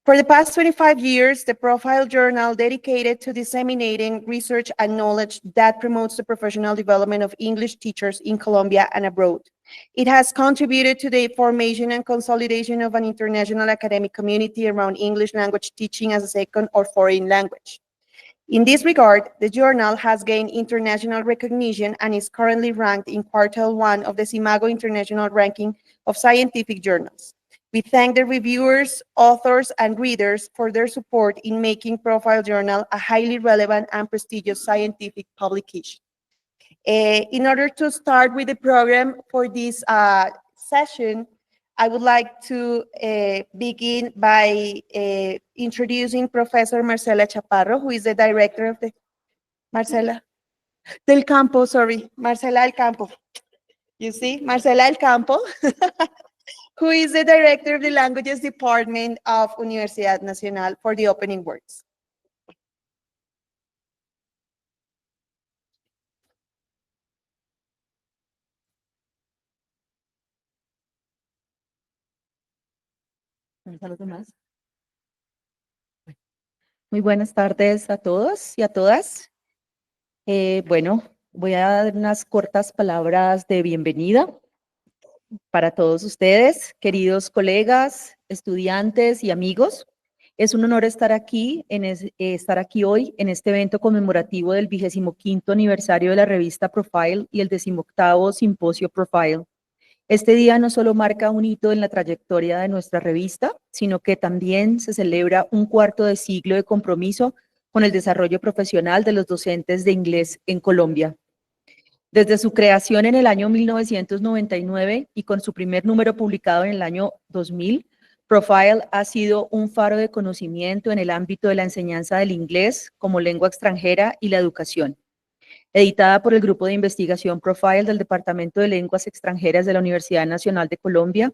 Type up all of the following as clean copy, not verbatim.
For the past 25 years, the Profile Journal dedicated to disseminating research and knowledge that promotes the professional development of English teachers in Colombia and abroad. It has contributed to the formation and consolidation of an international academic community around English language teaching as a second or foreign language. In this regard, the journal has gained international recognition and is currently ranked in quartile 1 of the Simago International Ranking of Scientific Journals. We thank the reviewers, authors, and readers for their support in making Profile Journal a highly relevant and prestigious scientific publication. In order to start with the program for this session, I would like to begin by introducing Professor Marcela Chaparro, who is the director of the, Marcela del Campo, sorry, Marcela del Campo. You see, Marcela del Campo, who is the director of the Languages Department of Universidad Nacional, for the opening words. Muy buenas tardes a todos y a todas. Bueno, voy a dar unas cortas palabras de bienvenida para todos ustedes, queridos colegas, estudiantes y amigos. Es un honor estar aquí hoy en este evento conmemorativo del 25º aniversario de la revista Profile y el 18º Simposio Profile. Este día no solo marca un hito en la trayectoria de nuestra revista, sino que también se celebra un cuarto de siglo de compromiso con el desarrollo profesional de los docentes de inglés en Colombia. Desde su creación en el año 1999 y con su primer número publicado en el año 2000, Profile ha sido un faro de conocimiento en el ámbito de la enseñanza del inglés como lengua extranjera y la educación. Editada por el Grupo de Investigación Profile del Departamento de Lenguas Extranjeras de la Universidad Nacional de Colombia,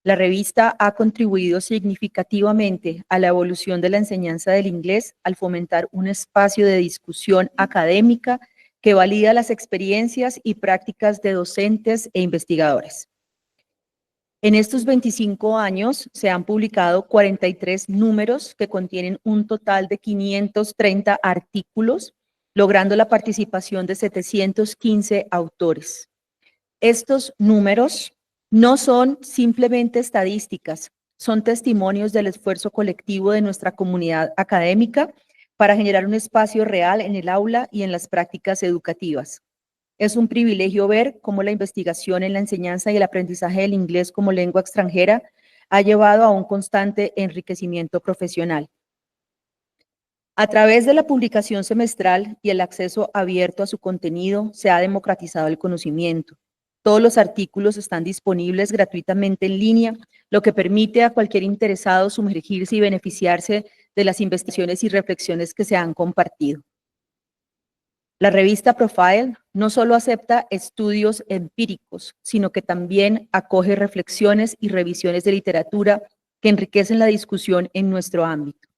la revista ha contribuido significativamente a la evolución de la enseñanza del inglés al fomentar un espacio de discusión académica que valida las experiencias y prácticas de docentes e investigadores. En estos 25 años se han publicado 43 números que contienen un total de 530 artículos, logrando la participación de 715 autores. Estos números no son simplemente estadísticas, son testimonios del esfuerzo colectivo de nuestra comunidad académica para generar un espacio real en el aula y en las prácticas educativas. Es un privilegio ver cómo la investigación en la enseñanza y el aprendizaje del inglés como lengua extranjera ha llevado a un constante enriquecimiento profesional. A través de la publicación semestral y el acceso abierto a su contenido, se ha democratizado el conocimiento. Todos los artículos están disponibles gratuitamente en línea, lo que permite a cualquier interesado sumergirse y beneficiarse de las investigaciones y reflexiones que se han compartido. La revista Profile no solo acepta estudios empíricos, sino que también acoge reflexiones y revisiones de literatura que enriquecen la discusión en nuestro ámbito.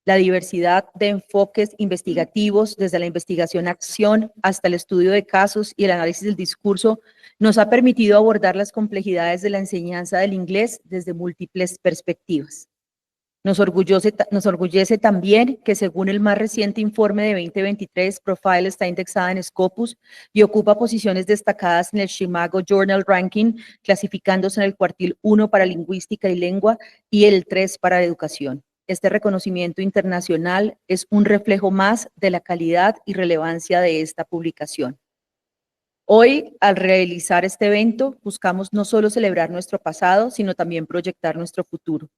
La diversidad de enfoques investigativos, desde la investigación-acción hasta el estudio de casos y el análisis del discurso, nos ha permitido abordar las complejidades de la enseñanza del inglés desde múltiples perspectivas. Nos orgullece también que, según el más reciente informe de 2023, Profile está indexada en Scopus y ocupa posiciones destacadas en el Simago Journal Ranking, clasificándose en el cuartil 1 para lingüística y lengua y el 3 para educación. Este reconocimiento internacional es un reflejo más de la calidad y relevancia de esta publicación. Hoy, al realizar este evento, buscamos no solo celebrar nuestro pasado, sino también proyectar nuestro futuro.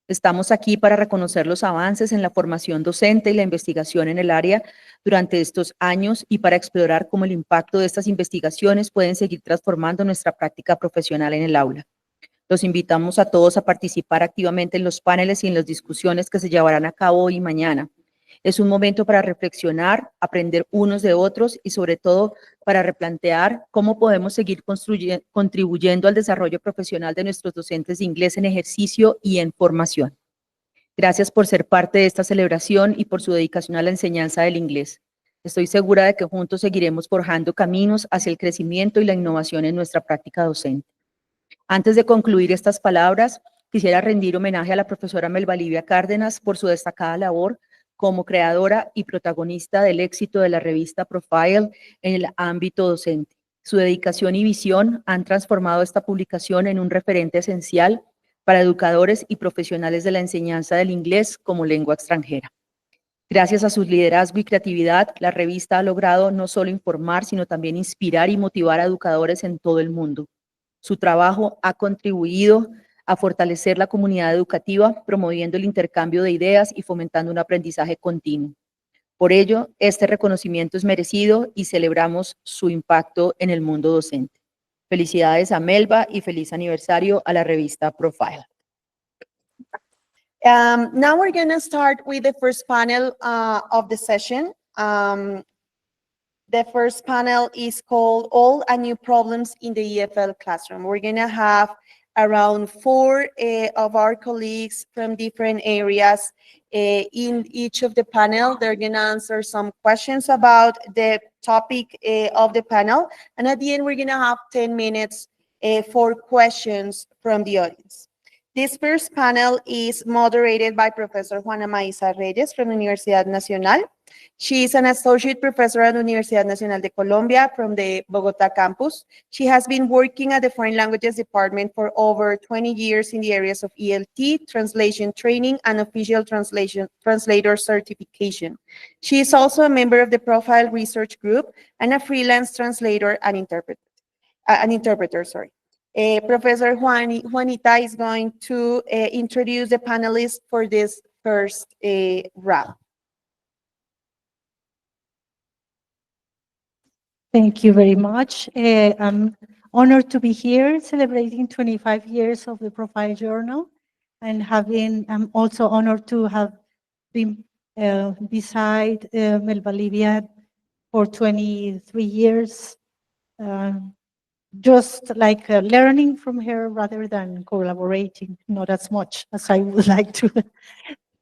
Estamos aquí para reconocer los avances en la formación docente y la investigación en el área durante estos años y para explorar cómo el impacto de estas investigaciones pueden seguir transformando nuestra práctica profesional en el aula. Los invitamos a todos a participar activamente en los paneles y en las discusiones que se llevarán a cabo hoy y mañana. Es un momento para reflexionar, aprender unos de otros y sobre todo para replantear cómo podemos seguir contribuyendo al desarrollo profesional de nuestros docentes de inglés en ejercicio y en formación. Gracias por ser parte de esta celebración y por su dedicación a la enseñanza del inglés. Estoy segura de que juntos seguiremos forjando caminos hacia el crecimiento y la innovación en nuestra práctica docente. Antes de concluir estas palabras, Quisiera rendir homenaje a la profesora Melba Livia Cárdenas por su destacada labor como creadora y protagonista del éxito de la revista Profile en el ámbito docente. Su dedicación y visión han transformado esta publicación en un referente esencial para educadores y profesionales de la enseñanza del inglés como lengua extranjera. Gracias a su liderazgo y creatividad, la revista ha logrado no solo informar, sino también inspirar y motivar a educadores en todo el mundo. Su trabajo ha contribuido a fortalecer la comunidad educativa, promoviendo el intercambio de ideas y fomentando un aprendizaje continuo. Por ello, este reconocimiento es merecido y celebramos su impacto en el mundo docente. Felicidades a Melba y feliz aniversario a la revista Profile. Now we're going to start with the first panel of the session. The first panel is called Old and New Problems in the EFL Classroom. We're going to have around 4 of our colleagues from different areas in each of the panel. They're going to answer some questions about the topic of the panel. And at the end, we're going to have 10 minutes for questions from the audience. This first panel is moderated by Professor Juana Maíza Reyes from Universidad Nacional. She is an associate professor at Universidad Nacional de Colombia from the Bogotá campus. She has been working at the Foreign Languages Department for over 20 years in the areas of ELT, translation training, and official translator certification. She is also a member of the Profile Research Group and a freelance translator and interpreter. Professor Juanita is going to introduce the panelists for this first round. Thank you very much. I'm honored to be here celebrating 25 years of the Profile Journal, and I'm also honored to have been beside Melba Livia for 23 years. Just like learning from her rather than collaborating, not as much as I would like to.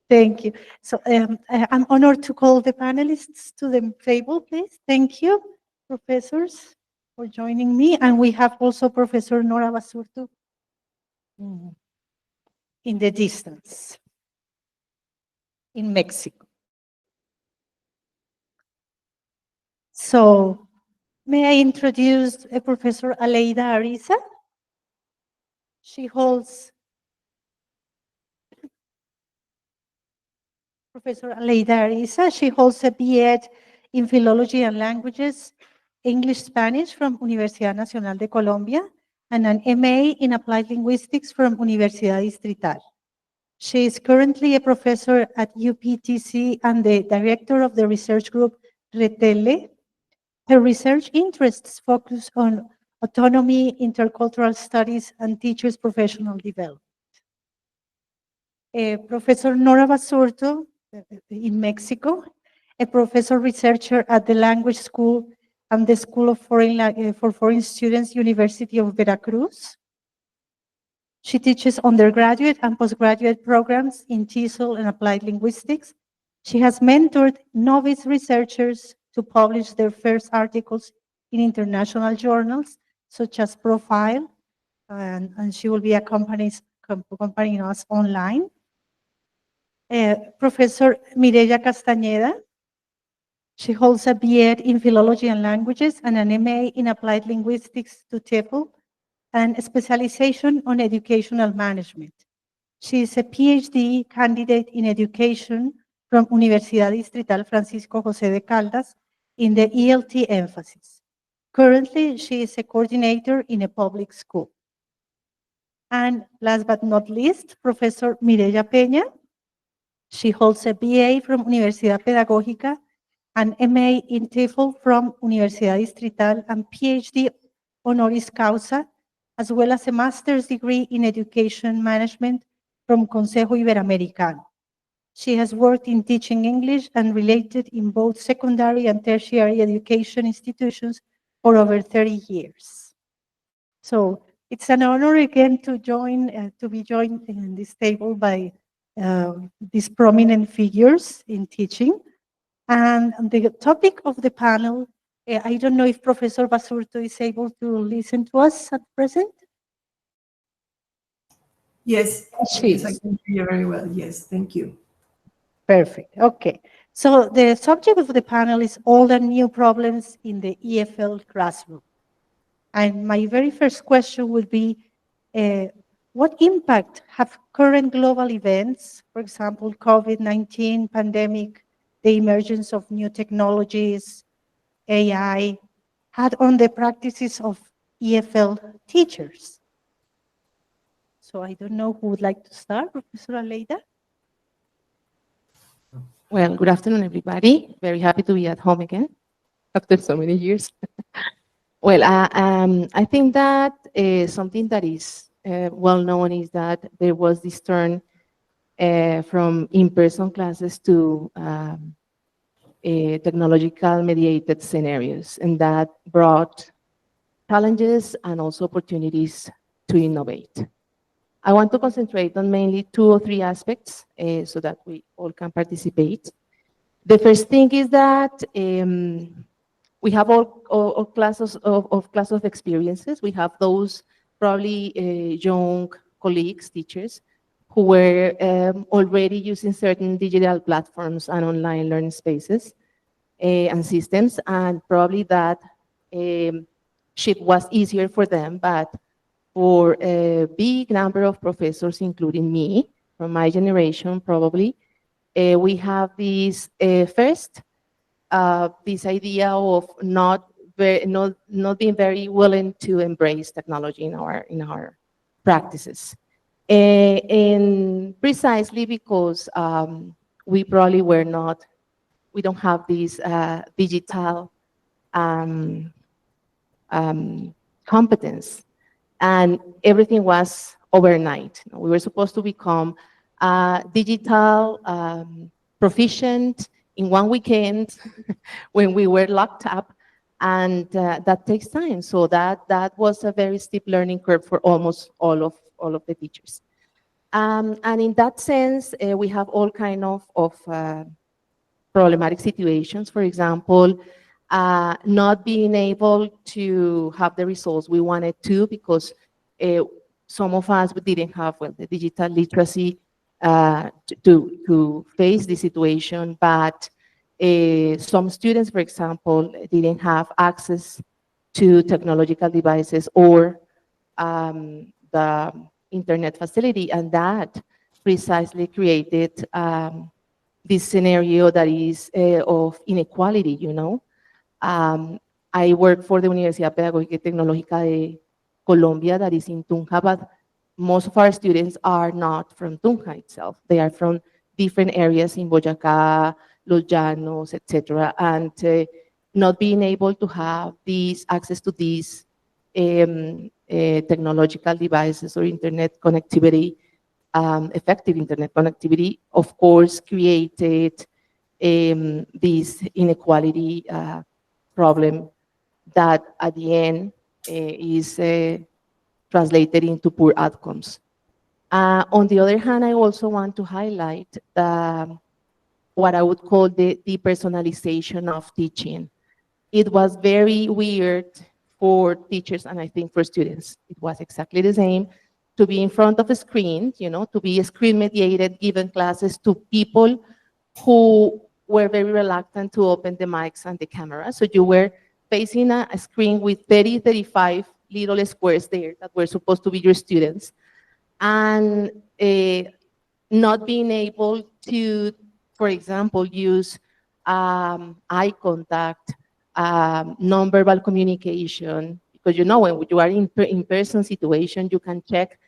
Thank you. So I'm honored to call the panelists to the table, please. Thank you, professors, for joining me. And we have also Professor Nora Basurto in the distance in Mexico. So may I introduce Professor Aleida Ariza? She holds Professor Aleida Ariza. She holds a B.Ed in Philology and Languages, English-Spanish from Universidad Nacional de Colombia, and an MA in Applied Linguistics from Universidad Distrital. She is currently a professor at UPTC and the director of the research group Retele. Her research interests focus on autonomy, intercultural studies, and teachers' professional development. Professor Nora Basurto in Mexico, a professor researcher at the Language School and the School of for Foreign Students, University of Veracruz. She teaches undergraduate and postgraduate programs in TESOL and Applied Linguistics. She has mentored novice researchers to publish their first articles in international journals, such as Profile, and she will be accompanying us online. Professor Mireya Castañeda. She holds a B.Ed in Philology and Languages and an MA in Applied Linguistics to TEFL and a specialization on educational management. She is a PhD candidate in education from Universidad Distrital Francisco José de Caldas in the ELT emphasis. Currently, she is a coordinator in a public school. And last but not least, Professor Mireya Peña. She holds a BA from Universidad Pedagógica, an MA in TEFL from Universidad Distrital, and PhD honoris causa, as well as a master's degree in education management from Consejo Iberoamericano. She has worked in teaching English and related in both secondary and tertiary education institutions for over 30 years. So it's an honor again to be joined in this table by these prominent figures in teaching. And the topic of the panel, I don't know if Professor Basurto is able to listen to us at present. Yes, She yes, I is. can hear you very well. Yes, thank you. Perfect. Okay. So the subject of the panel is old and new problems in the EFL classroom. And my very first question would be, uh, what impact have current global events, for example, COVID-19 pandemic, the emergence of new technologies, AI, had on the practices of EFL teachers? So I don't know who would like to start, Professor Aleida? Well, good afternoon, everybody. Very happy to be at home again after so many years. Well, I think that something that is well known is that there was this turn from in-person classes to technological mediated scenarios, and that brought challenges and also opportunities to innovate. I want to concentrate on mainly two or three aspects so that we all can participate. The first thing is that we have all classes of experiences. We have those probably young colleagues, teachers, who were already using certain digital platforms and online learning spaces and systems, and probably that shift was easier for them, but for a big number of professors, including me, from my generation probably, we have this first, this idea of not being very willing to embrace technology in our practices. And precisely because we probably we don't have this digital um, competence, and everything was overnight. We were supposed to become digital proficient in one weekend when we were locked up, and that takes time. So that was a very steep learning curve for almost all of the teachers. And in that sense, we have all kind of problematic situations. For example, not being able to have the results we wanted to because some of us didn't have the digital literacy to face the situation, but some students, for example, didn't have access to technological devices or the internet facility, and that precisely created this scenario that is of inequality, you know. I work for the Universidad Pedagógica y Tecnológica de Colombia that is in Tunja, but most of our students are not from Tunja itself. They are from different areas in Boyacá, Los Llanos, etc. And not being able to have these access to these technological devices or internet connectivity, effective internet connectivity, of course, created this inequality problem that at the end is translated into poor outcomes. On the other hand, I also want to highlight what I would call the depersonalization of teaching. It was very weird for teachers and I think for students. It was exactly the same to be in front of a screen, you know, to be screen mediated, given classes to people who were very reluctant to open the mics and the camera. So you were facing a screen with 30, 35 little squares there that were supposed to be your students. And not being able to, for example, use eye contact, nonverbal communication, because you know when you are in in-person situation, you can check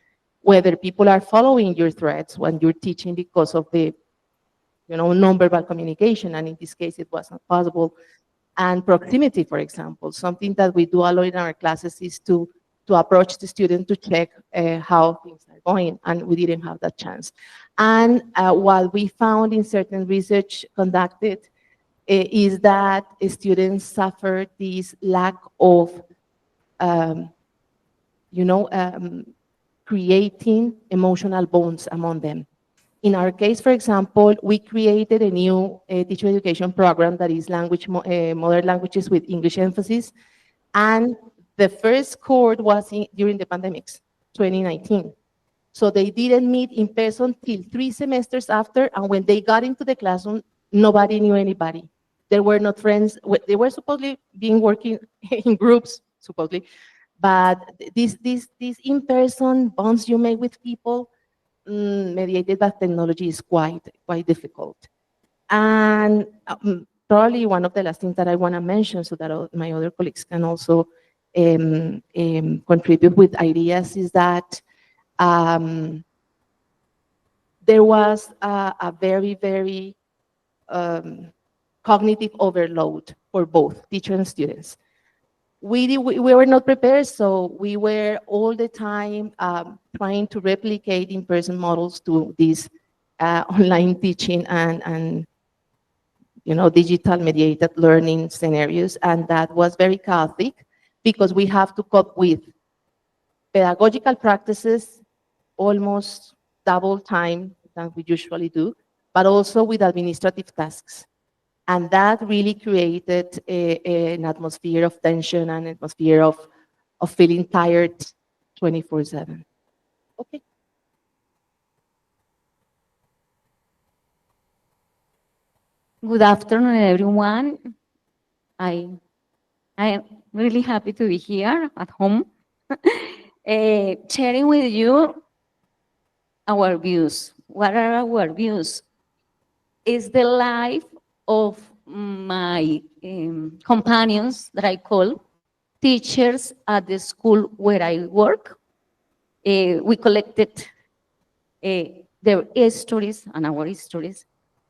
whether people are following your threads when you're teaching because of the nonverbal communication, and in this case it was not possible. And proximity, for example, something that we do a lot in our classes is to approach the student to check how things are going, and we didn't have that chance. And what we found in certain research conducted is that students suffer this lack of, um, creating emotional bonds among them. In our case, for example, we created a new teacher education program that is modern languages with English emphasis. And the first cohort was during the pandemics, 2019. So they didn't meet in person till 3 semesters after, and when they got into the classroom, nobody knew anybody. They were not friends. They were supposedly being working in groups, supposedly, but these in-person bonds you make with people mediated by technology is quite difficult. And probably one of the last things that I want to mention so that my other colleagues can also contribute with ideas is that there was a very cognitive overload for both teachers and students. We were not prepared, so we were all the time trying to replicate in-person models to these online teaching and digital mediated learning scenarios, and that was very chaotic because we have to cope with pedagogical practices almost double time than we usually do, but also with administrative tasks. And that really created an atmosphere of tension and an atmosphere of feeling tired 24/7. Okay. Good afternoon, everyone. I am really happy to be here at home, sharing with you our views. What are our views? Is the life of my companions that I call teachers at the school where I work. We collected their stories and our histories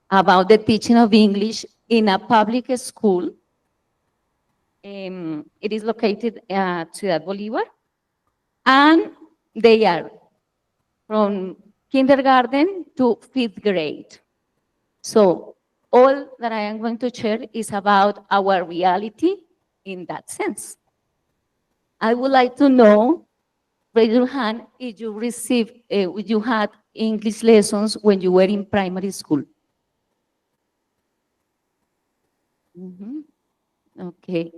about the teaching of English in a public school. It is located at Ciudad Bolívar, and they are from kindergarten to 5th grade. So all that I am going to share is about our reality in that sense. I would like to know, raise your hand, if you received, you had English lessons when you were in primary school. Okay.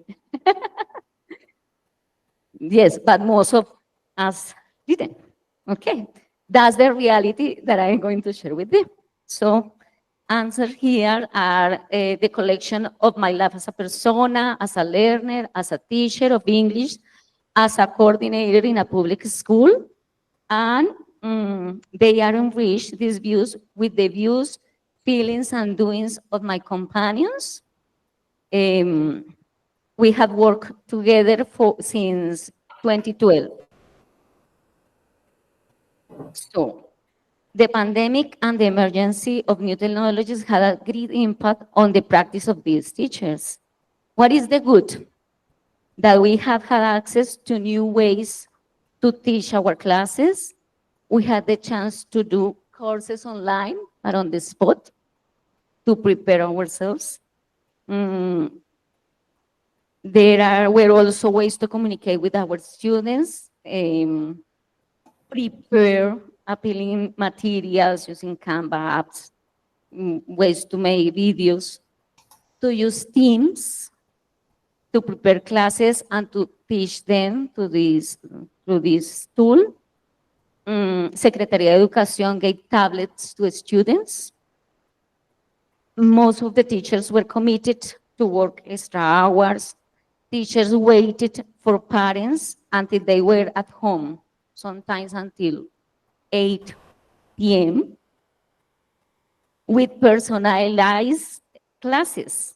Yes, but most of us didn't. Okay. That's the reality that I'm going to share with you. So answers here are the collection of my life as a persona, as a learner, as a teacher of English, as a coordinator in a public school, and they are enriched, these views, with the views, feelings, and doings of my companions. We have worked together since 2012. So the pandemic and the emergency of new technologies had a great impact on the practice of these teachers. What is the good? That we have had access to new ways to teach our classes. We had the chance to do courses online and on the spot to prepare ourselves. There were also ways to communicate with our students, prepare appealing materials using Canva apps, ways to make videos, to use Teams to prepare classes and to teach them through this tool. Secretaría de Educación gave tablets to students. Most of the teachers were committed to work extra hours. Teachers waited for parents until they were at home, sometimes until 8 p.m. with personalized classes.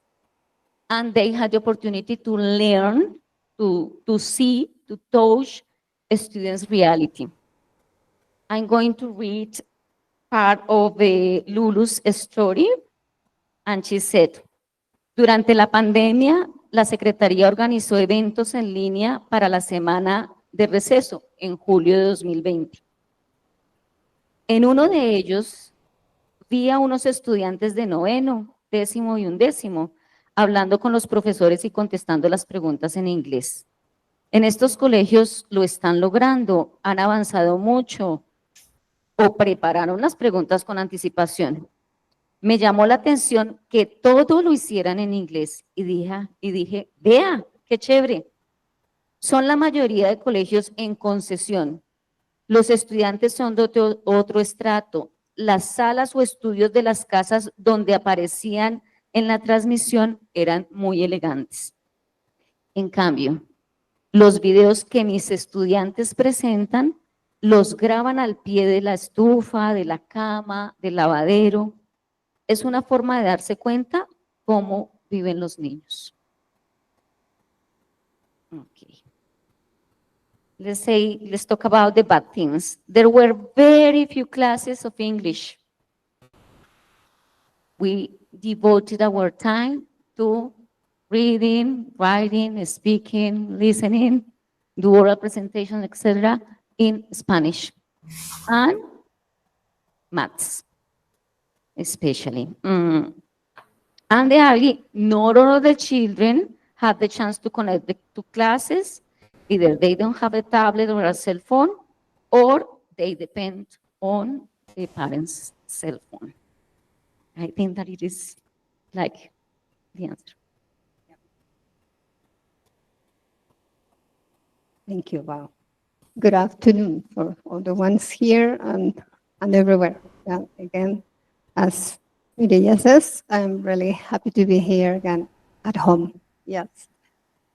And they had the opportunity to learn, to see, to touch a student's reality. I'm going to read part of Lulu's story, and she said, durante la pandemia, la Secretaría organizó eventos en línea para la semana de receso en julio de 2020. En uno de ellos, vi a unos estudiantes de 9º, 10º y 11º, hablando con los profesores y contestando las preguntas en inglés. En estos colegios lo están logrando, han avanzado mucho o prepararon las preguntas con anticipación. Me llamó la atención que todo lo hicieran en inglés y dije, vea, qué chévere. Son la mayoría de colegios en concesión. Los estudiantes son de otro estrato. Las salas o estudios de las casas donde aparecían en la transmisión eran muy elegantes. En cambio, los videos que mis estudiantes presentan los graban al pie de la estufa, de la cama, del lavadero. Es una forma de darse cuenta cómo viven los niños. Okay. Let's talk about the bad things. There were very few classes of English. We devoted our time to reading, writing, speaking, listening, do oral presentation, etc. in Spanish and maths, especially. And not all of the children had the chance to connect the two classes. Either they don't have a tablet or a cell phone, or they depend on the parents' cell phone. I think that it is like the answer. Thank you. Wow. Good afternoon for all the ones here and everywhere. And again, as Mireya says, I'm really happy to be here again at home. Yes.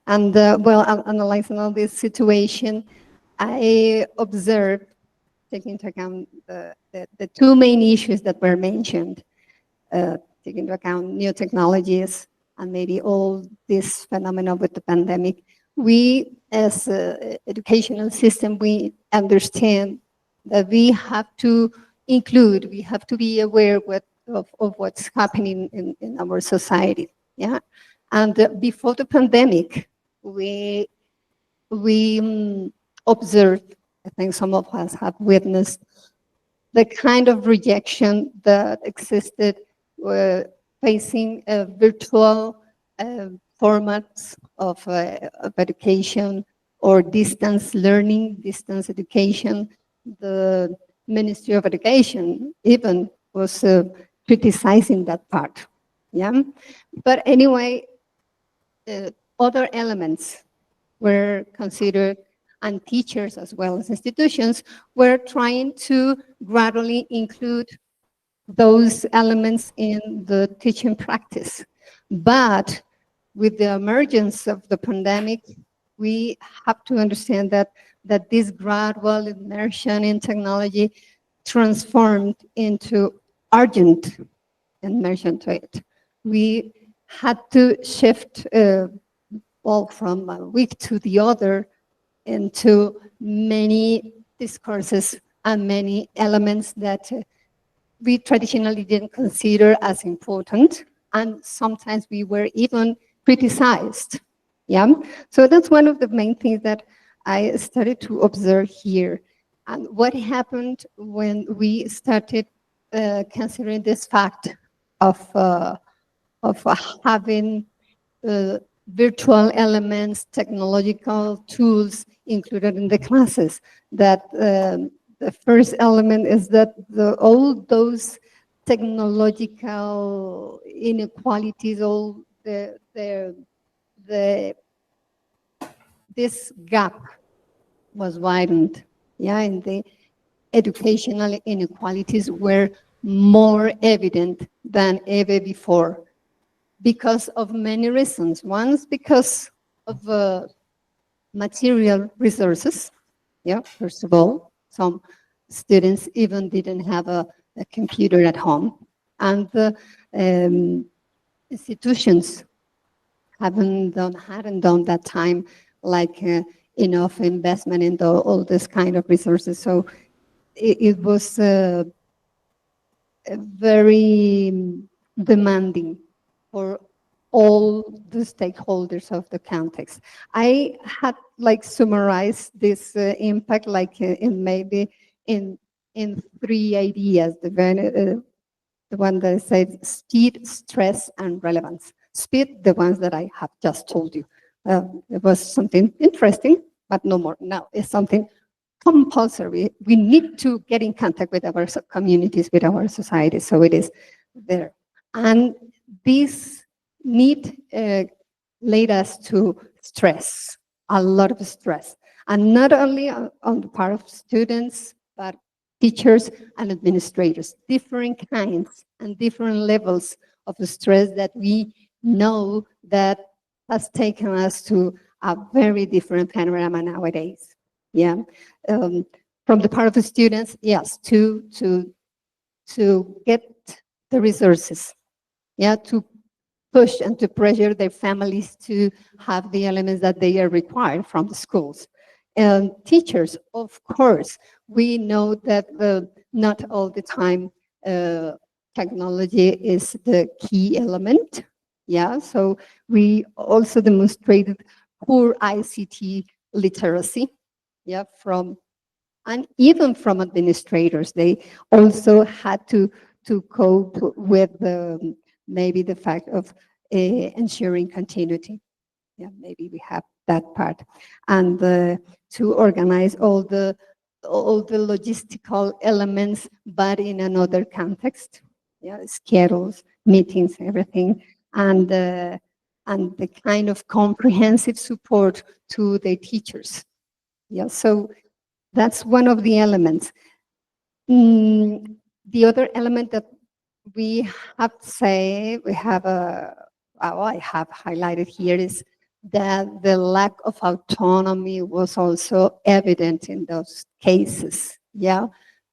And well, analyzing all this situation, I observed, taking into account the two main issues that were mentioned, taking into account new technologies and maybe all this phenomena with the pandemic, we as an educational system, we understand that we have to include, we have to be aware of what's happening in our society. Yeah. And before the pandemic, we observed, I think some of us have witnessed, the kind of rejection that existed facing virtual formats of education or distance learning, distance education. The Ministry of Education even was criticizing that part. Yeah, but anyway, other elements were considered, and teachers as well as institutions were trying to gradually include those elements in the teaching practice. But with the emergence of the pandemic, we have to understand that this gradual immersion in technology transformed into urgent immersion to it. We had to shift well, from a week to the other into many discourses and many elements that we traditionally didn't consider as important, and sometimes we were even criticized. Yeah, so that's one of the main things that I started to observe here. And what happened when we started considering this fact of having virtual elements, technological tools included in the classes, that the first element is that all those technological inequalities, all this gap was widened. Yeah, and the educational inequalities were more evident than ever before because of many reasons. One, because of material resources. Yeah, first of all, some students even didn't have a computer at home, and the institutions hadn't done that time like enough investment in all this kind of resources. So it was very demanding for all the stakeholders of the context. I had like summarized this impact like in maybe in three ideas. The one that said speed, stress, and relevance. Speed, the ones that I have just told you. It was something interesting, but no more. Now it's something compulsory. We need to get in contact with our communities, with our society. So it is there. And this need led us to stress, a lot of stress. And not only on the part of students, but teachers and administrators, different kinds and different levels of the stress that we know that has taken us to a very different panorama nowadays. Yeah, from the part of the students, yes, to get the resources, yeah, to push and to pressure their families to have the elements that they are required from the schools. And teachers, of course, we know that not all the time technology is the key element. Yeah, so we also demonstrated poor ICT literacy, yeah, from, and even from administrators. They also had to cope with maybe the fact of ensuring continuity. Yeah, maybe we have that part. And to organize all the logistical elements, but in another context. Yeah, schedules, meetings, everything. And the kind of comprehensive support to the teachers. Yeah, so that's one of the elements. The other element that we have to say, we have I have highlighted here is that the lack of autonomy was also evident in those cases. Yeah,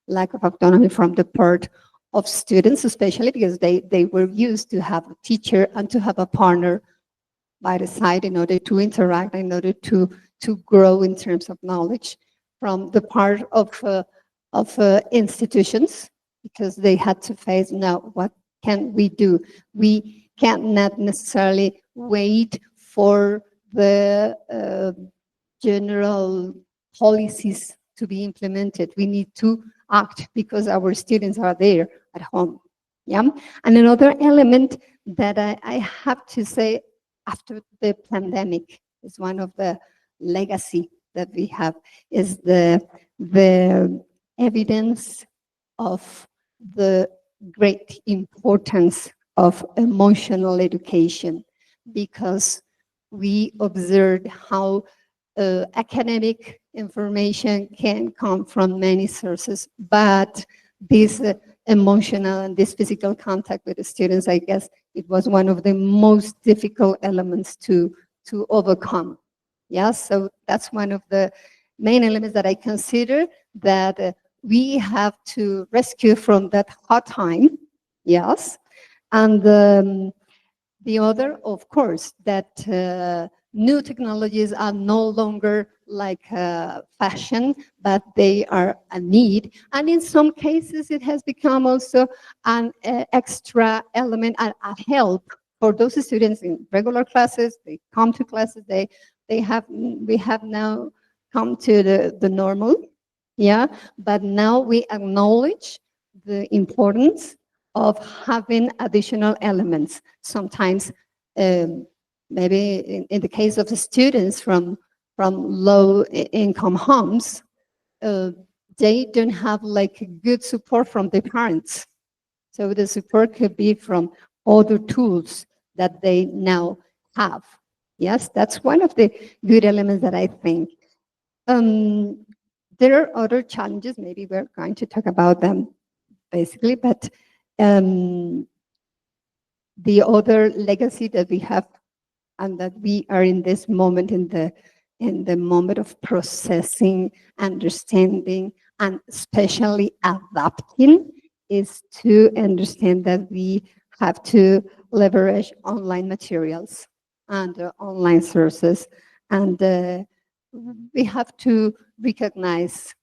lack of autonomy from the part of students, especially because they were used to have a teacher and to have a partner by the side in order to interact, in order to grow in terms of knowledge. From the part of institutions, because they had to face, now what can we do? We cannot necessarily wait for the general policies to be implemented. We need to act because our students are there at home. Yeah. And another element that I have to say, after the pandemic, is one of the legacy that we have, is the evidence of the great importance of emotional education, because we observed how academic information can come from many sources, but this emotional and this physical contact with the students, I guess it was one of the most difficult elements to overcome. Yeah, so that's one of the main elements that I consider that we have to rescue from that hard time. Yes, and the other, of course, that new technologies are no longer like fashion, but they are a need. And in some cases, it has become also an extra element, a help for those students in regular classes. They come to classes, we have now come to the normal, yeah, but now we acknowledge the importance of having additional elements. Sometimes, maybe in the case of the students from low income homes, they don't have like good support from their parents. So the support could be from other tools that they now have. Yes, that's one of the good elements that I think. There are other challenges, maybe we're going to talk about them basically, but the other legacy that we have and that we are in this moment, in the moment of processing, understanding, and especially adapting, is to understand that we have to leverage online materials and online sources, and we have to recognize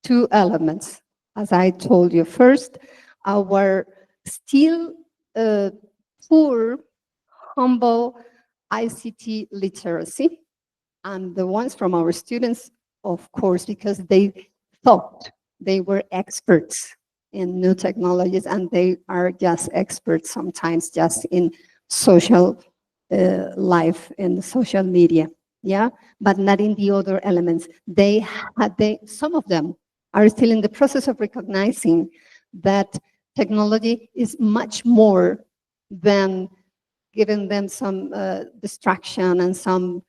two elements. As I told you, first, our still poor, humble ICT literacy, and the ones from our students, of course, because they thought they were experts in new technologies, and they are just experts sometimes just in social life, in social media, yeah, but not in the other elements. Some of them are still in the process of recognizing that technology is much more than giving them some distraction and some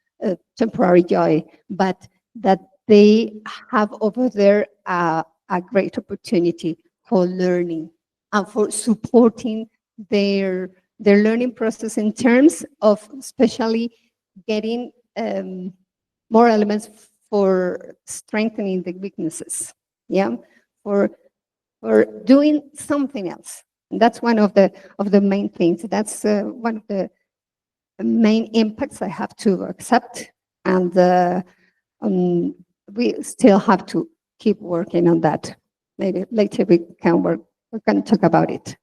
temporary joy, but that they have over there a great opportunity for learning and for supporting their learning process in terms of especially getting more elements for strengthening the weaknesses, yeah, for doing something else. And that's one of the main things. That's one of the main impacts I have to accept, and we still have to keep working on that. Maybe later we can talk about it.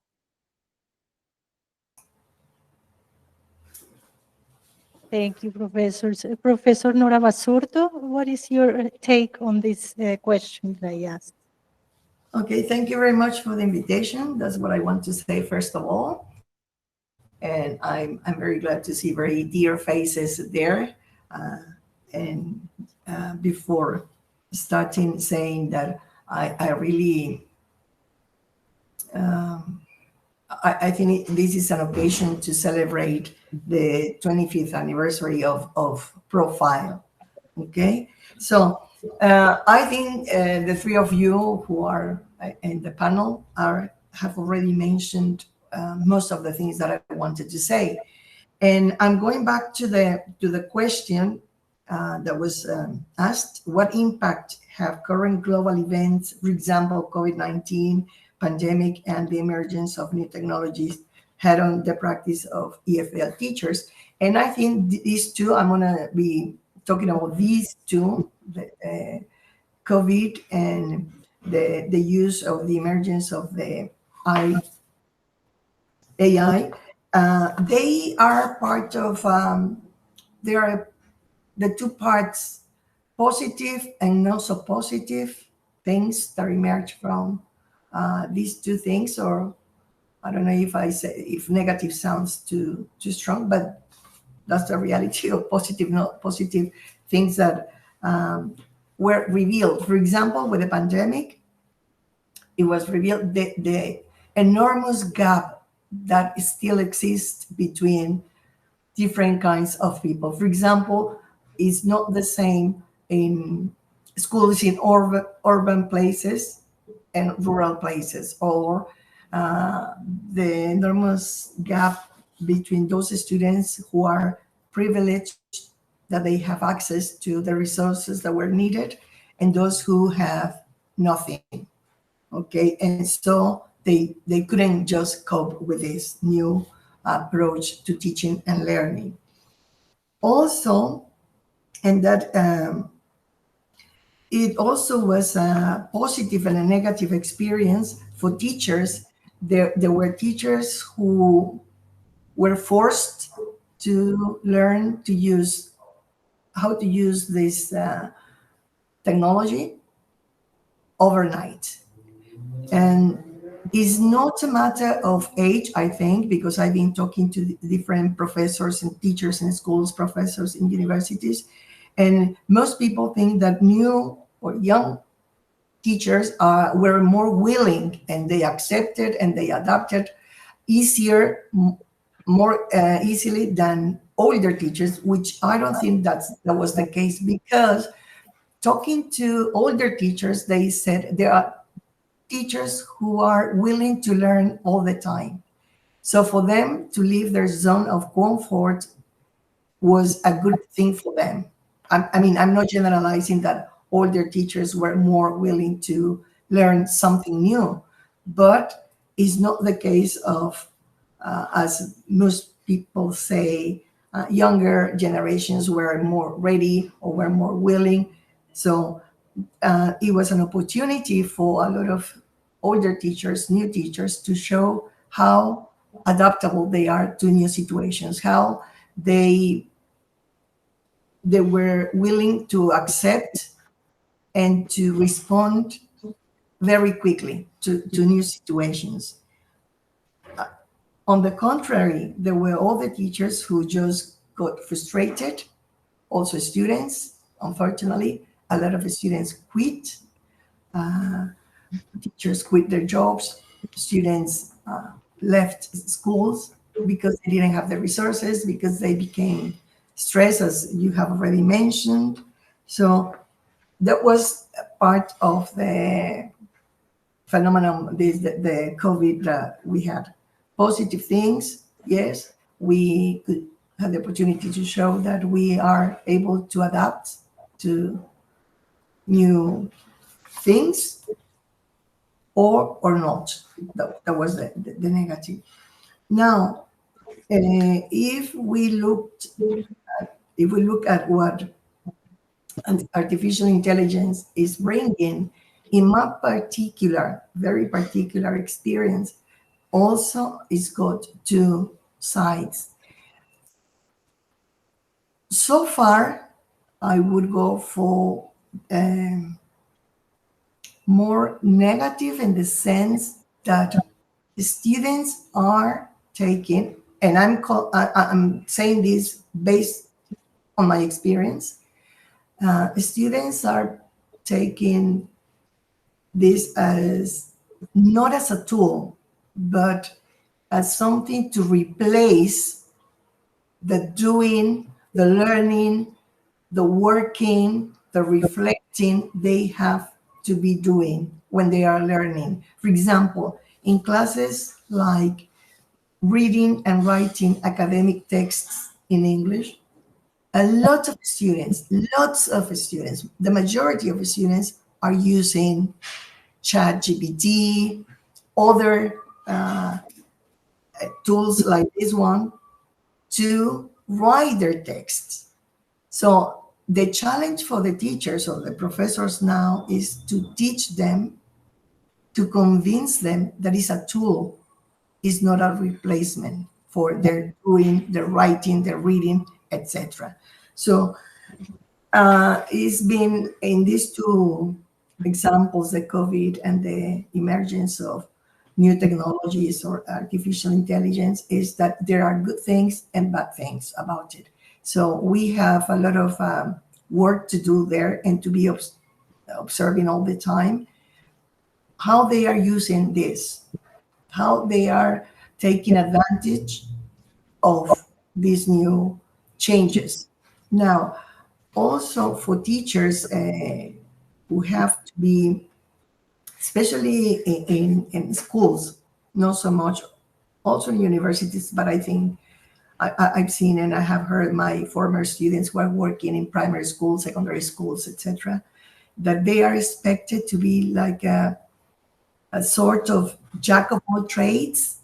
Thank you, professors. Professor Nora Basurto, what is your take on this question that I asked? Okay, thank you very much for the invitation. That's what I want to say first of all. And I'm very glad to see very dear faces there. And before starting saying that I really, I think this is an occasion to celebrate the 25th anniversary of Profile. Okay, so I think the three of you who are in the panel have already mentioned most of the things that I wanted to say, and I'm going back to the question that was asked: what impact have current global events, for example, COVID-19 pandemic and the emergence of new technologies, had on the practice of EFL teachers? And I think these two, I'm going to be talking about these two, the COVID and the use of the emergence of the AI. They are part of, they are the two parts, positive and not so positive things that emerge from these two things. Or I don't know if I say, if negative sounds too strong, but that's the reality of positive, not positive things that were revealed. For example, with the pandemic, it was revealed the enormous gap that still exists between different kinds of people. For example, it's not the same in schools in urban places and rural places, or the enormous gap between those students who are privileged, that they have access to the resources that were needed, and those who have nothing. Okay, and so they couldn't just cope with this new approach to teaching and learning. Also, and that it also was a positive and a negative experience for teachers. There were teachers who were forced to learn to use how to use this technology overnight. And it's not a matter of age, I think, because I've been talking to different professors and teachers in schools, professors in universities, and most people think that new or young teachers were more willing, and they accepted and they adapted easier, more easily than older teachers, which I don't think that was the case, because talking to older teachers, they said there are teachers who are willing to learn all the time. So for them to leave their zone of comfort was a good thing for them. I mean, I'm not generalizing that older teachers were more willing to learn something new, but it's not the case of, as most people say, younger generations were more ready or were more willing. So it was an opportunity for a lot of older teachers, new teachers, to show how adaptable they are to new situations, how they were willing to accept and to respond very quickly to new situations. On the contrary, there were other teachers who just got frustrated, also students. Unfortunately, a lot of students quit. Teachers quit their jobs. Students left schools because they didn't have the resources, because they became stressed, as you have already mentioned. So that was part of the phenomenon, the COVID that we had. Positive things, yes, we could have the opportunity to show that we are able to adapt to new things, or not. That was the negative. Now, if we look at what artificial intelligence is bringing, in my particular, very particular experience, also it's got two sides. So far, I would go for more negative, in the sense that the students are taking, and I'm saying this based on my experience, students are taking this as not as a tool, but as something to replace the doing, the learning, the working, the reflecting they have to be doing when they are learning. For example, in classes like reading and writing academic texts in English, a lot of students, the majority of students are using ChatGPT, other tools like this one to write their texts. So the challenge for the teachers or the professors now is to teach them, to convince them that it's a tool, is not a replacement for their doing, their writing, their reading, etc. So it's been in these two examples, the COVID and the emergence of new technologies or artificial intelligence, is that there are good things and bad things about it. So we have a lot of work to do there, and to be observing all the time how they are using this, how they are taking advantage of these new changes. Now, also for teachers who have to be, especially in schools, not so much, also in universities, but I think I've seen and I have heard my former students who are working in primary schools, secondary schools, etc., that they are expected to be like a sort of jack of all trades,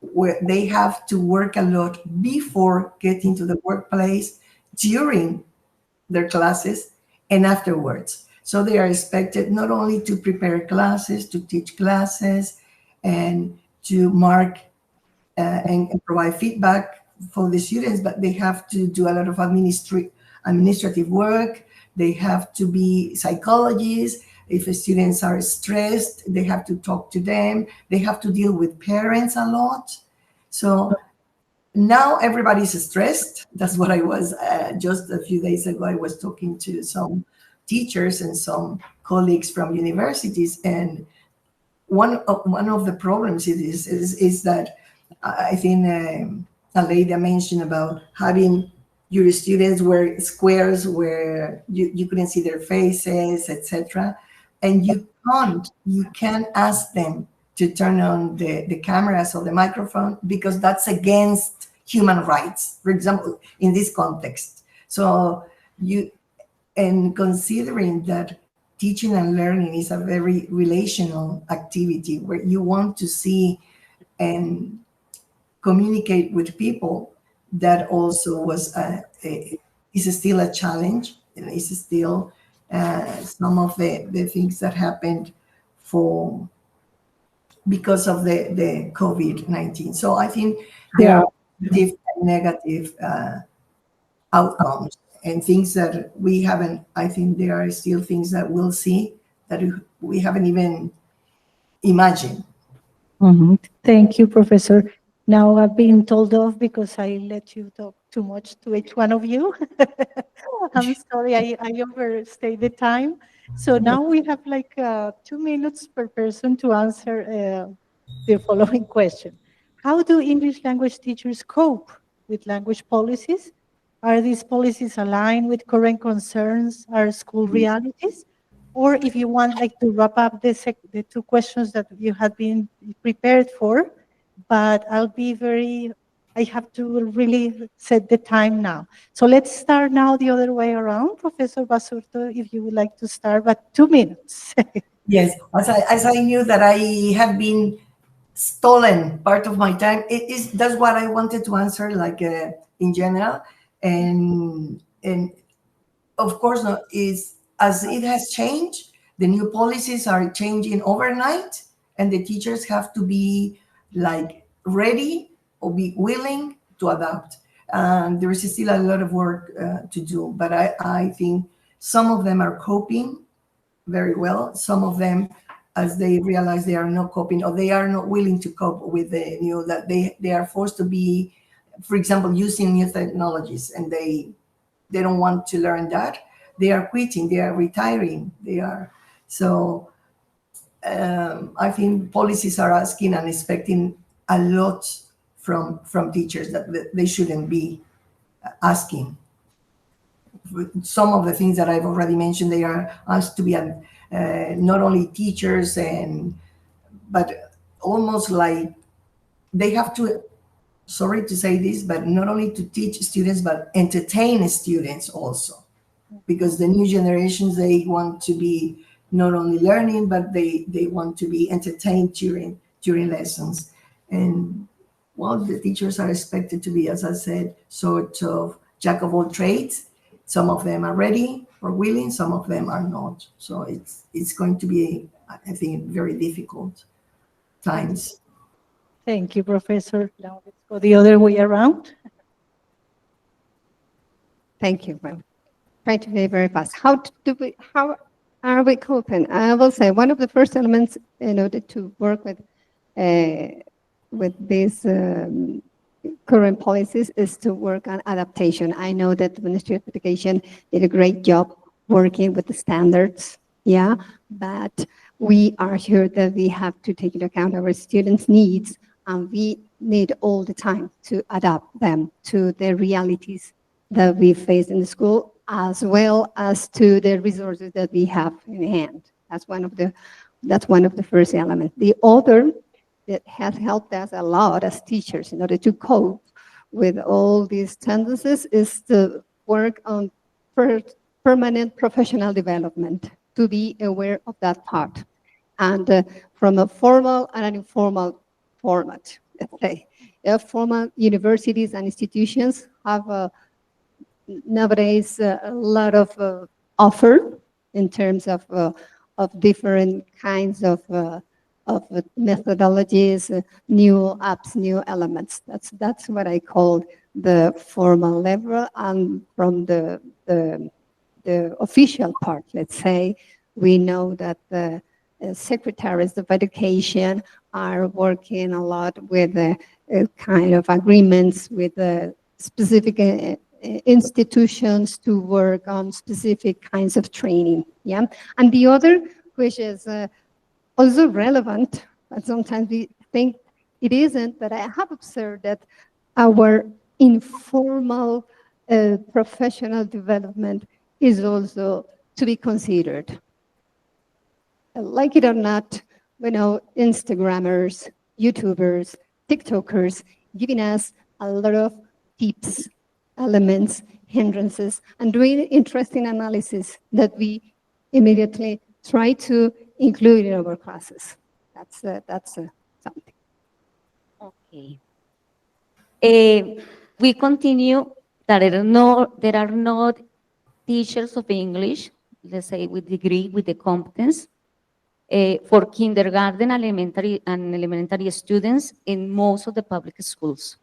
where they have to work a lot before getting to the workplace, during their classes, and afterwards. So they are expected not only to prepare classes, to teach classes, and to mark and provide feedback for the students, but they have to do a lot of administrative work. They have to be psychologists. If the students are stressed, they have to talk to them. They have to deal with parents a lot. So now everybody's stressed. That's what I was just a few days ago. I was talking to some teachers and some colleagues from universities, and one of the problems is that I think Aleida mentioned about having your students wear squares where you couldn't see their faces, etc. And you can't ask them to turn on the cameras or the microphone, because that's against human rights, for example, in this context. So and considering that teaching and learning is a very relational activity where you want to see and communicate with people, that also is still a challenge, and is still some of the things that happened because of the COVID-19. So I think there are positive and negative outcomes, and things that we haven't, I think there are still things that we'll see that we haven't even imagined. Thank you, Professor. Now I've been told off because I let you talk too much to each one of you. I'm sorry, I overstayed the time. So now we have like 2 minutes per person to answer the following question. How do English language teachers cope with language policies, Are these policies aligned with current concerns, our school realities? Or if you want like to wrap up the two questions that you had been prepared for, but I have to really set the time now. So let's start now the other way around. Professor Basurto, if you would like to start, but 2 minutes. Yes, as I knew that I have been stolen part of my time, that's what I wanted to answer, like in general, and of course, no, is as it has changed, the new policies are changing overnight, and the teachers have to be like ready or be willing to adapt. And there is still a lot of work to do, but I think some of them are coping very well. Some of them, as they realize they are not coping or they are not willing to cope with the new, that they are forced to be, for example, using new technologies, and they don't want to learn that. They are quitting, they are retiring, they are. So I think policies are asking and expecting a lot from teachers that they shouldn't be asking. Some of the things that I've already mentioned, they are asked to be not only teachers, but almost like they have to, sorry to say this, but not only to teach students, but entertain students also. Because the new generations, they want to be not only learning, but they want to be entertained during lessons. And well, the teachers are expected to be, as I said, sort of jack of all trades. Some of them are ready or willing, some of them are not. So it's going to be, I think, very difficult times. Thank you, Professor. Now let's go the other way around. Thank you. Well, try to be very fast. How are we coping? I will say one of the first elements in order to work with these current policies is to work on adaptation. I know that the Ministry of Education did a great job working with the standards, yeah, but we are sure that we have to take into account our students' needs, and we need all the time to adapt them to the realities that we face in the school, as well as to the resources that we have in hand. That's one of the first elements. The other that has helped us a lot as teachers in order to cope with all these tendencies is to work on permanent professional development, to be aware of that part. And from a formal and an informal format, let's say. Formal universities and institutions have nowadays a lot of offer in terms of different kinds of methodologies, new apps, new elements. That's what I call the formal level. And from the official part, let's say, we know that the secretaries of education are working a lot with kind of agreements with specific institutions to work on specific kinds of training. Yeah, and the other, which is also relevant, but sometimes we think it isn't, but I have observed that our informal professional development is also to be considered. Like it or not, we know Instagrammers, YouTubers, TikTokers giving us a lot of tips, elements, hindrances, and doing interesting analysis that we immediately try to include in our classes. That's something. Okay. We continue that there are not teachers of English, let's say with degree, with the competence, for kindergarten, elementary students in most of the public schools.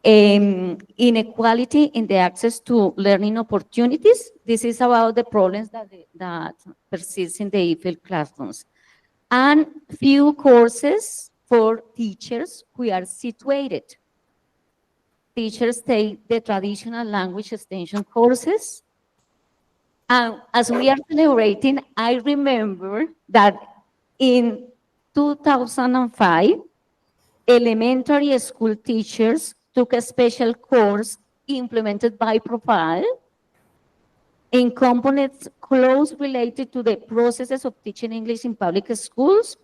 Inequality in the access to learning opportunities. This is about the problems that persist in the EFL classrooms. And few courses for teachers who are situated. Teachers take the traditional language extension courses. And as we are celebrating, I remember that in 2005, elementary school teachers took a special course implemented by Profile in components close related to the processes of teaching English in public schools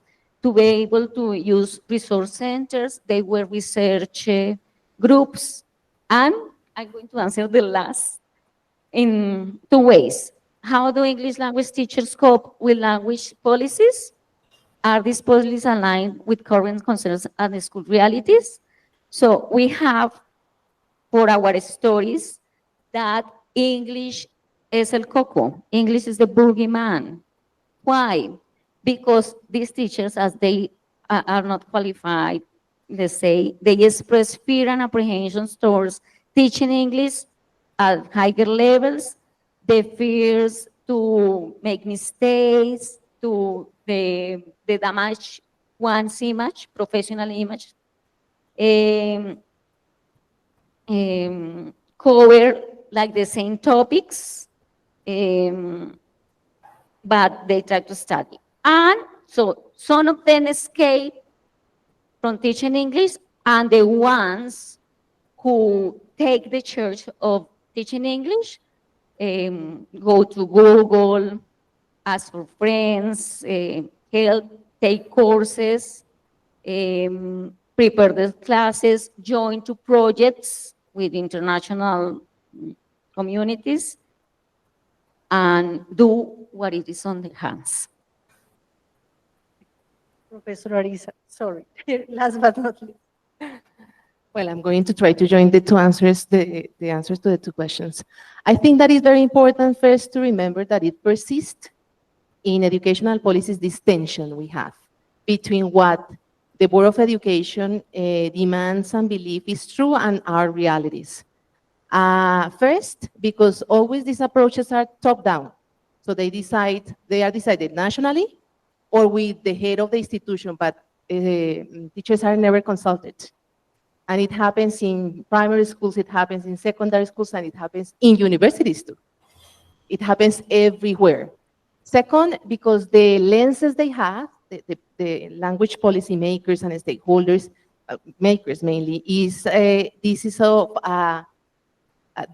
to be able to use resource centers. They were research groups. And I'm going to answer the last in two ways. How do English language teachers cope with language policies? Are these policies aligned with current concerns and school realities? So we have for our stories that English is el coco. English is the boogeyman. Why? Because these teachers, as they are not qualified, let's say, they express fear and apprehensions towards teaching English at higher levels, the fears to make mistakes, to the damage one's image, professional image, um, cover like the same topics, but they try to study. And so some of them escape from teaching English, and the ones who take the charge of teaching English go to Google, ask for friends, help, take courses, prepare the classes, join to projects with international communities, and do what it is on their hands. Professor Arisa, sorry, last but not least. Well, I'm going to try to join the two answers, the answers to the two questions. I think that it's very important first to remember that it persists in educational policies, this tension we have between what the Board of Education demands and believe is true and our realities. First, because always these approaches are top-down. So they are decided nationally or with the head of the institution, but teachers are never consulted. And it happens in primary schools, it happens in secondary schools, and it happens in universities too. It happens everywhere. Second, because the lenses they have, the language policy makers and stakeholders, makers mainly, is this is of a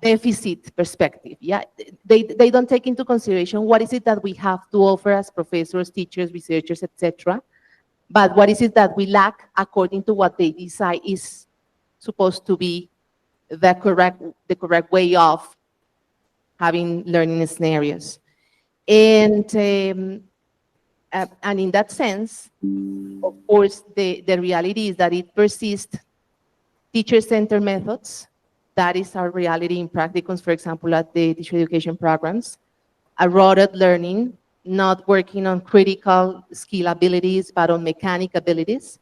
deficit perspective. Yeah, they don't take into consideration what is it that we have to offer as professors, teachers, researchers, etc. But what is it that we lack according to what they decide is supposed to be the correct way of having learning scenarios. And in that sense, of course, the reality is that it persists teacher-centered methods. That is our reality in practicums, for example, at the teacher education programs. A rooted learning, not working on critical skill abilities, but on mechanic abilities.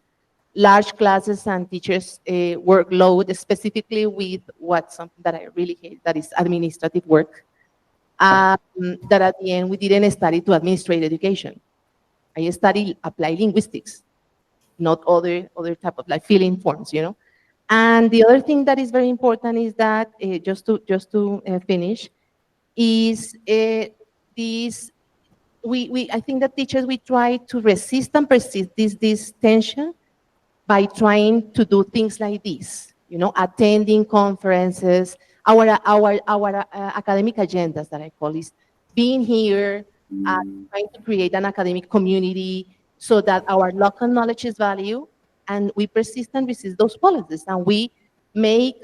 Large classes and teachers workload, specifically with something that I really hate, that is administrative work. That at the end, we didn't study to administrate education. I studied applied linguistics, not other type of like filling forms, you know. And the other thing that is very important is that, just to finish, is this, I think that teachers, we try to resist and persist this tension by trying to do things like this, you know, attending conferences, our academic agendas that I call is being here, trying to create an academic community so that our local knowledge is valued, and we persist and resist those policies, and we make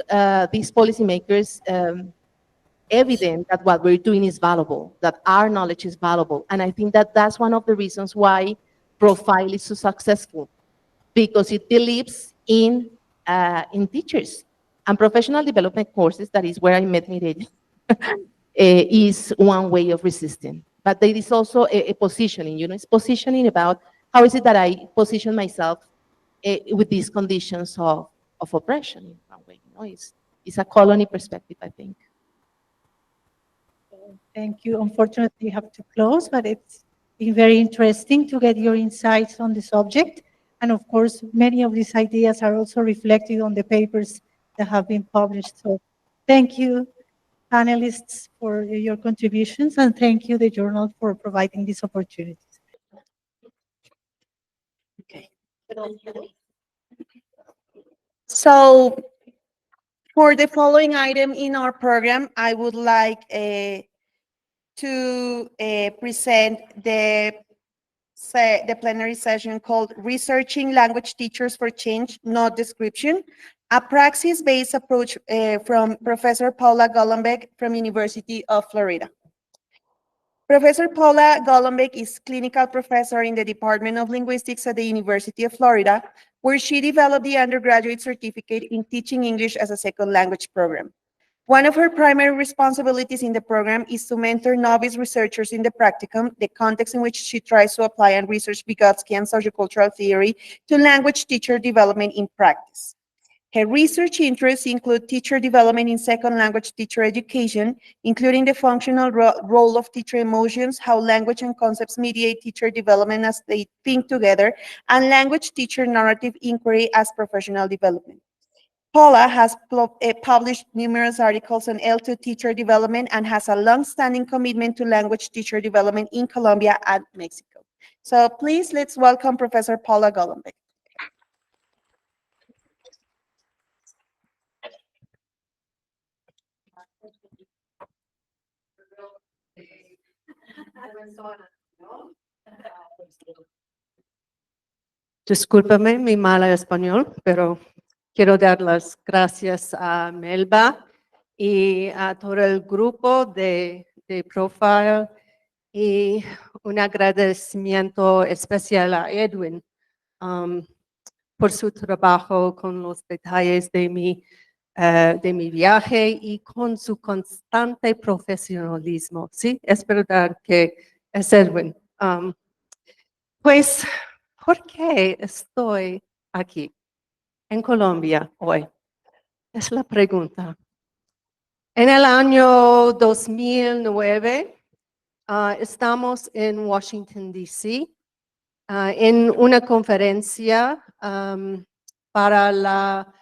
these policymakers evident that what we're doing is valuable, that our knowledge is valuable. And I think that that's one of the reasons why Profile is so successful, because it believes in teachers. And professional development courses, that is where I met Mireille, is one way of resisting. But there is also a positioning, you know, it's positioning about how is it that I position myself with these conditions of oppression in one way. You know, it's a colony perspective, I think. Thank you. Unfortunately, we have to close, but it's been very interesting to get your insights on the subject. And of course, many of these ideas are also reflected on the papers that have been published. So thank you, panelists, for your contributions, and thank you, the journal, for providing these opportunities. So For the following item in our program, I would like to present the plenary session called Researching Language Teachers for Change, Not Description, a praxis-based approach from Professor Paula Golombek from University of Florida. Professor Paula Golombek is clinical professor in the Department of Linguistics at the University of Florida, where she developed the undergraduate certificate in teaching English as a second language program. One of her primary responsibilities in the program is to mentor novice researchers in the practicum, the context in which she tries to apply and research Vygotsky and sociocultural theory to language teacher development in practice. Her research interests include teacher development in second language teacher education, including the functional role of teacher emotions, how language and concepts mediate teacher development as they think together, and language teacher narrative inquiry as professional development. Paula has published numerous articles on L2 teacher development and has a long-standing commitment to language teacher development in Colombia and Mexico. So please, let's welcome Professor Paula Golombek. Discúlpame mi mala español, pero quiero dar las gracias a Melba y a todo el grupo de Profile y un agradecimiento especial a Edwin por su trabajo con los detalles de mi viaje y con su constante profesionalismo. Sí, es verdad que es Edwin. Pues, ¿por qué estoy aquí en Colombia hoy? Es la pregunta. En el año 2009 estamos en Washington, D.C. En una conferencia para la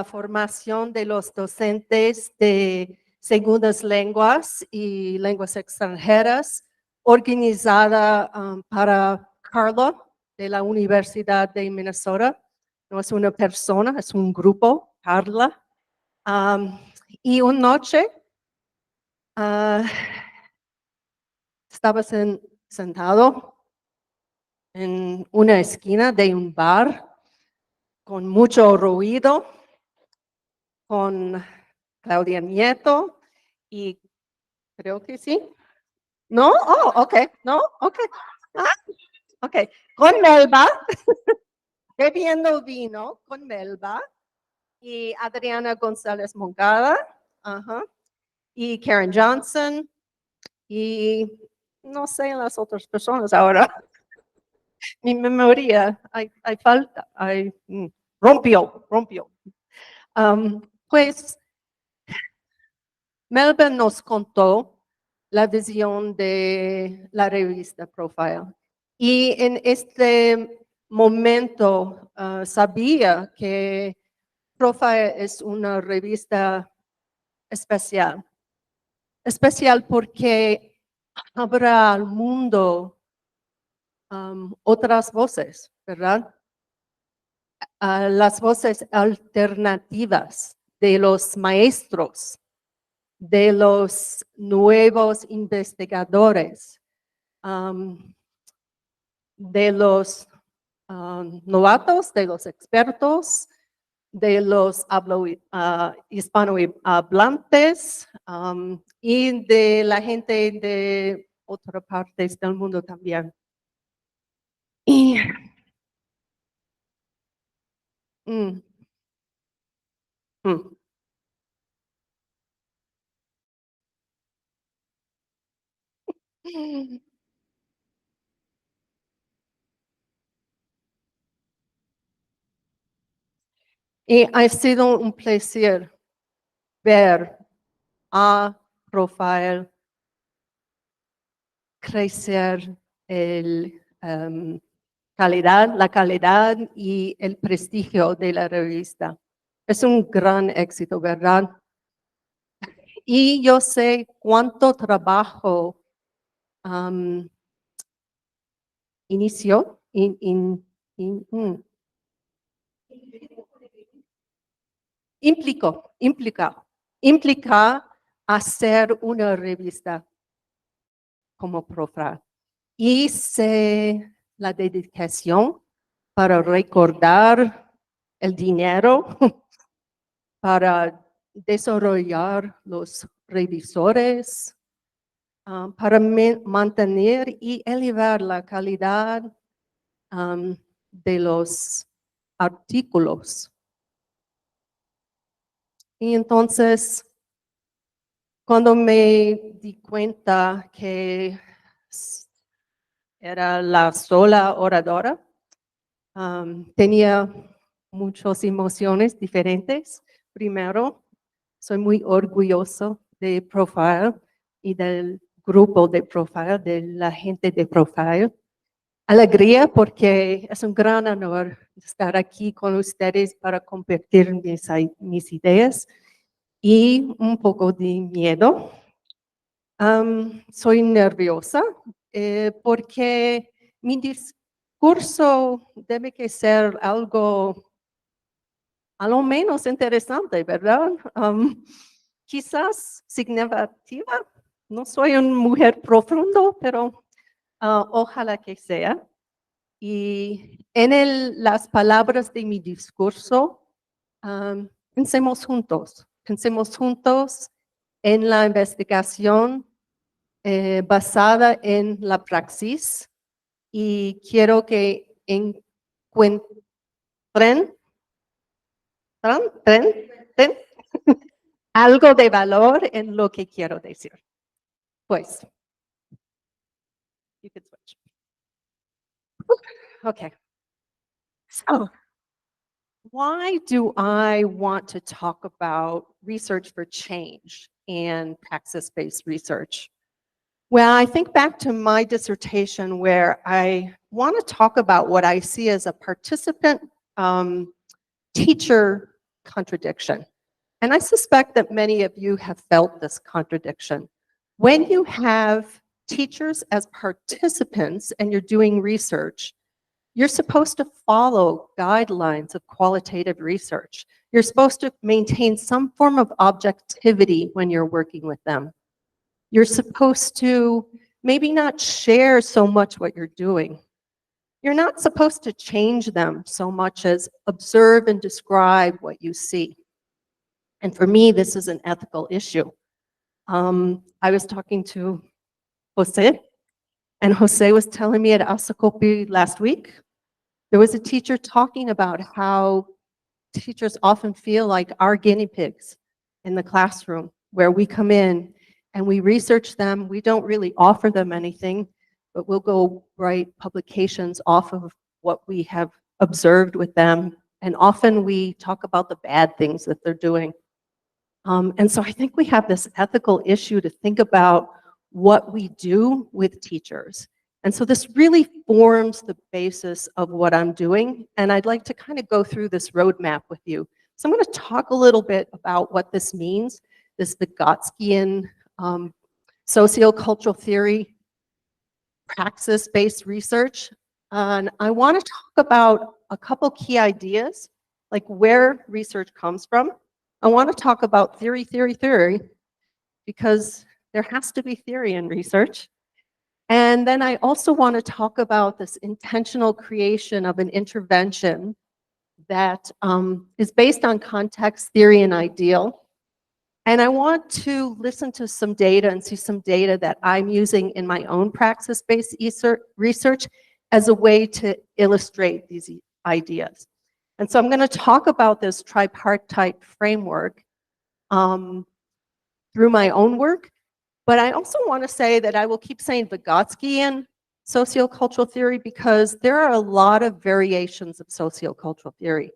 formación de los docentes de segundas lenguas y lenguas extranjeras, organizada para Carla de la Universidad de Minnesota. No es una persona, es un grupo, Carla. Y una noche estaba sentado en una esquina de un bar con mucho ruido, con Claudia Nieto y creo que sí. ¿No? Oh, ok. No, ok. Ok. Con Melba, bebiendo vino con Melba y Adriana González Moncada, y Karen Johnson y no sé las otras personas ahora. Mi memoria, hay falta, rompió. Pues Melbourne nos contó la visión de la revista Profile y en este momento sabía que Profile es una revista especial porque habrá al mundo otras voces, ¿verdad? Las voces alternativas de los maestros, de los nuevos investigadores, de los novatos, de los expertos, de los hispanohablantes y de la gente de otras partes del mundo también. Y Y ha sido un placer ver a Profile crecer la calidad y el prestigio de la revista. Es un gran éxito, ¿verdad? Y yo sé cuánto trabajo inició implica hacer una revista como profesor. Hice la dedicación para recordar el dinero, para desarrollar los revisores, para mantener y elevar la calidad de los artículos. Y entonces, cuando me di cuenta que era la sola oradora, tenía muchas emociones diferentes. Primero, soy muy orgulloso de Profile y del grupo de Profile, de la gente de Profile. Alegría porque es un gran honor estar aquí con ustedes para compartir mis ideas y un poco de miedo. Soy nerviosa porque mi discurso debe que ser algo a lo menos interesante, ¿verdad? Quizás significativa. No soy una mujer profundo, pero ojalá que sea. Y en las palabras de mi discurso, pensemos juntos en la investigación basada en la praxis y quiero que encuentren algo de valor en lo que quiero decir. Pues, you can switch. Okay. So, why do I want to talk about research for change and praxis-based research? Well, I think back to my dissertation where I want to talk about what I see as a participant-teacher contradiction. And I suspect that many of you have felt this contradiction. When you have teachers as participants and you're doing research, you're supposed to follow guidelines of qualitative research. You're supposed to maintain some form of objectivity when you're working with them. You're supposed to maybe not share so much what you're doing. You're not supposed to change them so much as observe and describe what you see. And for me, this is an ethical issue. I was talking to Jose, and Jose was telling me at Asacopi last week, there was a teacher talking about how teachers often feel like our guinea pigs in the classroom, where we come in and we research them. We don't really offer them anything, but we'll go write publications off of what we have observed with them. And often we talk about the bad things that they're doing. And so I think we have this ethical issue to think about what we do with teachers. And so this really forms the basis of what I'm doing. And I'd like to kind of go through this roadmap with you. So I'm going to talk a little bit about what this means, this Vygotskian sociocultural theory, praxis-based research. And I want to talk about a couple key ideas, like where research comes from. I want to talk about theory, because there has to be theory in research. And then I also want to talk about this intentional creation of an intervention that is based on context, theory, and ideal. And I want to listen to some data and see some data that I'm using in my own praxis-based research as a way to illustrate these ideas. And so I'm going to talk about this tripartite framework through my own work, but I also want to say that I will keep saying Vygotskian sociocultural theory because there are a lot of variations of sociocultural theory.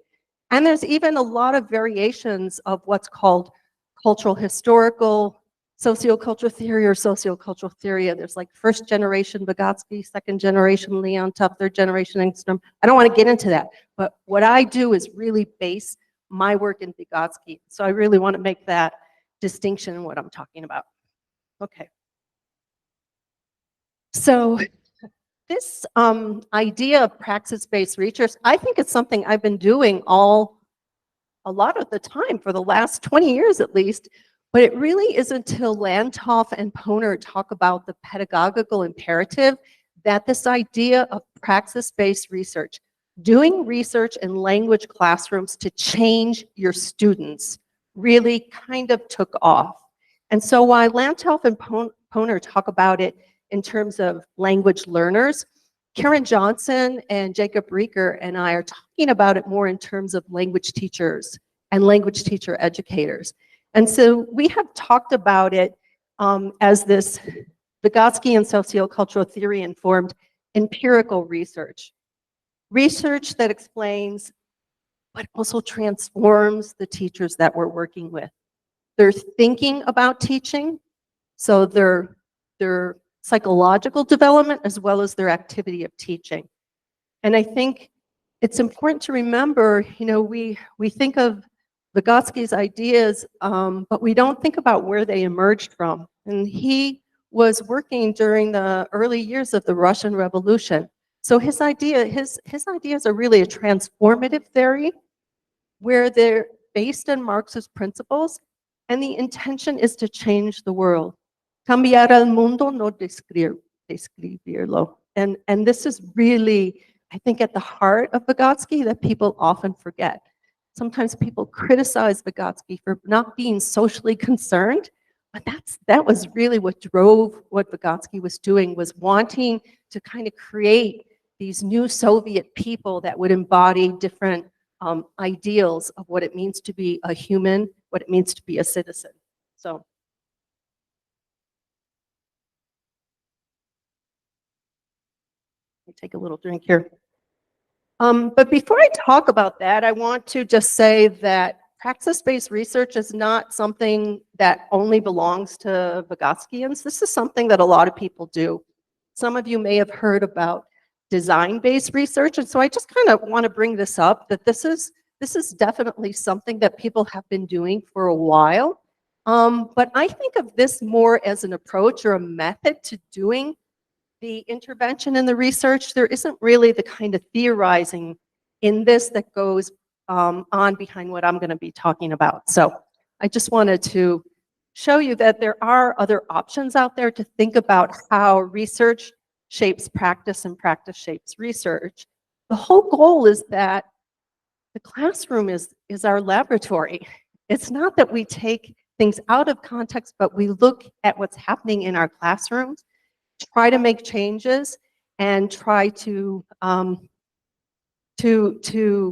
And there's even a lot of variations of what's called cultural historical sociocultural theory or sociocultural theory. And there's like first generation Vygotsky, second generation Leontoff, third generation Engstrom. I don't want to get into that, but what I do is really base my work in Vygotsky. So I really want to make that distinction in what I'm talking about. Okay. So this idea of praxis-based research, I think it's something I've been doing all a lot of the time for the last 20 years at least, but it really isn't until Lantoff and Poner talk about the pedagogical imperative that this idea of praxis-based research, doing research in language classrooms to change your students, really kind of took off. And so while Lantoff and Poner talk about it in terms of language learners, Karen Johnson and Jacob Rieker and I are talking about it more in terms of language teachers and language teacher educators. And so we have talked about it as this Vygotskian sociocultural theory informed empirical research. Research that explains but also transforms the teachers that we're working with. They're thinking about teaching, so their psychological development as well as their activity of teaching. And I think it's important to remember, we think of Vygotsky's ideas, but we don't think about where they emerged from. And he was working during the early years of the Russian Revolution. So his ideas are really a transformative theory where they're based on Marxist principles, and the intention is to change the world. Cambiar el mundo, no describirlo. And this is really, I think, at the heart of Vygotsky that people often forget. Sometimes people criticize Vygotsky for not being socially concerned, but that was really what drove what Vygotsky was doing, was wanting to kind of create these new Soviet people that would embody different ideals of what it means to be a human, what it means to be a citizen. So. Let me take a little drink here. But before I talk about that, I want to just say that praxis-based research is not something that only belongs to Vygotskians. This is something that a lot of people do. Some of you may have heard about design-based research, and so I just kind of want to bring this up, that this is definitely something that people have been doing for a while. But I think of this more as an approach or a method to doing the intervention in the research. There isn't really the kind of theorizing in this that goes on behind what I'm going to be talking about. So I just wanted to show you that there are other options out there to think about how research shapes practice and practice shapes research. The whole goal is that the classroom is our laboratory. It's not that we take things out of context, but we look at what's happening in our classrooms, try to make changes, and try to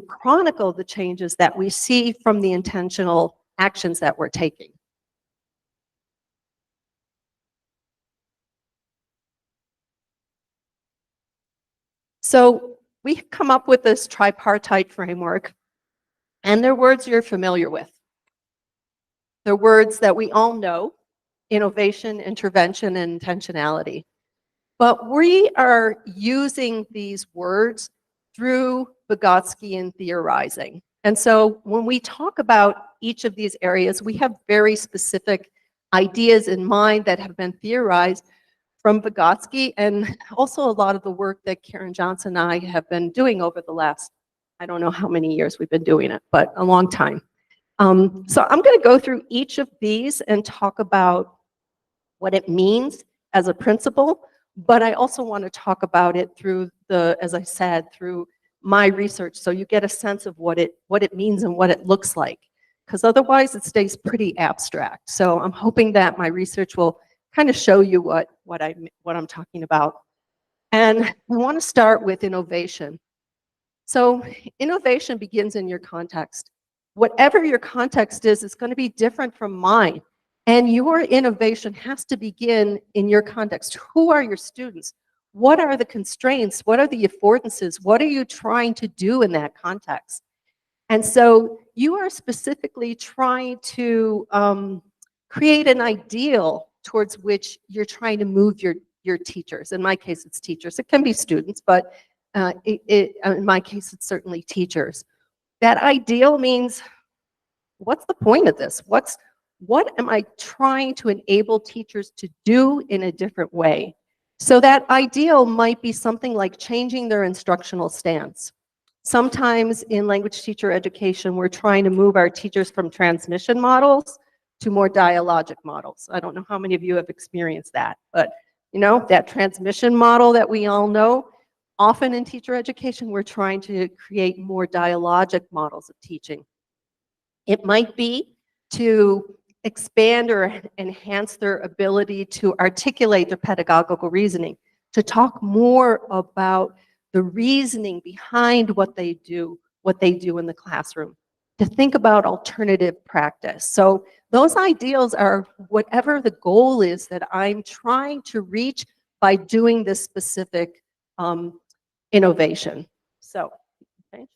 chronicle the changes that we see from the intentional actions that we're taking. So we've come up with this tripartite framework, and they're words you're familiar with. They're words that we all know: innovation, intervention, and intentionality. But we are using these words through Vygotskyan theorizing. And so when we talk about each of these areas, we have very specific ideas in mind that have been theorized from Vygotsky, and also a lot of the work that Karen Johnson and I have been doing over the last, I don't know how many years we've been doing it, but a long time. So I'm going to go through each of these and talk about what it means as a principle, but I also want to talk about it through as I said, through my research, so you get a sense of what it means and what it looks like, because otherwise it stays pretty abstract. So I'm hoping that my research will kind of show you what I'm talking about. And we want to start with innovation. So innovation begins in your context. Whatever your context is, it's going to be different from mine. And your innovation has to begin in your context. Who are your students? What are the constraints? What are the affordances? What are you trying to do in that context? And so you are specifically trying to create an ideal towards which you're trying to move your teachers. In my case, it's teachers. It can be students, but in my case, it's certainly teachers. That ideal means, what's the point of this? What am I trying to enable teachers to do in a different way? So that ideal might be something like changing their instructional stance. Sometimes in language teacher education, we're trying to move our teachers from transmission models to more dialogic models. I don't know how many of you have experienced that, but you know, that transmission model that we all know, often in teacher education, we're trying to create more dialogic models of teaching. It might be to expand or enhance their ability to articulate their pedagogical reasoning, to talk more about the reasoning behind what they do in the classroom, to think about alternative practice. So those ideals are whatever the goal is that I'm trying to reach by doing this specific innovation. So, okay.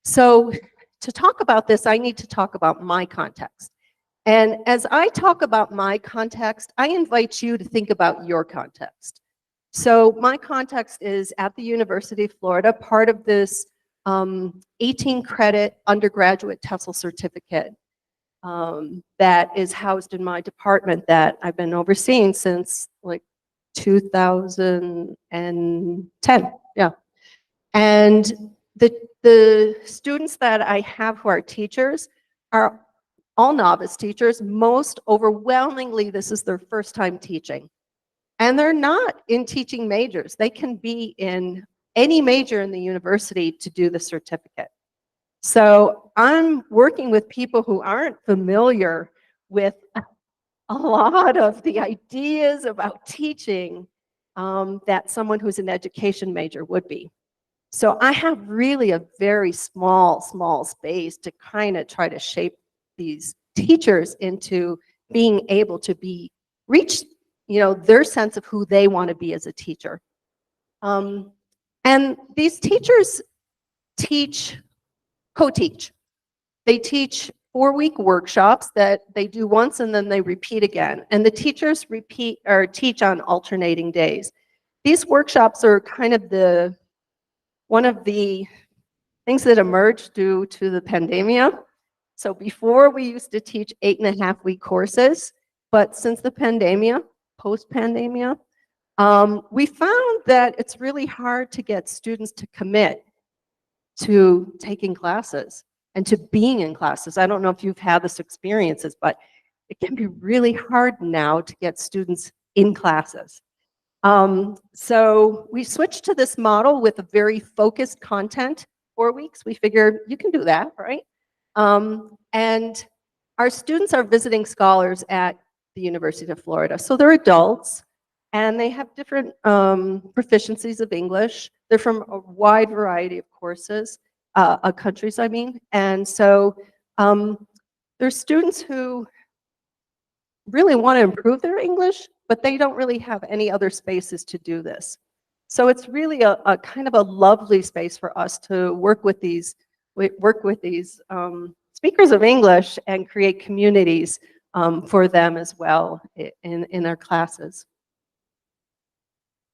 So to talk about this, I need to talk about my context. And as I talk about my context, I invite you to think about your context. So my context is at the University of Florida, part of this 18-credit undergraduate TESOL certificate that is housed in my department that I've been overseeing since like 2010, yeah. And the students that I have who are teachers are all novice teachers. Most overwhelmingly, this is their first time teaching. And they're not in teaching majors. They can be in any major in the university to do the certificate. So I'm working with people who aren't familiar with a lot of the ideas about teaching that someone who's an education major would be. So I have really a very small space to kind of try to shape these teachers into being able to reach, you know, their sense of who they want to be as a teacher. And these teachers co-teach. They teach 4-week workshops that they do once and then they repeat again. And the teachers teach on alternating days. These workshops are kind of one of the things that emerged due to the pandemia. So before we used to teach 8.5-week courses, but since the pandemia, post-pandemia, we found that it's really hard to get students to commit to taking classes and to being in classes. I don't know if you've had this experiences, but it can be really hard now to get students in classes. So we switched to this model with a very focused content, 4 weeks. We figured you can do that, right? And our students are visiting scholars at the University of Florida. So they're adults and they have different proficiencies of English. They're from a wide variety of courses, countries, I mean. And so there's students who really want to improve their English, but they don't really have any other spaces to do this. So it's really a kind of a lovely space for us to work with these speakers of English and create communities for them as well in our classes.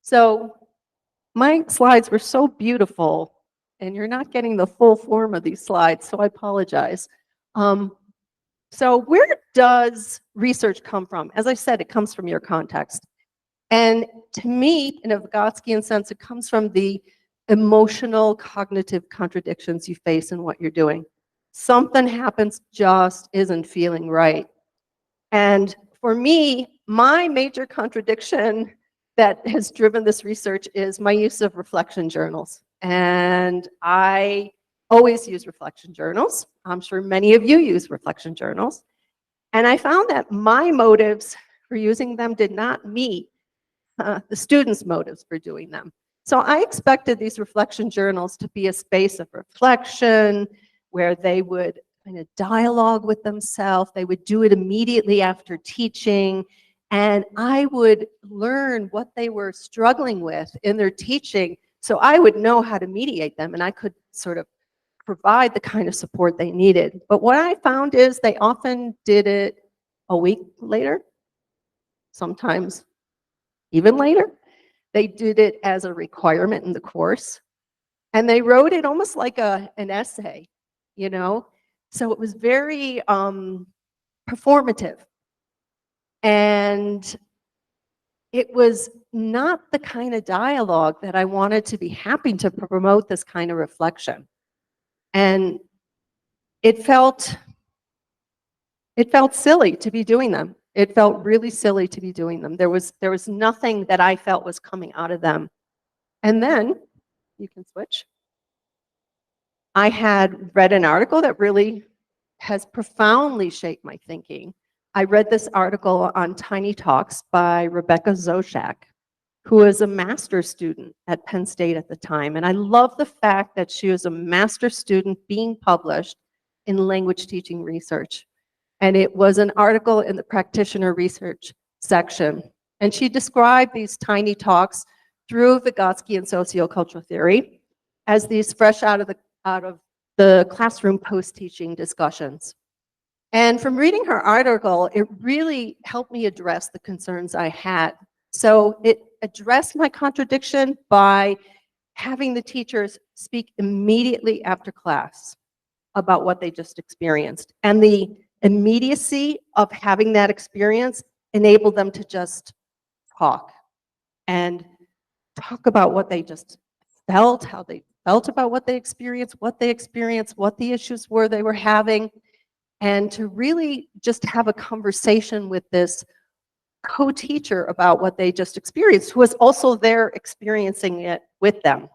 So my slides were so beautiful, and you're not getting the full form of these slides, so I apologize. So where does research come from? As I said, it comes from your context. And to me, in a Vygotskian sense, it comes from the emotional, cognitive contradictions you face in what you're doing. Something happens, just isn't feeling right. And for me, my major contradiction that has driven this research is my use of reflection journals. And I always use reflection journals. I'm sure many of you use reflection journals. And I found that my motives for using them did not meet the students' motives for doing them. So I expected these reflection journals to be a space of reflection where they would kind of dialogue with themselves. They would do it immediately after teaching. And I would learn what they were struggling with in their teaching so I would know how to mediate them and I could sort of provide the kind of support they needed. But what I found is they often did it a week later, sometimes even later. They did it as a requirement in the course. And they wrote it almost like an essay, you know? So it was very performative. And it was not the kind of dialogue that I wanted to be happy to promote this kind of reflection. And it felt silly to be doing them. It felt really silly to be doing them. There was nothing that I felt was coming out of them. And then, you can switch. I had read an article that really has profoundly shaped my thinking. I read this article on Tiny Talks by Rebecca Zoshak, who was a master's student at Penn State at the time. And I love the fact that she was a master's student being published in language teaching research. And it was an article in the practitioner research section. And she described these tiny talks through Vygotsky and sociocultural theory as these fresh out of the classroom post-teaching discussions. And from reading her article, it really helped me address the concerns I had. So it addressed my contradiction by having the teachers speak immediately after class about what they just experienced. And the immediacy of having that experience enabled them to just talk and talk about what they just felt, how they felt about what they experienced, what the issues were they were having, and to really just have a conversation with this co-teacher about what they just experienced, who was also there experiencing it with them.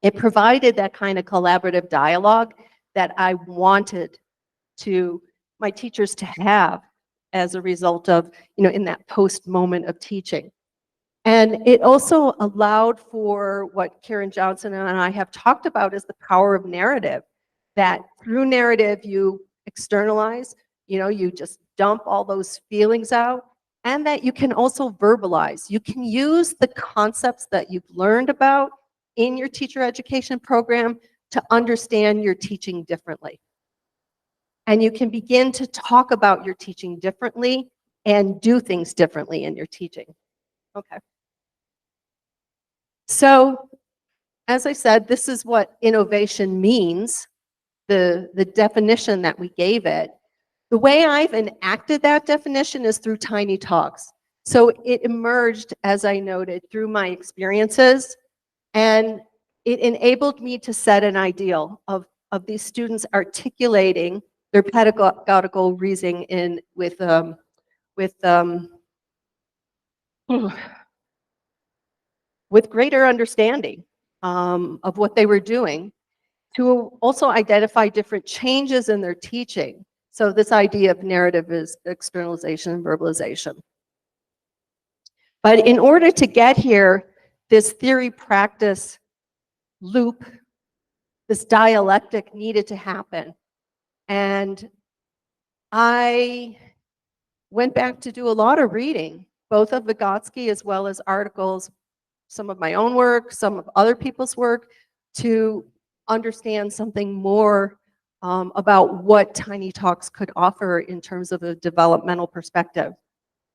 It provided that kind of collaborative dialogue that I wanted my teachers to have as a result of, in that post moment of teaching. And it also allowed for what Karen Johnson and I have talked about as the power of narrative, that through narrative you externalize, you just dump all those feelings out, and that you can also verbalize. You can use the concepts that you've learned about in your teacher education program to understand your teaching differently. And you can begin to talk about your teaching differently and do things differently in your teaching. Okay. So, as I said, this is what innovation means, the definition that we gave it. The way I've enacted that definition is through Tiny Talks. So it emerged, as I noted, through my experiences, and it enabled me to set an ideal of these students articulating their pedagogical reasoning with greater understanding of what they were doing, to also identify different changes in their teaching. So this idea of narrative is externalization and verbalization. But in order to get here, this theory-practice loop, this dialectic needed to happen. And I went back to do a lot of reading, both of Vygotsky as well as articles, some of my own work, some of other people's work, to understand something more about what Tiny Talks could offer in terms of a developmental perspective.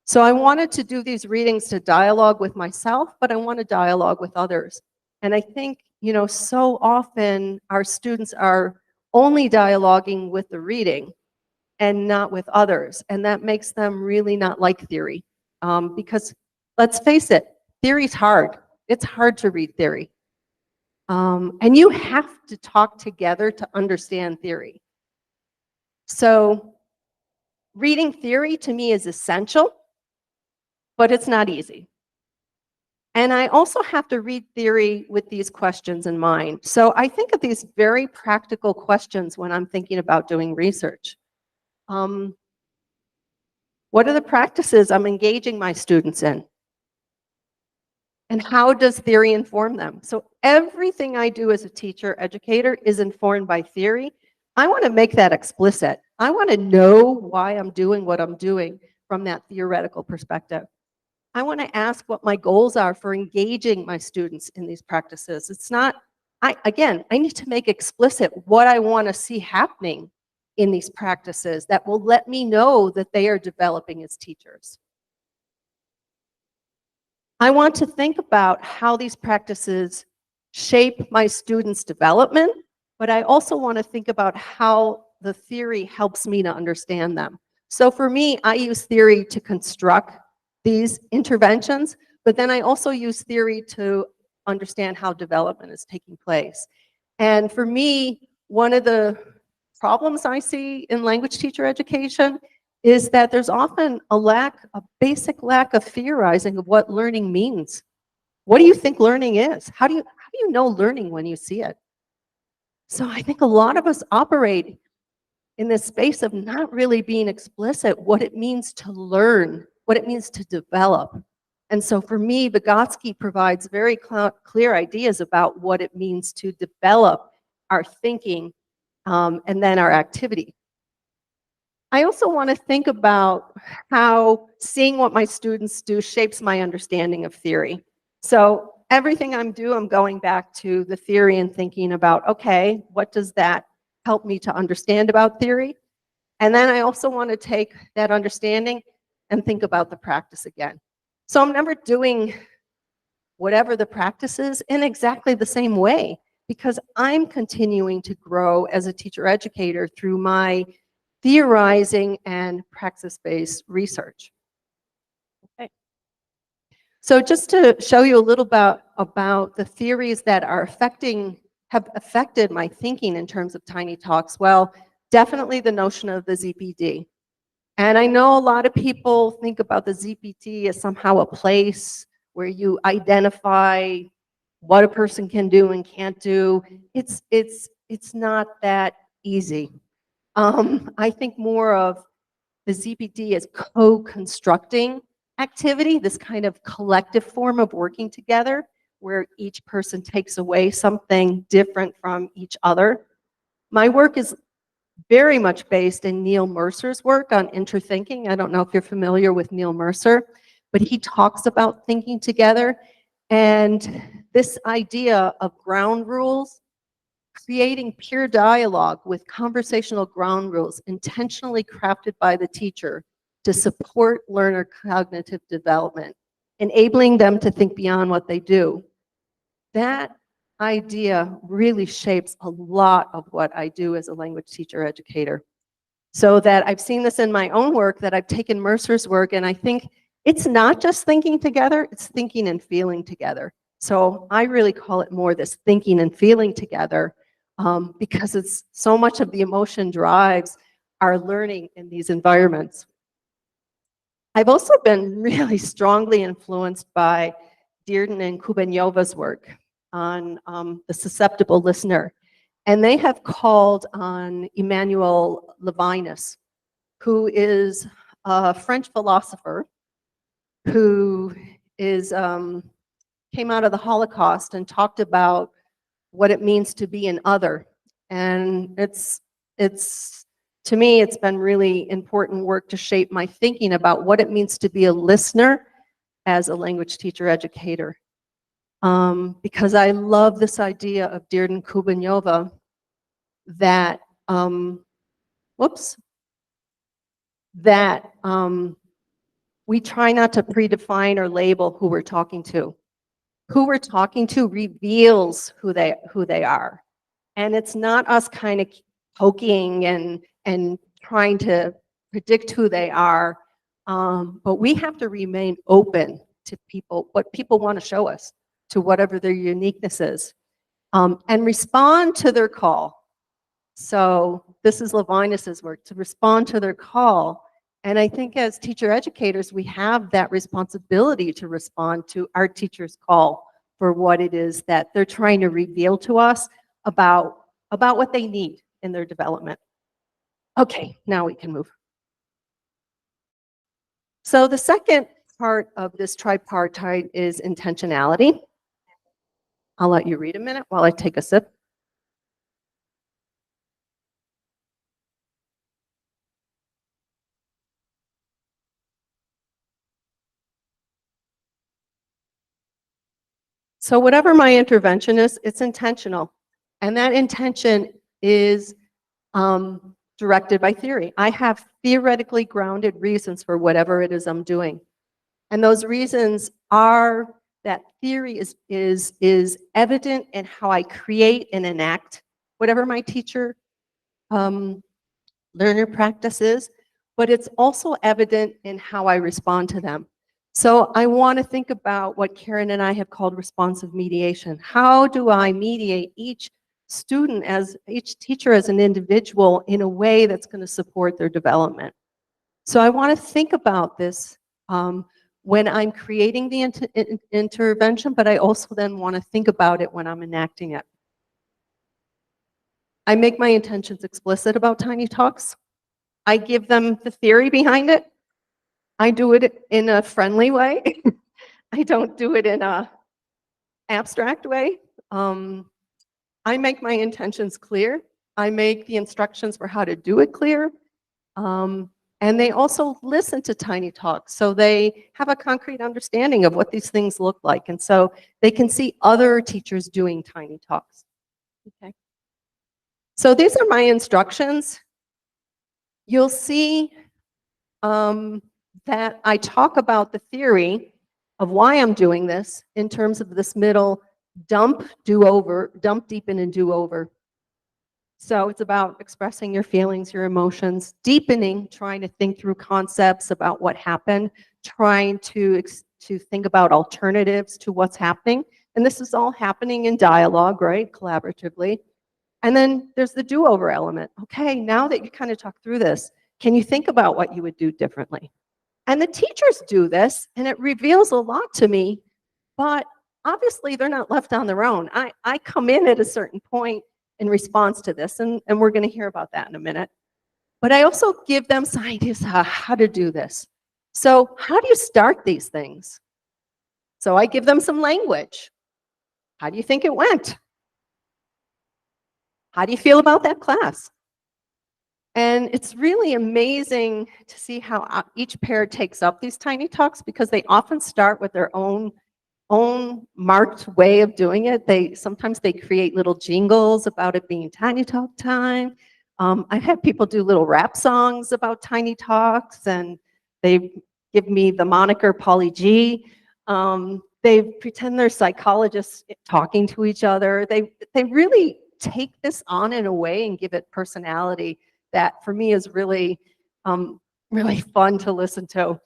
So I wanted to do these readings to dialogue with myself, but I want to dialogue with others. And I think, so often our students are only dialoguing with the reading and not with others. And that makes them really not like theory. Because let's face it, theory's hard. It's hard to read theory. And you have to talk together to understand theory. So reading theory to me is essential, but it's not easy. And I also have to read theory with these questions in mind. So I think of these very practical questions when I'm thinking about doing research. What are the practices I'm engaging my students in? And how does theory inform them? So everything I do as a teacher, educator, is informed by theory. I want to make that explicit. I want to know why I'm doing what I'm doing from that theoretical perspective. I want to ask what my goals are for engaging my students in these practices. It's not, I need to make explicit what I want to see happening in these practices that will let me know that they are developing as teachers. I want to think about how these practices shape my students' development, but I also want to think about how the theory helps me to understand them. So for me, I use theory to construct these interventions, but then I also use theory to understand how development is taking place. And for me, one of the problems I see in language teacher education is that there's often a basic lack of theorizing of what learning means. What do you think learning is? How do you know learning when you see it? So I think a lot of us operate in this space of not really being explicit what it means to learn, what it means to develop. And so for me, Vygotsky provides very clear ideas about what it means to develop our thinking and then our activity. I also want to think about how seeing what my students do shapes my understanding of theory. So everything I'm going back to the theory and thinking about, okay, what does that help me to understand about theory? And then I also want to take that understanding and think about the practice again. So I'm never doing whatever the practice is in exactly the same way, because I'm continuing to grow as a teacher educator through my theorizing and praxis-based research. Okay. So just to show you a little about the theories that have affected my thinking in terms of Tiny Talks, well, definitely the notion of the ZPD. And I know a lot of people think about the ZPD as somehow a place where you identify what a person can do and can't do. It's not that easy. I think more of the ZPD as co-constructing activity, this kind of collective form of working together where each person takes away something different from each other. My work is very much based in Neil Mercer's work on interthinking. I don't know if you're familiar with Neil Mercer, but he talks about thinking together. And this idea of ground rules, creating peer dialogue with conversational ground rules intentionally crafted by the teacher to support learner cognitive development, enabling them to think beyond what they do. That idea really shapes a lot of what I do as a language teacher educator. So that I've seen this in my own work, that I've taken Mercer's work, and I think it's not just thinking together, it's thinking and feeling together. So I really call it more this thinking and feeling together because it's so much of the emotion drives our learning in these environments. I've also been really strongly influenced by Dearden and Kubenyova's work on the susceptible listener. And they have called on Emmanuel Levinas, who is a French philosopher who came out of the Holocaust and talked about what it means to be an other. And to me, it's been really important work to shape my thinking about what it means to be a listener as a language teacher educator. Because I love this idea of Dearden Kubenjova that, we try not to predefine or label who we're talking to. Who we're talking to reveals who they are. And it's not us kind of poking and trying to predict who they are, but we have to remain open to people, what people want to show us, to whatever their uniqueness is, and respond to their call. So this is Levinas's work, to respond to their call. And I think as teacher educators, we have that responsibility to respond to our teacher's call for what it is that they're trying to reveal to us about what they need in their development. Okay, now we can move. So the second part of this tripartite is intentionality. I'll let you read a minute while I take a sip. So whatever my intervention is, it's intentional. And that intention is directed by theory. I have theoretically grounded reasons for whatever it is I'm doing. And those reasons are that theory is evident in how I create and enact whatever my teacher learner practice is, but it's also evident in how I respond to them. So I want to think about what Karen and I have called responsive mediation. How do I mediate each student, as each teacher as an individual in a way that's going to support their development. So I want to think about this when I'm creating the intervention, but I also then want to think about it when I'm enacting it. I make my intentions explicit about Tiny Talks. I give them the theory behind it. I do it in a friendly way. I don't do it in a abstract way. I make my intentions clear. I make the instructions for how to do it clear. And they also listen to Tiny Talks, so they have a concrete understanding of what these things look like. And so they can see other teachers doing Tiny Talks. Okay. So these are my instructions. You'll see that I talk about the theory of why I'm doing this in terms of this middle dump, do over, dump, deepen, and do over. So it's about expressing your feelings, your emotions, deepening, trying to think through concepts about what happened, trying to think about alternatives to what's happening. And this is all happening in dialogue, right, collaboratively. And then there's the do-over element. Okay, now that you kind of talked through this, can you think about what you would do differently? And the teachers do this, and it reveals a lot to me, but obviously they're not left on their own. I come in at a certain point in response to this, and we're going to hear about that in a minute. But I also give them some ideas how to do this. So how do you start these things? So I give them some language. How do you think it went? How do you feel about that class? And it's really amazing to see how each pair takes up these Tiny Talks, because they often start with their own marked way of doing it. Sometimes they create little jingles about it being Tiny Talk time. I've had people do little rap songs about Tiny Talks, and they give me the moniker Polly G. They pretend they're psychologists talking to each other. They really take this on in a way and give it personality that for me is really, really fun to listen to.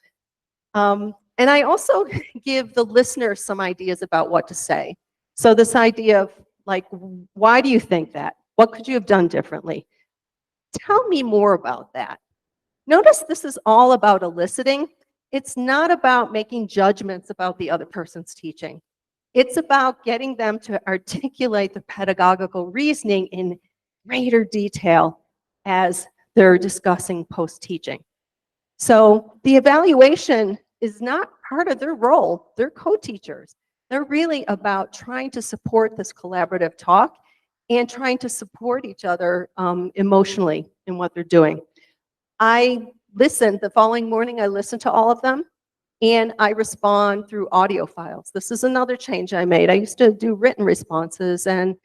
And I also give the listener some ideas about what to say. So this idea of like, why do you think that? What could you have done differently? Tell me more about that. Notice this is all about eliciting. It's not about making judgments about the other person's teaching. It's about getting them to articulate the pedagogical reasoning in greater detail as they're discussing post-teaching. So the evaluation is not part of their role. They're co-teachers. They're really about trying to support this collaborative talk and trying to support each other emotionally in what they're doing. I listened, the following morning I listened to all of them, and I respond through audio files. This is another change I made. I used to do written responses, and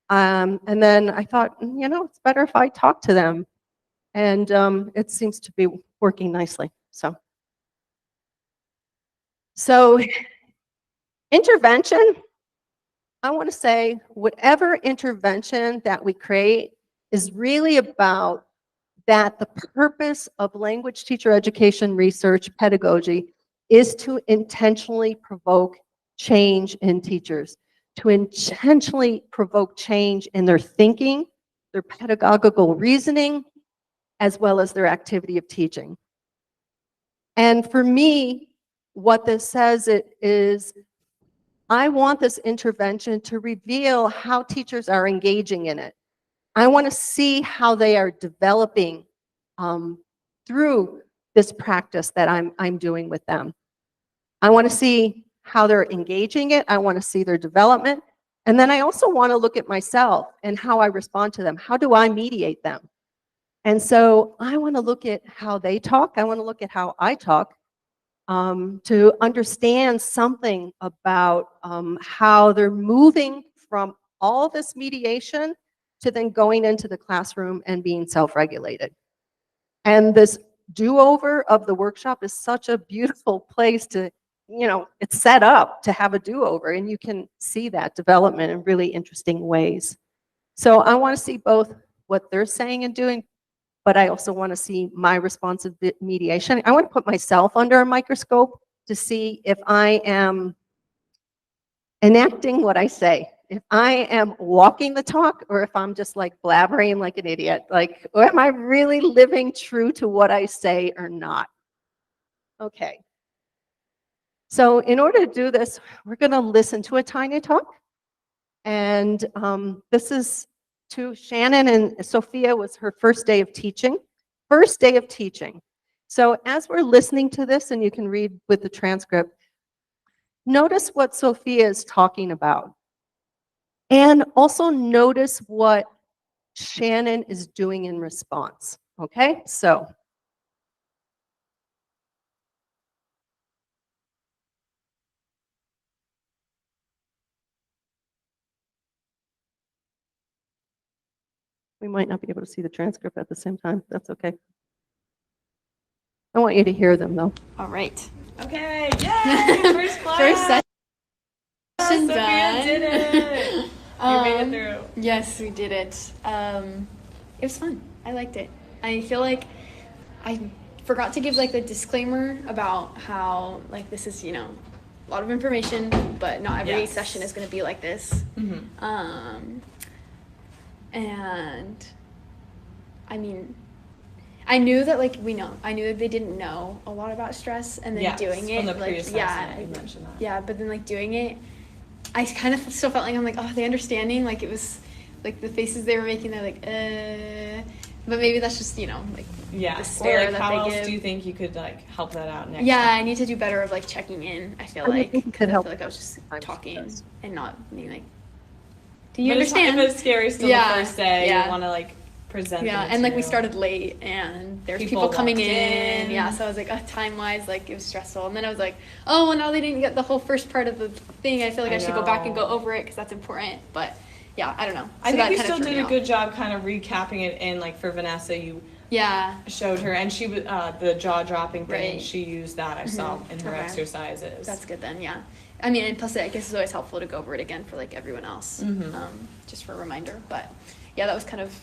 then I thought, you know, it's better if I talk to them. And it seems to be working nicely. So intervention, I want to say whatever intervention that we create is really about that the purpose of language teacher education research pedagogy is to intentionally provoke change in teachers, to intentionally provoke change in their thinking, their pedagogical reasoning, as well as their activity of teaching. And for me, what this says is, I want this intervention to reveal how teachers are engaging in it. I want to see how they are developing through this practice that I'm doing with them. I want to see how they're engaging it. I want to see their development. And then I also want to look at myself and how I respond to them. How do I mediate them? And so I want to look at how they talk. I want to look at how I talk to understand something about how they're moving from all this mediation to then going into the classroom and being self-regulated. And this do-over of the workshop is such a beautiful place to, you know, it's set up to have a do-over, and you can see that development in really interesting ways. So I want to see both what they're saying and doing, but I also want to see my responsive mediation. I want to put myself under a microscope to see if I am enacting what I say if I am walking the talk or if I'm just like blabbering like an idiot, like, or am I really living true to what I say or not? Okay. So in order to do this, we're going to listen to a tiny talk. And this is to Shannon and Sophia was her first day of teaching. First day of teaching. So as we're listening to this, and you can read with the transcript, notice what Sophia is talking about. And also notice what Shannon is doing in response. Okay, so. We might not be able to see the transcript at the same time. That's okay. I want you to hear them though. All right. Okay, yay! First class. First session Sophia done. did it. You made it through. Yes, we did it. It was fun. I liked it. I feel like I forgot to give like the disclaimer about how like this is, you know, a lot of information, but not every Yes. session is going to be like this. Mhm. And I mean, I knew that like I knew that they didn't know a lot about stress, and then Yes, doing it from the like pre-assessment, you mentioned that. yeah, but then like doing it, I kind of still felt like I'm like, oh, they understanding, like it was like the faces they were making, they're like but maybe that's just, you know, like Yeah. the Or stare like, that how they else give. do you think you could like help that out next Yeah, time? I need to do better of like checking in. I feel I like think it could 'cause help I feel like I was just sometimes talking it does. and not being like, do you But it's not- understand? If it's scary still Yeah, the first day, yeah. you want to like present Yeah, the and like we material. started late, and there's People people coming walked in. in. Yeah, so I was like, time wise, like it was stressful. And then I was like, oh, well, now they didn't get the whole first part of the thing. I feel like I, I should go back and go know. over it because that's important. But yeah, I don't know. I So think that you kinda still threw did me a off. good job kind of recapping it in, like for Vanessa, you Yeah, showed her, and she was the jaw dropping thing. Right. She used that, I saw in her Okay. exercises. that's good then. Yeah, I mean, and plus I guess it's always helpful to go over it again for like everyone else, just for a reminder. But yeah, that was kind of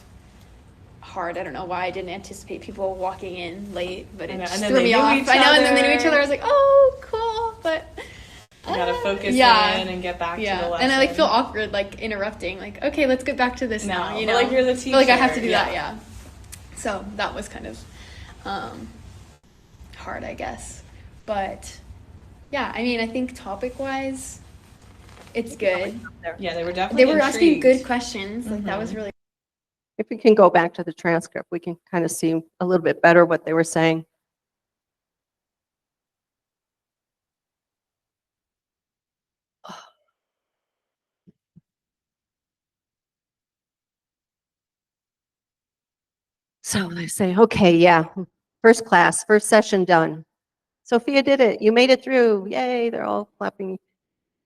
hard. I don't know why I didn't anticipate people walking in late, but I it know, just and then threw they me knew off. each I know, and then they knew each other. other. I was like, oh, cool, but. You gotta focus Yeah. in and get back to the Yeah, lesson. and I like feel awkward like interrupting, like okay, let's get back to this No, now. You but, know, like, you're the I feel like I have to teacher, do that. yeah. Yeah. So that was kind of hard, I guess. But yeah, I mean, I think topic wise, it's good. Yeah, they were definitely They were asking intrigued. good questions. Like that was really. If we can go back to the transcript, we can kind of see a little bit better what they were saying. So they say, okay, yeah, first class, first session done. Sophia did it. You made it through. Yay, they're all clapping.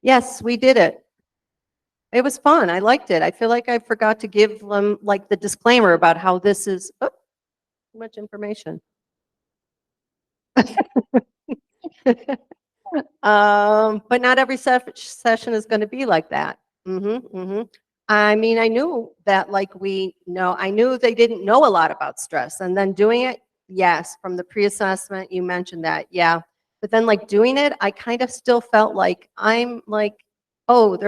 Yes, we did it. It was fun. I liked it. I feel like I forgot to give them like the disclaimer about how this is, oh, too much information. But not every session is going to be like that. I mean, I knew that I knew they didn't know a lot about stress, and then doing it, yes, from the pre-assessment, you mentioned that, yeah. But then like doing it, I kind of still felt like I'm like, oh,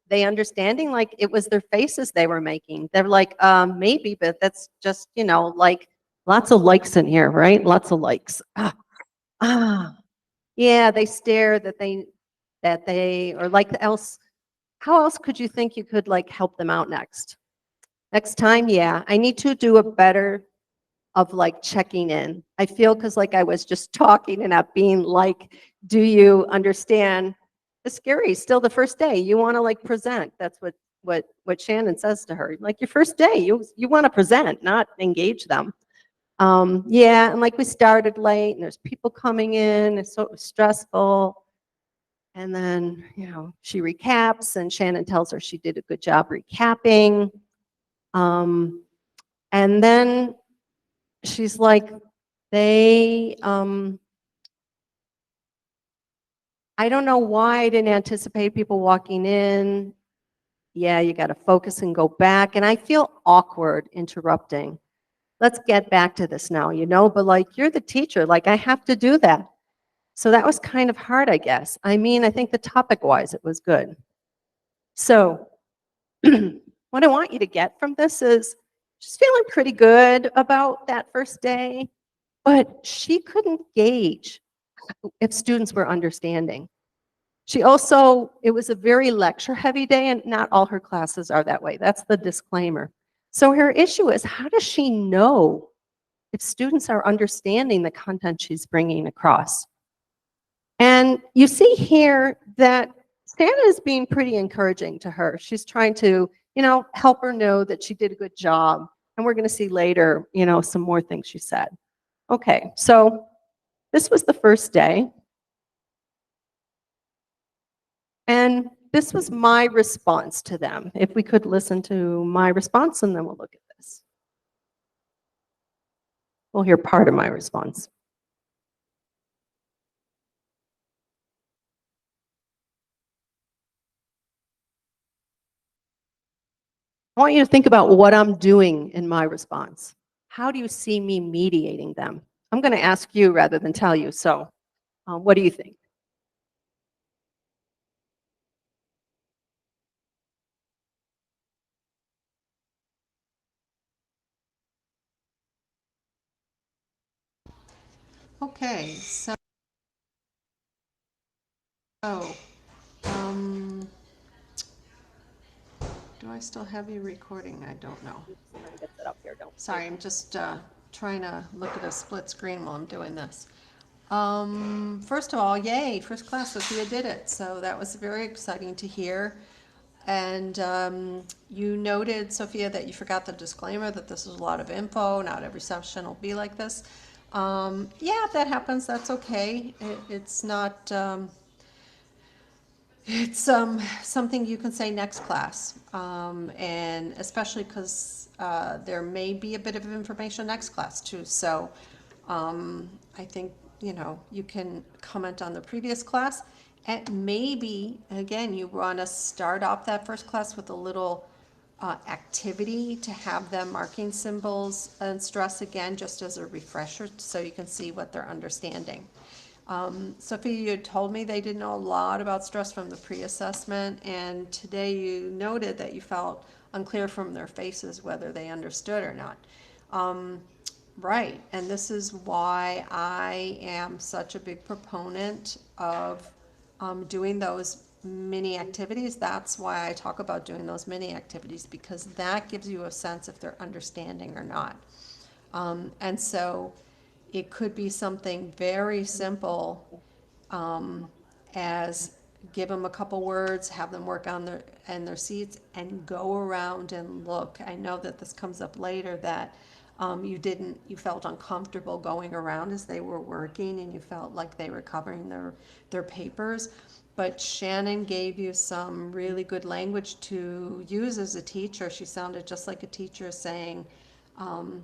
they understanding, like it was their faces they were making. They're like, maybe, but that's just, like lots of likes in here, right? Lots of likes. Yeah, they stare that they or like else. How else could you think you could like help them out next? Next time, yeah, I need to do a better of like checking in. I feel because like I was just talking and not being like, do you understand? It's scary. Still the first day, you want to like present. That's what Shannon says to her. Like your first day, you want to present, not engage them. Yeah, and like we started late, and there's people coming in. It's so stressful. And then, she recaps, and Shannon tells her she did a good job recapping. And then she's like, I don't know why I didn't anticipate people walking in. Yeah, you got to focus and go back. And I feel awkward interrupting. Let's get back to this now, but like you're the teacher, like I have to do that. So that was kind of hard, I guess. I mean, I think the topic wise, it was good. So what I want you to get from this is she's feeling pretty good about that first day, but she couldn't gauge if students were understanding. She also, it was a very lecture-heavy day, and not all her classes are that way. That's the disclaimer. So her issue is, how does she know if students are understanding the content she's bringing across? And you see here that Santa is being pretty encouraging to her. She's trying to, help her know that she did a good job. And we're going to see later, some more things she said. Okay, so this was the first day. And this was my response to them. If we could listen to my response, and then we'll look at this. We'll hear part of my response. I want you to think about what I'm doing in my response. How do you see me mediating them? I'm going to ask you rather than tell you. So what do you think? Okay, so um, do I still have you recording? I don't know. Sorry, I'm just trying to look at a split screen while I'm doing this. First of all, yay, first class, Sophia did it. So that was very exciting to hear. And you noted, Sophia, that you forgot the disclaimer that this is a lot of info. Not every session will be like this. Yeah, if that happens, that's okay. It's not, it's something you can say next class. And especially because there may be a bit of information next class too. So I think, you can comment on the previous class. And maybe, again, you want to start off that first class with a little activity to have them marking symbols and stress again, just as a refresher, so you can see what they're understanding. Sophie, you had told me they didn't know a lot about stress from the pre-assessment, and today you noted that you felt unclear from their faces whether they understood or not. Right, and this is why I am such a big proponent of doing those mini activities. That's why I talk about doing those mini activities, because that gives you a sense if they're understanding or not. And so it could be something very simple as give them a couple words, have them work on their seats, and go around and look. I know that this comes up later, that you felt uncomfortable going around as they were working, and you felt like they were covering their papers. But Shannon gave you some really good language to use as a teacher. She sounded just like a teacher saying, oh,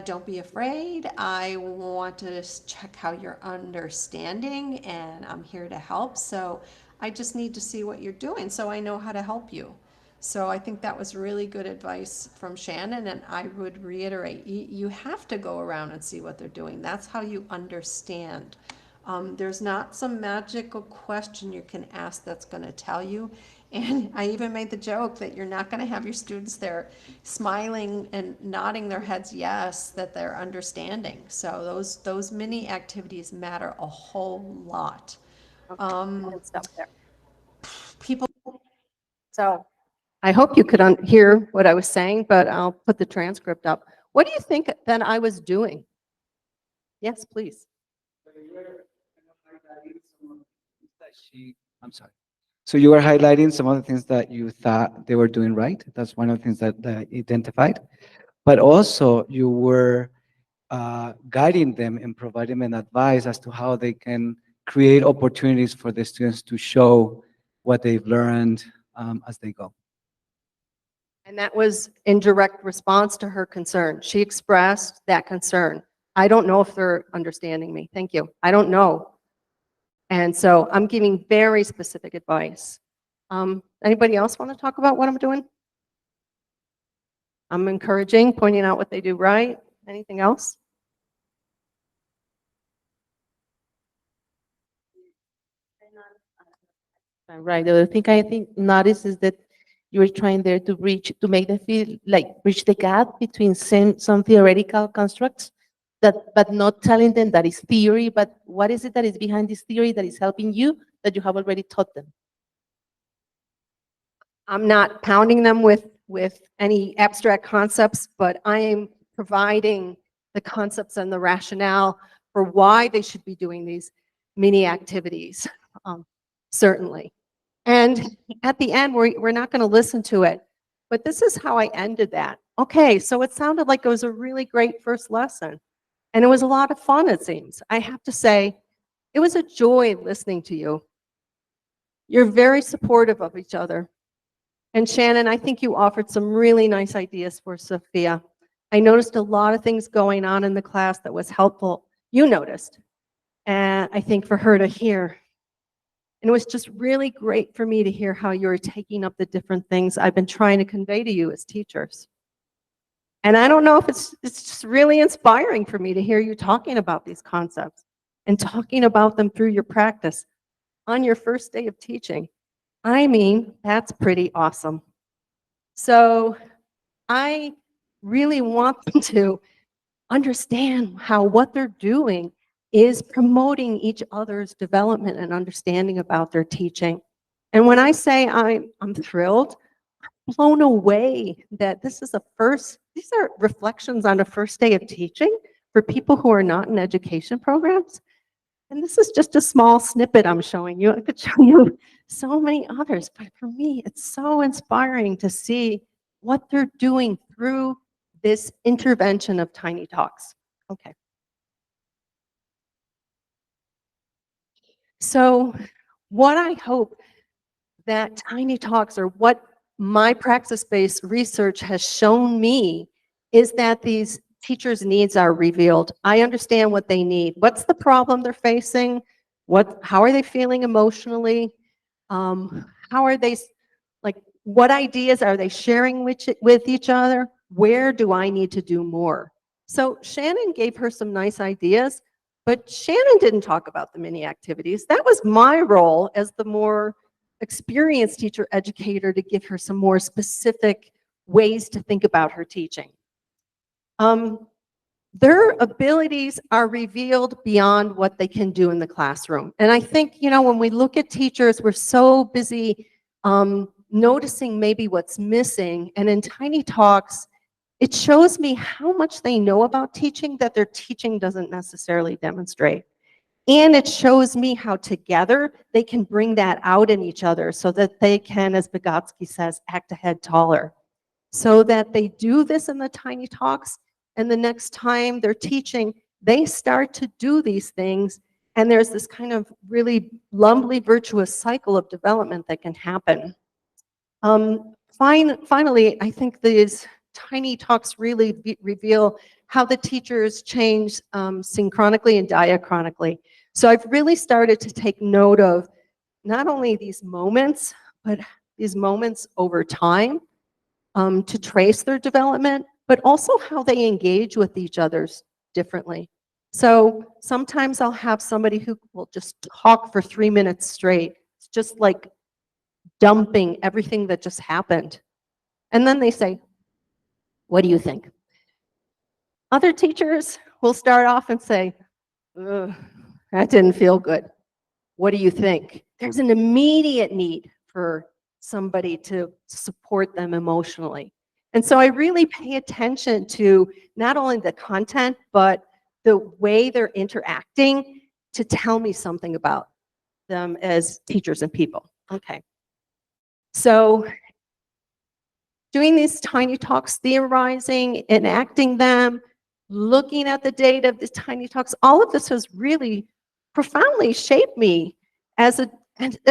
don't be afraid. I want to check how you're understanding, and I'm here to help. So I just need to see what you're doing so I know how to help you. So I think that was really good advice from Shannon, and I would reiterate, you have to go around and see what they're doing. That's how you understand. There's not some magical question you can ask that's going to tell you. And I even made the joke that you're not going to have your students there smiling and nodding their heads yes, that they're understanding. So those mini activities matter a whole lot. Stop there. People. So I hope you could hear what I was saying, but I'll put the transcript up. What do you think that I was doing? Yes, please. I'm sorry. So you were highlighting some of the things that you thought they were doing right. That's one of the things that I identified. But also you were guiding them and providing them advice as to how they can create opportunities for the students to show what they've learned as they go. And that was in direct response to her concern. She expressed that concern. I don't know if they're understanding me. Thank you. I don't know. And so I'm giving very specific advice. Anybody else want to talk about what I'm doing? I'm encouraging, pointing out what they do right. Anything else? Right. The other thing I think notice is that you're trying there to make them feel like bridge the gap between some theoretical constructs but not telling them that it's theory, but what is it that is behind this theory that is helping you that you have already taught them? I'm not pounding them with any abstract concepts, but I am providing the concepts and the rationale for why they should be doing these mini activities, certainly. And at the end, we're not going to listen to it, but this is how I ended that. Okay, so it sounded like it was a really great first lesson, and it was a lot of fun, it seems. I have to say, it was a joy listening to you. You're very supportive of each other. And Shannon, I think you offered some really nice ideas for Sophia. I noticed a lot of things going on in the class that was helpful. You noticed, and I think for her to hear. And it was just really great for me to hear how you're taking up the different things I've been trying to convey to you as teachers. And I don't know if it's just really inspiring for me to hear you talking about these concepts and talking about them through your practice on your first day of teaching. I mean, that's pretty awesome. So I really want them to understand how what they're doing is promoting each other's development and understanding about their teaching. And when I say I'm thrilled, blown away that this is these are reflections on a first day of teaching for people who are not in education programs. And this is just a small snippet I'm showing you. I could show you so many others, but for me, it's so inspiring to see what they're doing through this intervention of Tiny Talks. Okay. So what I hope that Tiny Talks, or what my praxis-based research has shown me, is that these teachers' needs are revealed. I understand what they need. What's the problem they're facing? How are they feeling emotionally? How are they, like, what ideas are they sharing with each other? Where do I need to do more? So Shannon gave her some nice ideas, but Shannon didn't talk about the mini activities. That was my role as the more experienced teacher educator, to give her some more specific ways to think about her teaching. Their abilities are revealed beyond what they can do in the classroom. And I think, when we look at teachers, we're so busy noticing maybe what's missing. And in Tiny Talks, it shows me how much they know about teaching that their teaching doesn't necessarily demonstrate. And it shows me how together they can bring that out in each other so that they can, as Vygotsky says, act a head taller. So that they do this in the Tiny Talks, and the next time they're teaching, they start to do these things, and there's this kind of really lovely, virtuous cycle of development that can happen. Finally, I think these Tiny Talks really reveal how the teachers change synchronically and diachronically. So I've really started to take note of not only these moments, but these moments over time to trace their development, but also how they engage with each other differently. So sometimes I'll have somebody who will just talk for 3 minutes straight. It's just like dumping everything that just happened. And then they say, "What do you think?" Other teachers will start off and say, "Ugh, that didn't feel good. What do you think?" There's an immediate need for somebody to support them emotionally. And so I really pay attention to not only the content, but the way they're interacting to tell me something about them as teachers and people. Okay. So doing these Tiny Talks, theorizing, enacting them, looking at the data of these Tiny Talks, all of this has really profoundly shaped me as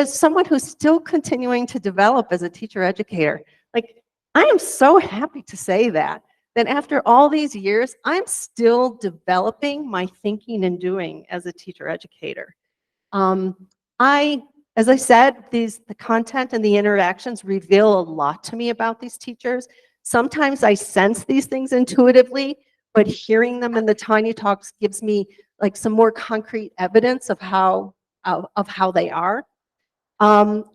someone who's still continuing to develop as a teacher educator. Like, I am so happy to say that after all these years, I'm still developing my thinking and doing as a teacher educator. As I said, the content and the interactions reveal a lot to me about these teachers. Sometimes I sense these things intuitively, but hearing them in the Tiny Talks gives me like some more concrete evidence of how they are.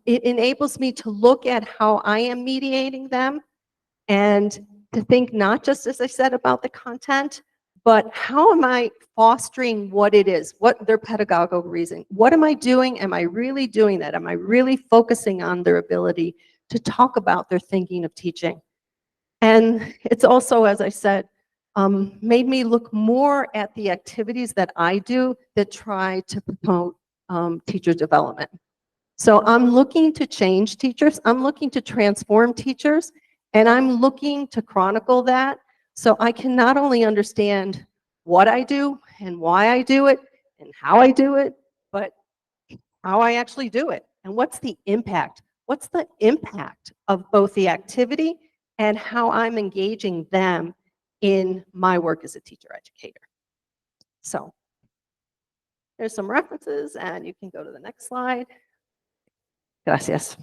It enables me to look at how I am mediating them and to think not just, as I said, about the content, but how am I fostering what it is, what their pedagogical reason. What am I doing? Am I really doing that? Am I really focusing on their ability to talk about their thinking of teaching? And it's also, as I said, made me look more at the activities that I do that try to promote teacher development. So I'm looking to change teachers, I'm looking to transform teachers, and I'm looking to chronicle that so I can not only understand what I do and why I do it and how I do it, but how I actually do it and what's the impact. What's the impact of both the activity and how I'm engaging them in my work as a teacher educator. So there's some references, and you can go to the next slide. Gracias.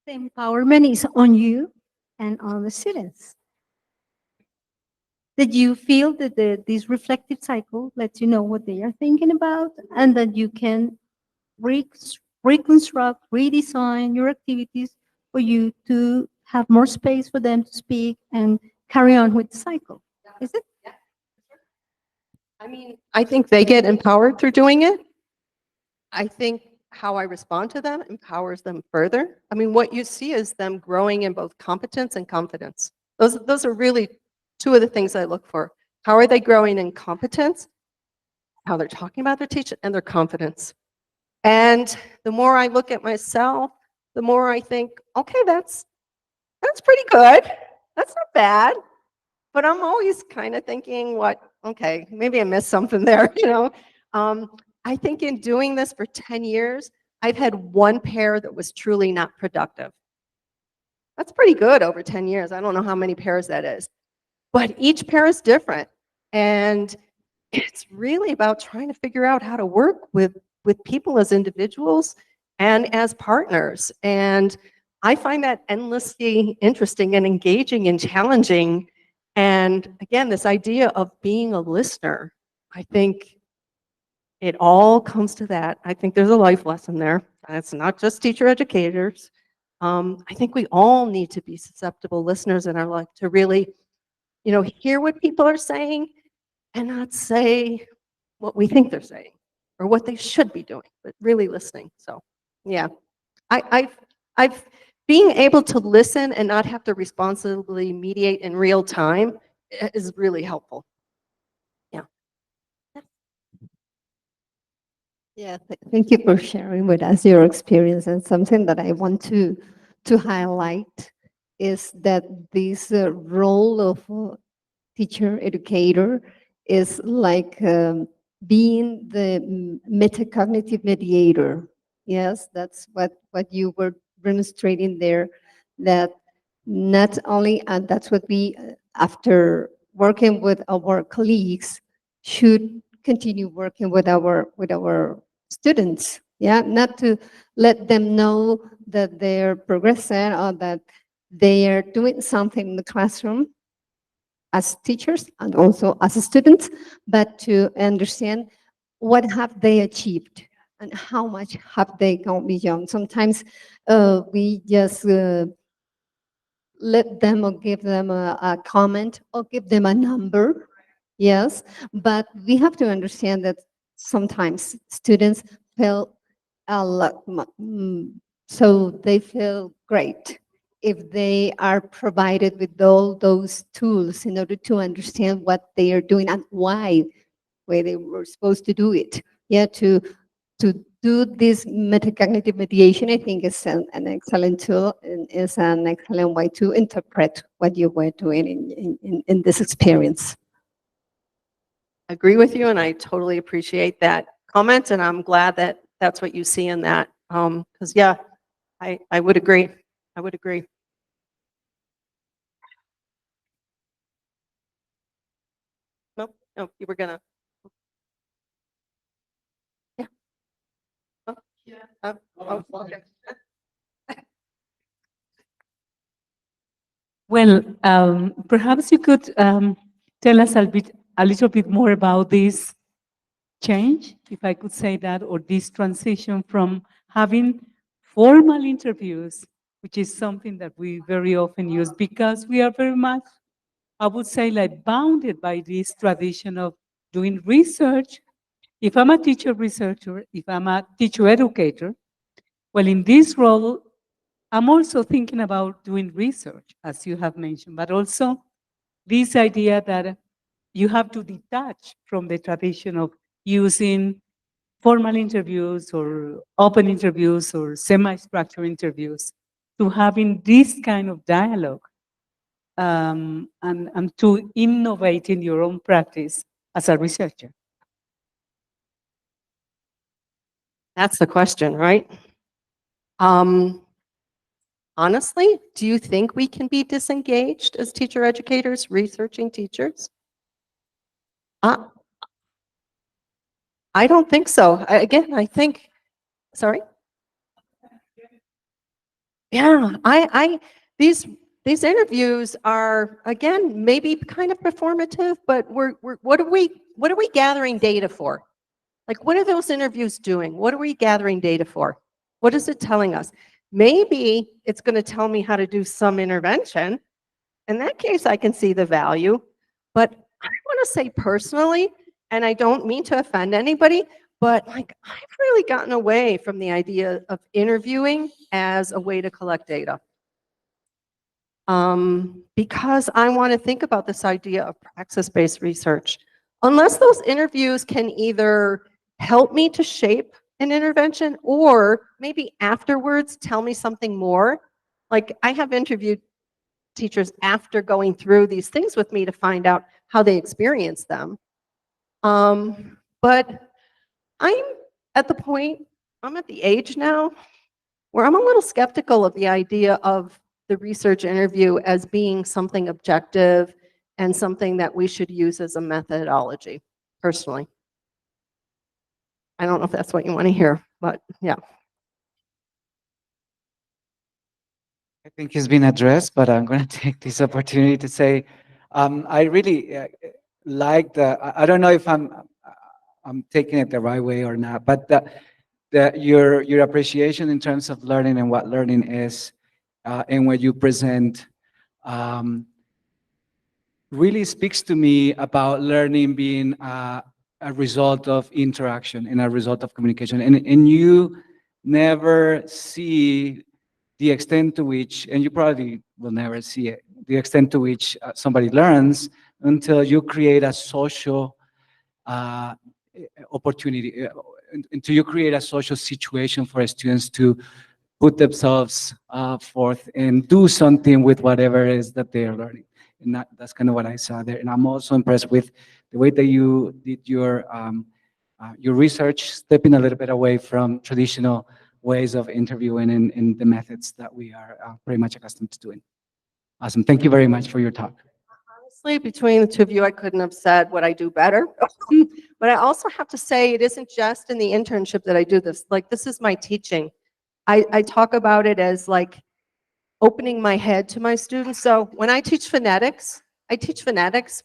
The empowerment is on you and on the students. That you feel that this reflective cycle lets you know what they are thinking about, and that you can reconstruct, redesign your activities for you to have more space for them to speak and carry on with the cycle. Is it? I mean, I think they get empowered through doing it. I think how I respond to them empowers them further. I mean, what you see is them growing in both competence and confidence. Those are really two of the things I look for. How are they growing in competence? How they're talking about their teaching and their confidence. And the more I look at myself, the more I think, okay, that's pretty good. That's not bad. But I'm always kind of thinking, okay, maybe I missed something there, you know. I think in doing this for 10 years, I've had one pair that was truly not productive. That's pretty good over 10 years. I don't know how many pairs that is. But each pair is different. And it's really about trying to figure out how to work with people as individuals and as partners. And I find that endlessly interesting and engaging and challenging. And again, this idea of being a listener, I think it all comes to that. I think there's a life lesson there. And it's not just teacher educators. I think we all need to be susceptible listeners in our life to really, hear what people are saying and not say what we think they're saying or what they should be doing, but really listening. So, yeah, I've being able to listen and not have to responsibly mediate in real time is really helpful. Yeah. Yeah, thank you for sharing with us your experience. And something that I want to highlight is that this role of teacher educator is like being the metacognitive mediator. Yes, that's what you were demonstrating there. That not only, and that's what we, after working with our colleagues, should continue working with our students. Yeah, not to let them know that they're progressing or that they are doing something in the classroom as teachers and also as students, but to understand what have they achieved and how much have they gone beyond. Sometimes we just let them or give them a comment or give them a number, yes, but we have to understand that sometimes students feel a lot, so they feel great if they are provided with all those tools in order to understand what they are doing and why they were supposed to do it. Yeah, to do this metacognitive mediation, I think is an excellent tool and is an excellent way to interpret what you were doing in this experience. I agree with you, and I totally appreciate that comment, and I'm glad that that's what you see in that. Because yeah, I would agree. I would agree. No, you were gonna. Yeah. Oh, yeah. Oh, okay. Well, perhaps you could tell us a little bit more about this change, if I could say that, or this transition from having formal interviews, which is something that we very often use because we are very much, I would say, like bounded by this tradition of doing research. If I'm a teacher researcher, if I'm a teacher educator, well, in this role, I'm also thinking about doing research, as you have mentioned, but also this idea that you have to detach from the tradition of using formal interviews or open interviews or semi-structured interviews to having this kind of dialogue and to innovate in your own practice as a researcher. That's the question, right? Honestly, do you think we can be disengaged as teacher educators, researching teachers? I don't think so. Again, I think, sorry? Yeah, these interviews are, again, maybe kind of performative, but what are we gathering data for? Like, what are those interviews doing? What are we gathering data for? What is it telling us? Maybe it's going to tell me how to do some intervention. In that case, I can see the value. But I want to say personally, and I don't mean to offend anybody, but like I've really gotten away from the idea of interviewing as a way to collect data. Because I want to think about this idea of praxis-based research. Unless those interviews can either help me to shape an intervention or maybe afterwards tell me something more. Like I have interviewed teachers after going through these things with me to find out how they experience them. But I'm at the point, I'm at the age now where I'm a little skeptical of the idea of the research interview as being something objective and something that we should use as a methodology, personally. I don't know if that's what you want to hear, but yeah. I think it's been addressed, but I'm going to take this opportunity to say I really like I don't know if I'm taking it the right way or not, but your appreciation in terms of learning and what learning is, and what you present, really speaks to me about learning being a result of interaction and a result of communication. And you never see the extent to which, and you probably will never see it, the extent to which somebody learns until you create a social opportunity, until you create a social situation for students to put themselves forth and do something with whatever it is that they are learning. And that's kind of what I saw there. And I'm also impressed with the way that you did your research, stepping a little bit away from traditional ways of interviewing and the methods that we are pretty much accustomed to doing. Awesome. Thank you very much for your talk. Honestly, between the two of you, I couldn't have said what I do better. But I also have to say, it isn't just in the internship that I do this. Like, this is my teaching. I talk about it as like opening my head to my students. So when I teach phonetics,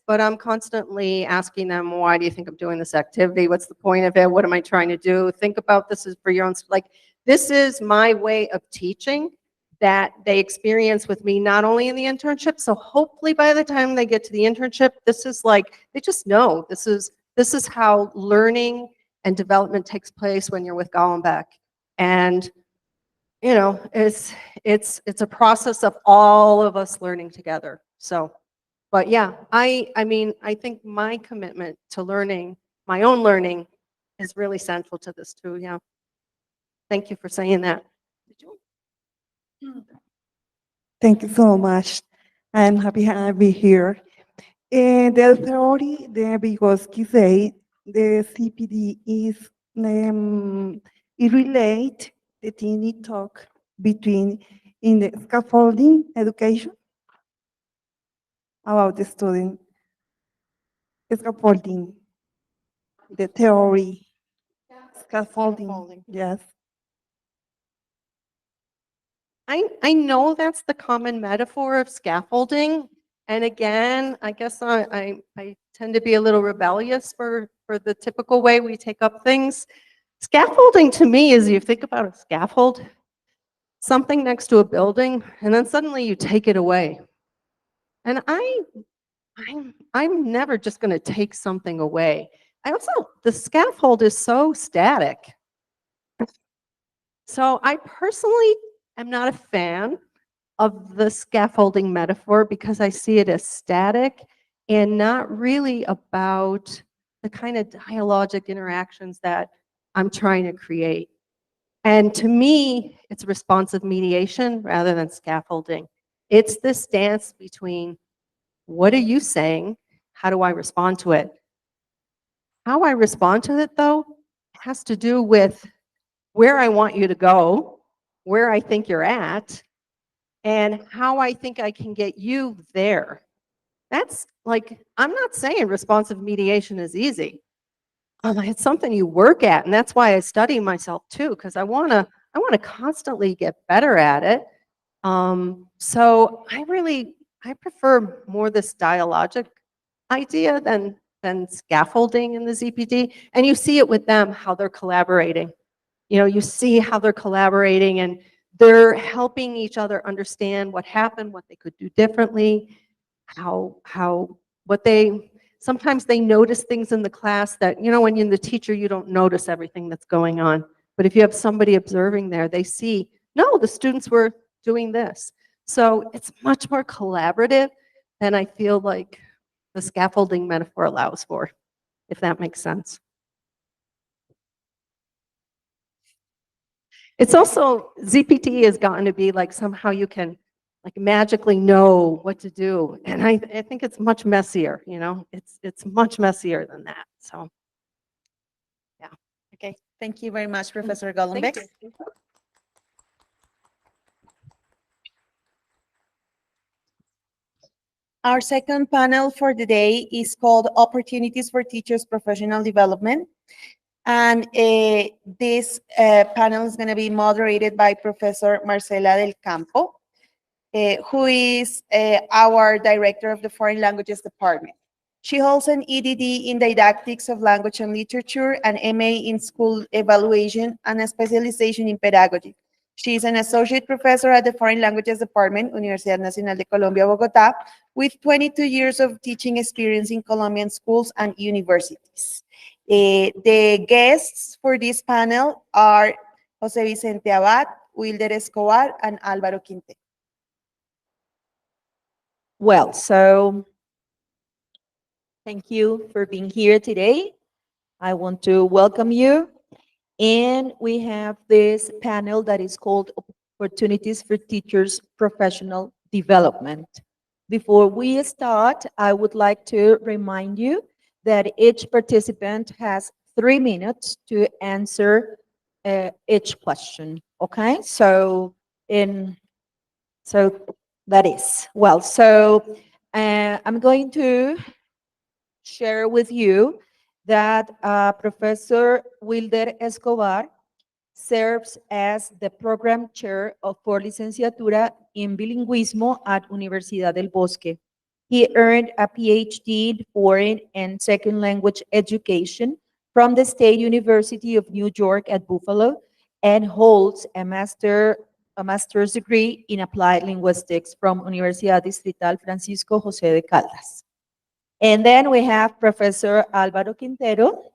but I'm constantly asking them, why do you think I'm doing this activity? What's the point of it? What am I trying to do? Think about this is for your own, like, this is my way of teaching that they experience with me, not only in the internship. So hopefully by the time they get to the internship, this is like, they just know this is how learning and development takes place when you're with Gollenbeck. And you know, it's a process of all of us learning together. So, but yeah, I mean, I think my commitment to learning, my own learning, is really central to this too. Yeah. Thank you for saying that. Thank you so much. I'm happy to be here. And the theory, the Vygotsky say the CPD is it relate the teeny talk between in the scaffolding education about the student scaffolding, the theory, scaffolding. Yes. I know that's the common metaphor of scaffolding. And again, I guess I tend to be a little rebellious for the typical way we take up things. Scaffolding to me is you think about a scaffold, something next to a building, and then suddenly you take it away. And I'm never just going to take something away. The scaffold is so static. So I personally am not a fan of the scaffolding metaphor because I see it as static and not really about the kind of dialogic interactions that I'm trying to create. And to me, it's responsive mediation rather than scaffolding. It's this dance between what are you saying? How do I respond to it? How I respond to it, though, has to do with where I want you to go, where I think you're at, and how I think I can get you there. That's like, I'm not saying responsive mediation is easy. It's something you work at, and that's why I study myself too, because I wanna constantly get better at it. So I prefer more this dialogic idea than scaffolding in the ZPD, and you see it with them, how they're collaborating. You know, you see how they're collaborating and they're helping each other understand what happened, what they could do differently, sometimes they notice things in the class that, you know, when you're the teacher, you don't notice everything that's going on. But if you have somebody observing there, they see, no, the students were doing this. So it's much more collaborative than I feel like the scaffolding metaphor allows for, if that makes sense. It's also, ZPT has gotten to be like somehow you can like magically know what to do. And I think it's much messier, you know, it's much messier than that. So, yeah. Okay, thank you very much, Professor Golombek. Thank you. Our second panel for the day is called Opportunities for Teachers' Professional Development. And this panel is going to be moderated by Professor Marcela del Campo, who is our Director of the Foreign Languages Department. She holds an EDD in Didactics of Language and Literature, an MA in School Evaluation, and a specialization in Pedagogy. She is an Associate Professor at the Foreign Languages Department, Universidad Nacional de Colombia, Bogotá, with 22 years of teaching experience in Colombian schools and universities. The guests for this panel are José Vicente Abad, Wilder Escobar, and Álvaro Quintero. Well, so thank you for being here today. I want to welcome you. And we have this panel that is called Opportunities for Teachers' Professional Development. Before we start, I would like to remind you that each participant has 3 minutes to answer each question, okay? So that is, well, so I'm going to share with you that Professor Wilder Escobar serves as the program chair for Licenciatura in Bilingüismo at Universidad del Bosque. He earned a PhD in Foreign and Second Language Education from the State University of New York at Buffalo and holds a master's degree in Applied Linguistics from Universidad Distrital Francisco José de Caldas. And then we have Professor Álvaro Quintero,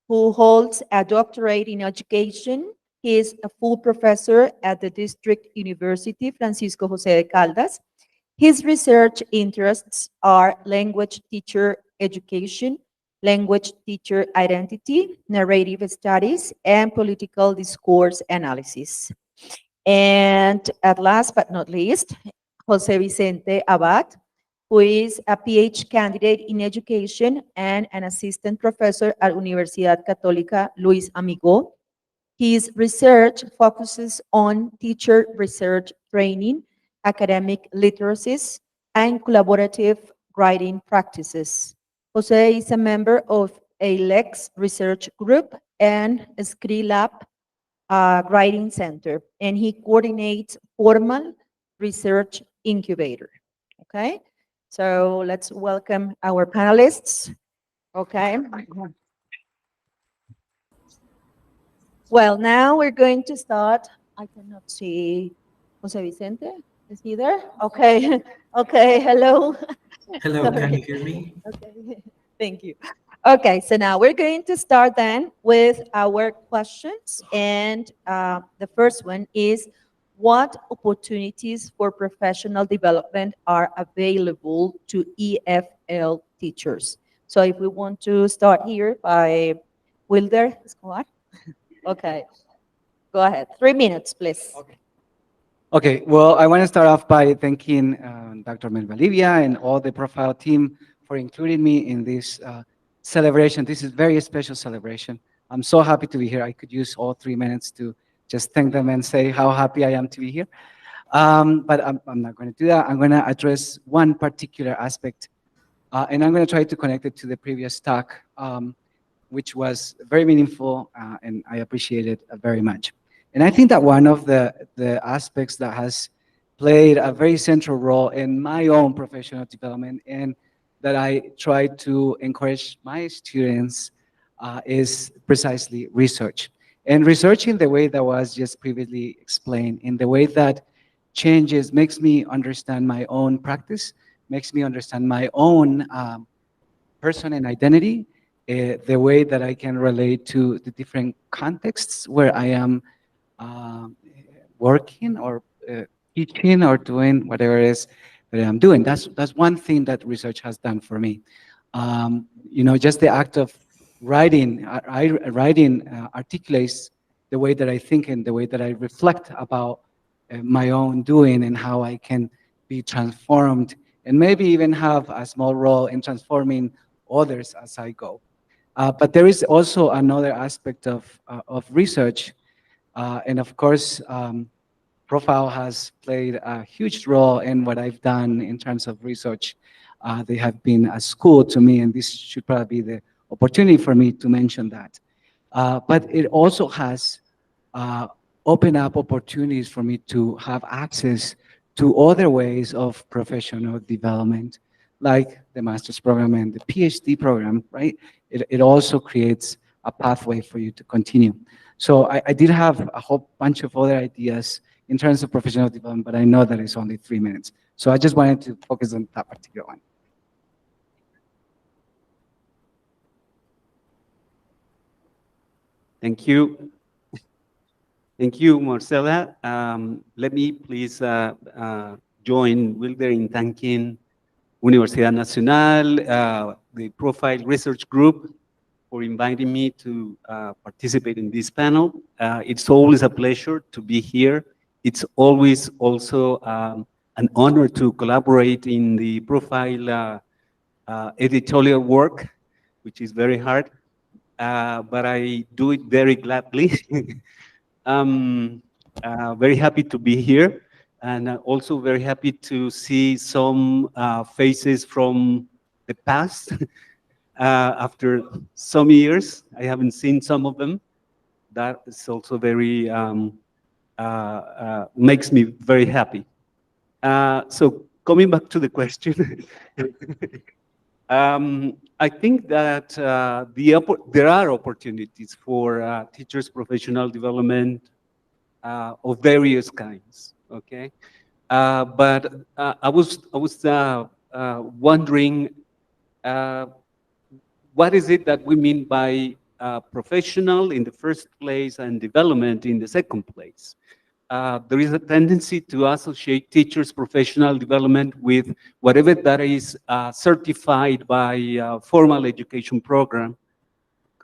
who holds a doctorate in education. He is a full professor at the District University Francisco José de Caldas. His research interests are language teacher education, language teacher identity, narrative studies, and political discourse analysis. And at last but not least, José Vicente Abad, who is a PhD candidate in education and an assistant professor at Universidad Católica Luis Amigó. His research focuses on teacher research training, academic literacies, and collaborative writing practices. Jose is a member of a LEX research group and a SCRI Lab writing center, and he coordinates formal research incubator. Okay, so let's welcome our panelists. Okay. Well, now we're going to start. I cannot see Jose Vicente. Is he there? Okay. Okay. Hello. Hello, can Sorry. you hear me? Okay. Thank you. Okay, so now we're going to start then with our questions. And the first one is, what opportunities for professional development are available to EFL teachers? So if we want to start here by Wilder Escobar. Okay, go ahead. 3 minutes, please. Okay, well, I want to start off by thanking Dr. Melba Livia and all the profile team for including me in this celebration. This is a very special celebration. I'm so happy to be here. I could use all 3 minutes to just thank them and say how happy I am to be here. But I'm not going to do that. I'm going to address one particular aspect, and I'm going to try to connect it to the previous talk, which was very meaningful, and I appreciate it very much. And I think that one of the aspects that has played a very central role in my own professional development and that I try to encourage my students is precisely research. And research in the way that was just previously explained, in the way that changes, makes me understand my own practice, makes me understand my own person and identity, the way that I can relate to the different contexts where I am working or teaching or doing whatever it is that I'm doing. That's one thing that research has done for me. You know, just the act of writing, writing articulates the way that I think and the way that I reflect about my own doing and how I can be transformed and maybe even have a small role in transforming others as I go. But there is also another aspect of research, and of course, Profile has played a huge role in what I've done in terms of research. They have been a school to me, and this should probably be the opportunity for me to mention that. But it also has opened up opportunities for me to have access to other ways of professional development, like the master's program and the PhD program, right? It also creates a pathway for you to continue. So I did have a whole bunch of other ideas in terms of professional development, but I know that it's only 3 minutes. So I just wanted to focus on that particular one. Thank you. Thank you, Marcela. Let me please join Wilder in thanking Universidad Nacional, the Profile Research Group, for inviting me to participate in this panel. It's always a pleasure to be here. It's always also an honor to collaborate in the Profile editorial work, which is very hard, but I do it very gladly. Very happy to be here, and also very happy to see some faces from the past. After some years, I haven't seen some of them. That is also very, makes me very happy. So coming back to the question, I think that there are opportunities for teachers' professional development of various kinds. Okay, but I was wondering, what is it that we mean by professional in the first place and development in the second place? There is a tendency to associate teachers' professional development with whatever that is certified by a formal education program,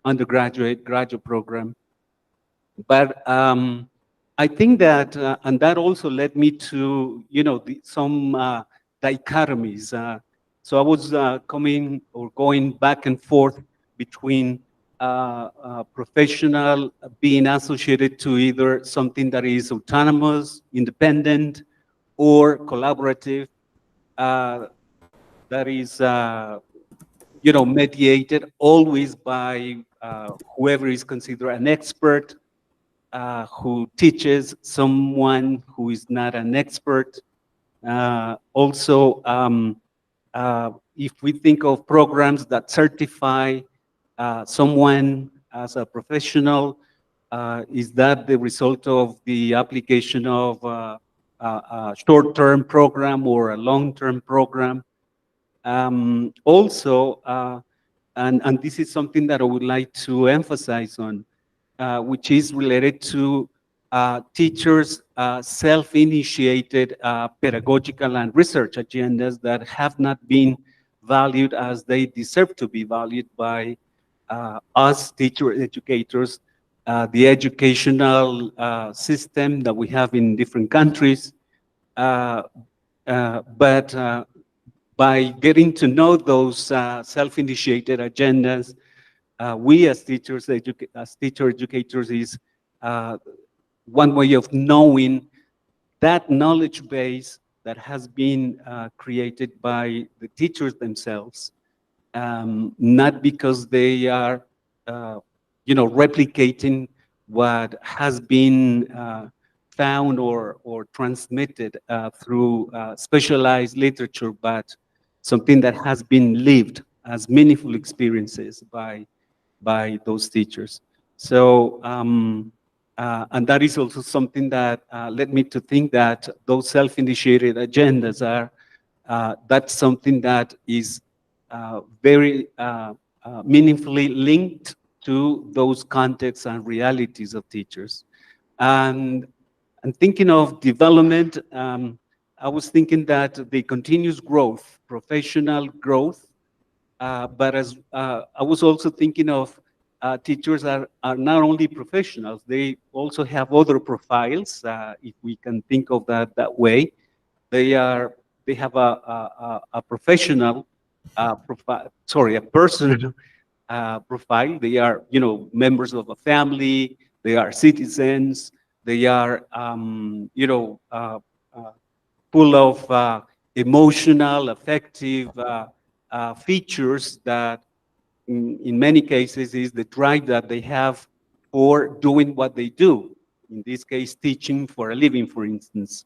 undergraduate, graduate program. But I think that, and that also led me to, you know, some dichotomies. So I was going back and forth between professional being associated to either something that is autonomous, independent, or collaborative, that is, you know, mediated always by whoever is considered an expert who teaches someone who is not an expert. Also, if we think of programs that certify someone as a professional, is that the result of the application of a short-term program or a long-term program? Also, and this is something that I would like to emphasize on, which is related to teachers' self-initiated pedagogical and research agendas that have not been valued as they deserve to be valued by us teacher educators, the educational system that we have in different countries. But by getting to know those self-initiated agendas, we as teachers, as teacher educators, is one way of knowing that knowledge base that has been created by the teachers themselves, not because they are, replicating what has been found or transmitted through specialized literature, but something that has been lived as meaningful experiences by those teachers. So, and that is also something that led me to think that those self-initiated agendas are, that's something that is very meaningfully linked to those contexts and realities of teachers. And thinking of development, I was thinking that the continuous growth, professional growth, but as I was also thinking of teachers are not only professionals, they also have other profiles, if we can think of that way. They have a professional profile, sorry, a personal profile. They are, members of a family, they are citizens, they are, full of emotional, affective features that in many cases is the drive that they have for doing what they do. In this case, teaching for a living, for instance.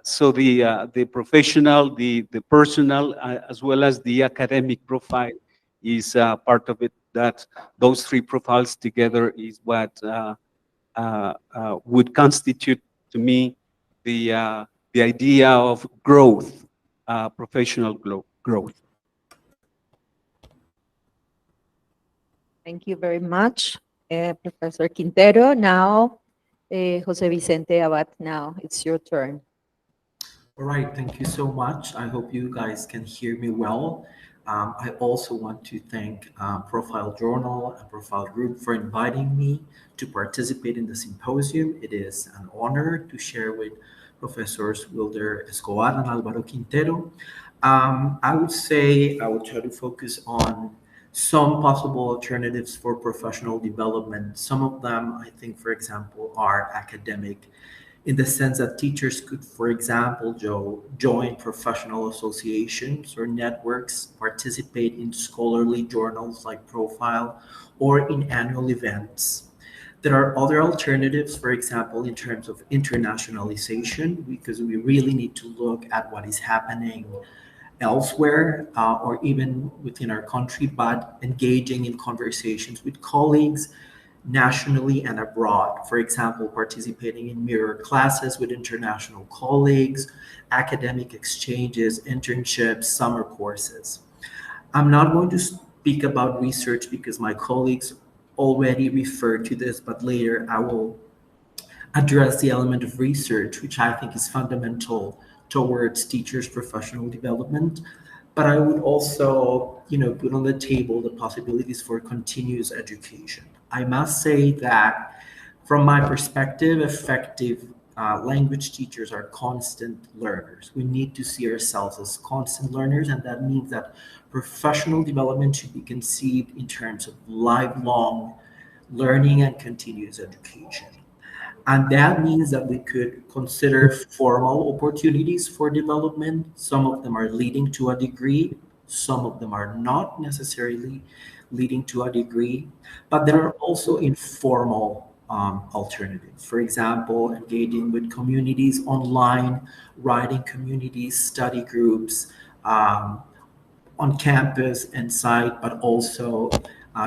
So the professional, the personal, as well as the academic profile is part of it. That those three profiles together is what would constitute to me the idea of growth, professional growth. Thank you very much, Professor Quintero. Now, Jose Vicente Abad, now it's your turn. All right, thank you so much. I hope you guys can hear me well. I also want to thank Profile Journal and Profile Group for inviting me to participate in the symposium. It is an honor to share with Professors Wilder Escobar and Alvaro Quintero. I would say I will try to focus on some possible alternatives for professional development. Some of them, I think, for example, are academic, in the sense that teachers could, for example, join professional associations or networks, participate in scholarly journals like Profile, or in annual events. There are other alternatives, for example, in terms of internationalization, because we really need to look at what is happening elsewhere or even within our country, but engaging in conversations with colleagues nationally and abroad. For example, participating in mirror classes with international colleagues, academic exchanges, internships, summer courses. I'm not going to speak about research because my colleagues already referred to this, but later I will address the element of research, which I think is fundamental towards teachers' professional development. But I would also, put on the table the possibilities for continuous education. I must say that from my perspective, effective language teachers are constant learners. We need to see ourselves as constant learners, and that means that professional development should be conceived in terms of lifelong learning and continuous education. And that means that we could consider formal opportunities for development. Some of them are leading to a degree, some of them are not necessarily leading to a degree, but there are also informal alternatives. For example, engaging with communities online, writing communities, study groups, on campus and site, but also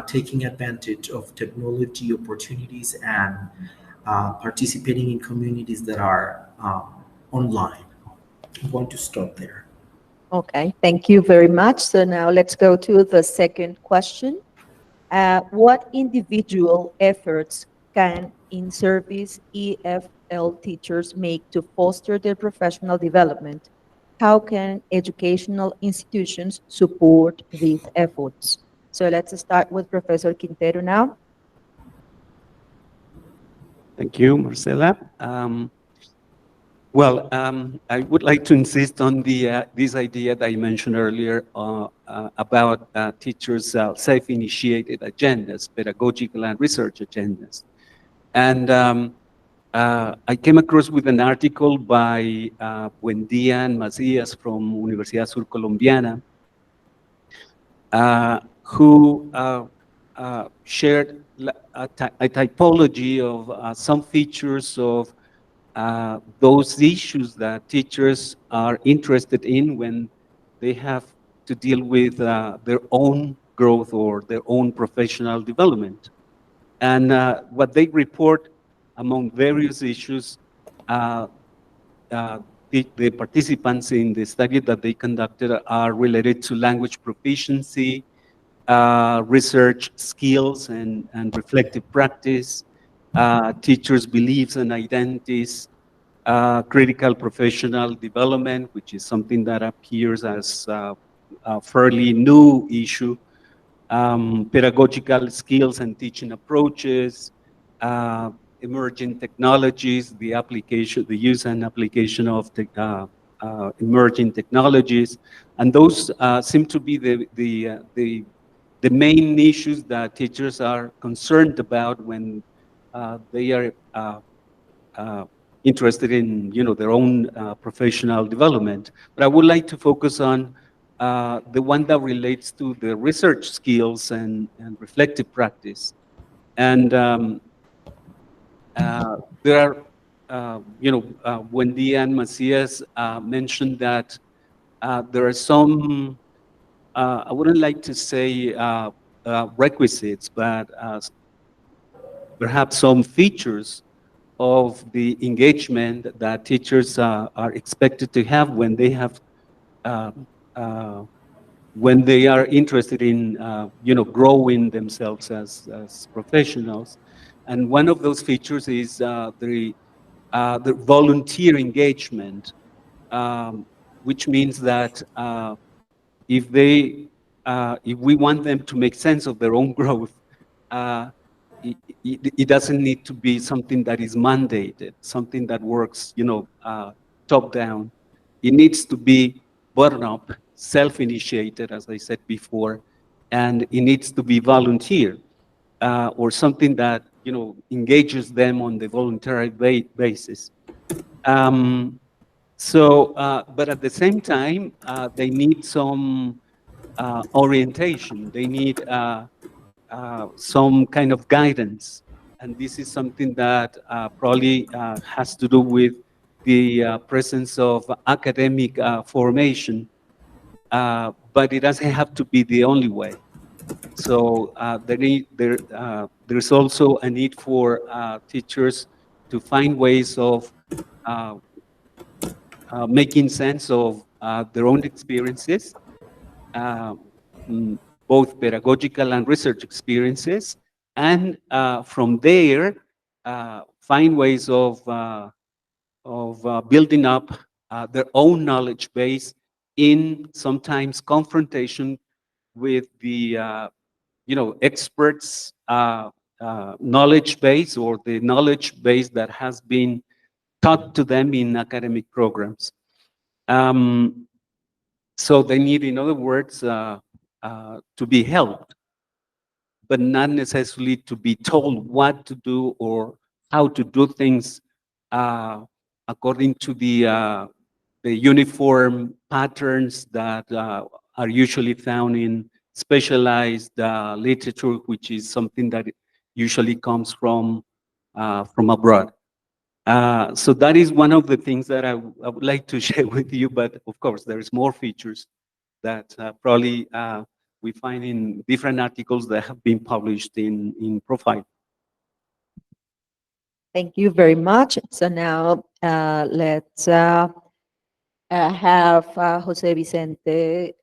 taking advantage of technology opportunities and participating in communities that are online. I'm going to stop there. Okay, thank you very much. So now let's go to the second question. What individual efforts can in-service EFL teachers make to foster their professional development? How can educational institutions support these efforts? So let's start with Professor Quintero now. Thank you, Marcela. I would like to insist on this idea that I mentioned earlier about teachers' self-initiated agendas, pedagogical and research agendas. And I came across with an article by Buendia and Macías from Universidad Sur Colombiana, who shared a typology of some features of those issues that teachers are interested in when they have to deal with their own growth or their own professional development. And what they report among various issues, the participants in the study that they conducted are related to language proficiency, research skills and reflective practice, teachers' beliefs and identities, critical professional development, which is something that appears as a fairly new issue, pedagogical skills and teaching approaches, emerging technologies, the use and application of emerging technologies, and those seem to be the main issues that teachers are concerned about when they are interested in, their own professional development. But I would like to focus on the one that relates to the research skills and reflective practice. And there are, Buendia and Macias mentioned that there are some, I wouldn't like to say requisites, but perhaps some features of the engagement that teachers are expected to have when they have when they are interested in growing themselves as professionals. And one of those features is the volunteer engagement, which means that if we want them to make sense of their own growth, it doesn't need to be something that is mandated, something that works, top down. It needs to be bottom up, self-initiated, as I said before, and it needs to be volunteer or something that engages them on the voluntary basis. But at the same time, they need some orientation. They need some kind of guidance. And this is something that probably has to do with the presence of academic formation, but it doesn't have to be the only way. So there's also a need for teachers to find ways of making sense of their own experiences, both pedagogical and research experiences, and from there, find ways of building up their own knowledge base in sometimes confrontation with the experts' knowledge base or the knowledge base that has been taught to them in academic programs. So they need, in other words, to be helped, but not necessarily to be told what to do or how to do things according to the uniform patterns that are usually found in specialized literature, which is something that usually comes from from abroad. So that is one of the things that I would like to share with you, but of course, there's more features that probably we find in different articles that have been published in Profile. Thank you very much. So now let's have Jose Vicente's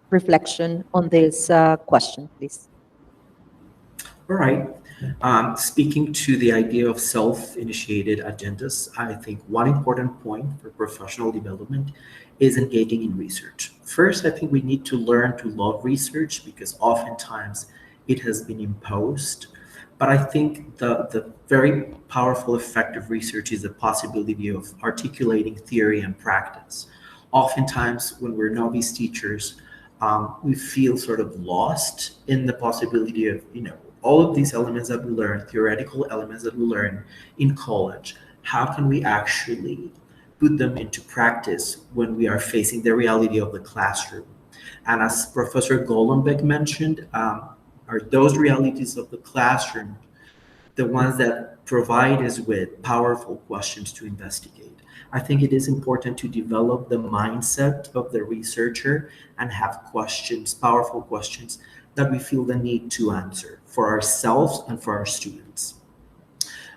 reflection on this question, please. All right. Speaking to the idea of self-initiated agendas, I think one important point for professional development is engaging in research. First, I think we need to learn to love research because oftentimes it has been imposed. But I think the very powerful effect of research is the possibility of articulating theory and practice. Oftentimes, when we're novice teachers, we feel sort of lost in the possibility of, all of these elements that we learn, theoretical elements that we learn in college, how can we actually put them into practice when we are facing the reality of the classroom? And as Professor Golombek mentioned, are those realities of the classroom the ones that provide us with powerful questions to investigate? I think it is important to develop the mindset of the researcher and have questions, powerful questions that we feel the need to answer for ourselves and for our students.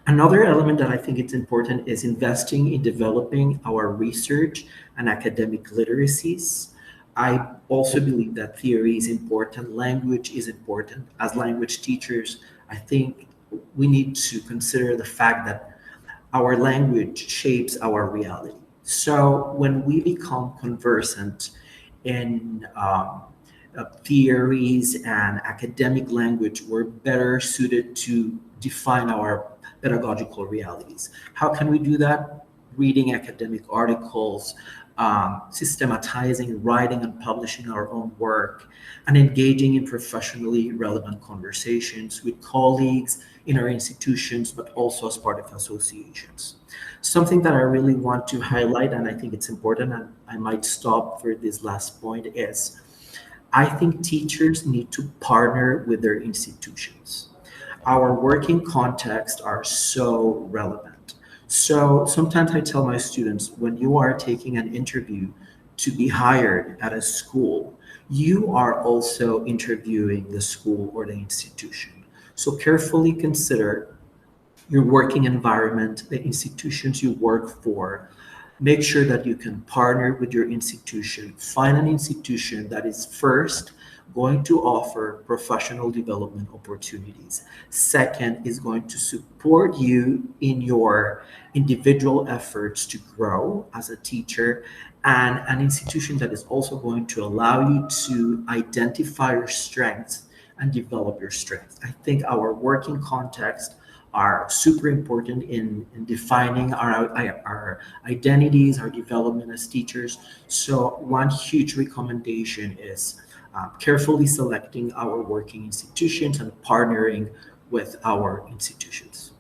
Another element that I think it's important is investing in developing our research and academic literacies. I also believe that theory is important, language is important. As language teachers, I think we need to consider the fact that our language shapes our reality. So when we become conversant in theories and academic language, we're better suited to define our pedagogical realities. How can we do that? Reading academic articles, systematizing, writing, and publishing our own work, and engaging in professionally relevant conversations with colleagues in our institutions, but also as part of associations. Something that I really want to highlight, and I think it's important, and I might stop for this last point, is I think teachers need to partner with their institutions. Our working contexts are so relevant. So sometimes I tell my students, when you are taking an interview to be hired at a school, you are also interviewing the school or the institution. So carefully consider your working environment, the institutions you work for. Make sure that you can partner with your institution. Find an institution that is first going to offer professional development opportunities. Second, is going to support you in your individual efforts to grow as a teacher, and an institution that is also going to allow you to identify your strengths and develop your strengths. I think our working context are super important in defining our identities, our development as teachers. So one huge recommendation is carefully selecting our working institutions and partnering with our institutions.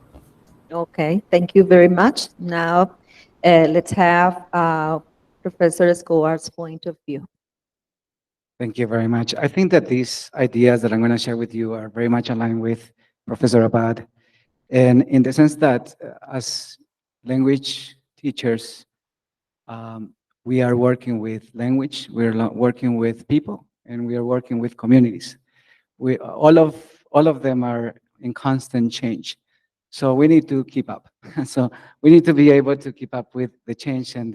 Okay, thank you very much. Now, let's have Professor Escobar's point of view. Thank you very much. I think that these ideas that I'm going to share with you are very much aligned with Professor Abad. And in the sense that as language teachers, we are working with language, we're working with people, and we are working with communities. All of them are in constant change. So we need to keep up. So we need to be able to keep up with the change and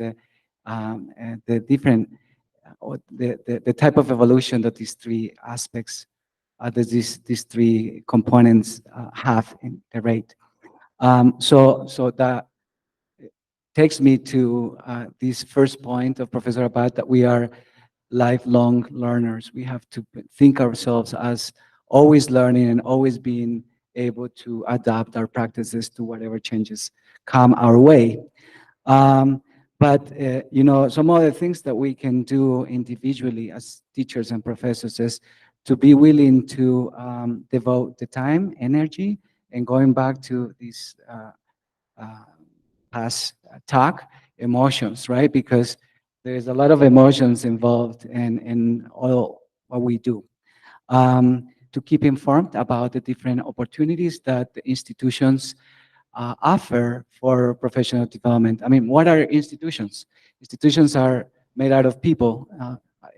the different, or the type of evolution that these three aspects, that these three components have in the rate. So that takes me to this first point of Professor Abad, that we are lifelong learners. We have to think ourselves as always learning and always being able to adapt our practices to whatever changes come our way. But some other things that we can do individually as teachers and professors is to be willing to devote the time, energy, and going back to this past talk, emotions, right? Because there's a lot of emotions involved in all what we do. to keep informed about the different opportunities that the institutions offer for professional development. I mean, what are institutions? Institutions are made out of people,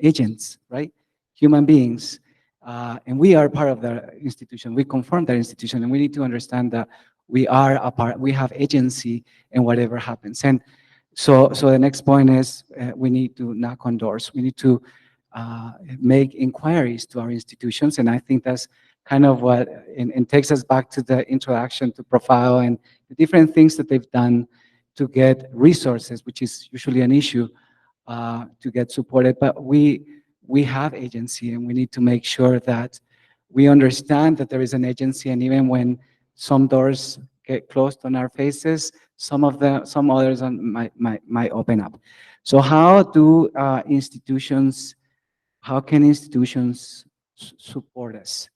agents, right? Human beings. And we are part of the institution. We conform that institution, and we need to understand that we are a part, we have agency in whatever happens. And so the next point is we need to knock on doors. We need to make inquiries to our institutions. And I think that's kind of what, and takes us back to the introduction to Profile and the different things that they've done to get resources, which is usually an issue, to get supported. But we have agency, and we need to make sure that we understand that there is an agency, and even when some doors get closed on our faces, some others might open up. So how can institutions support us?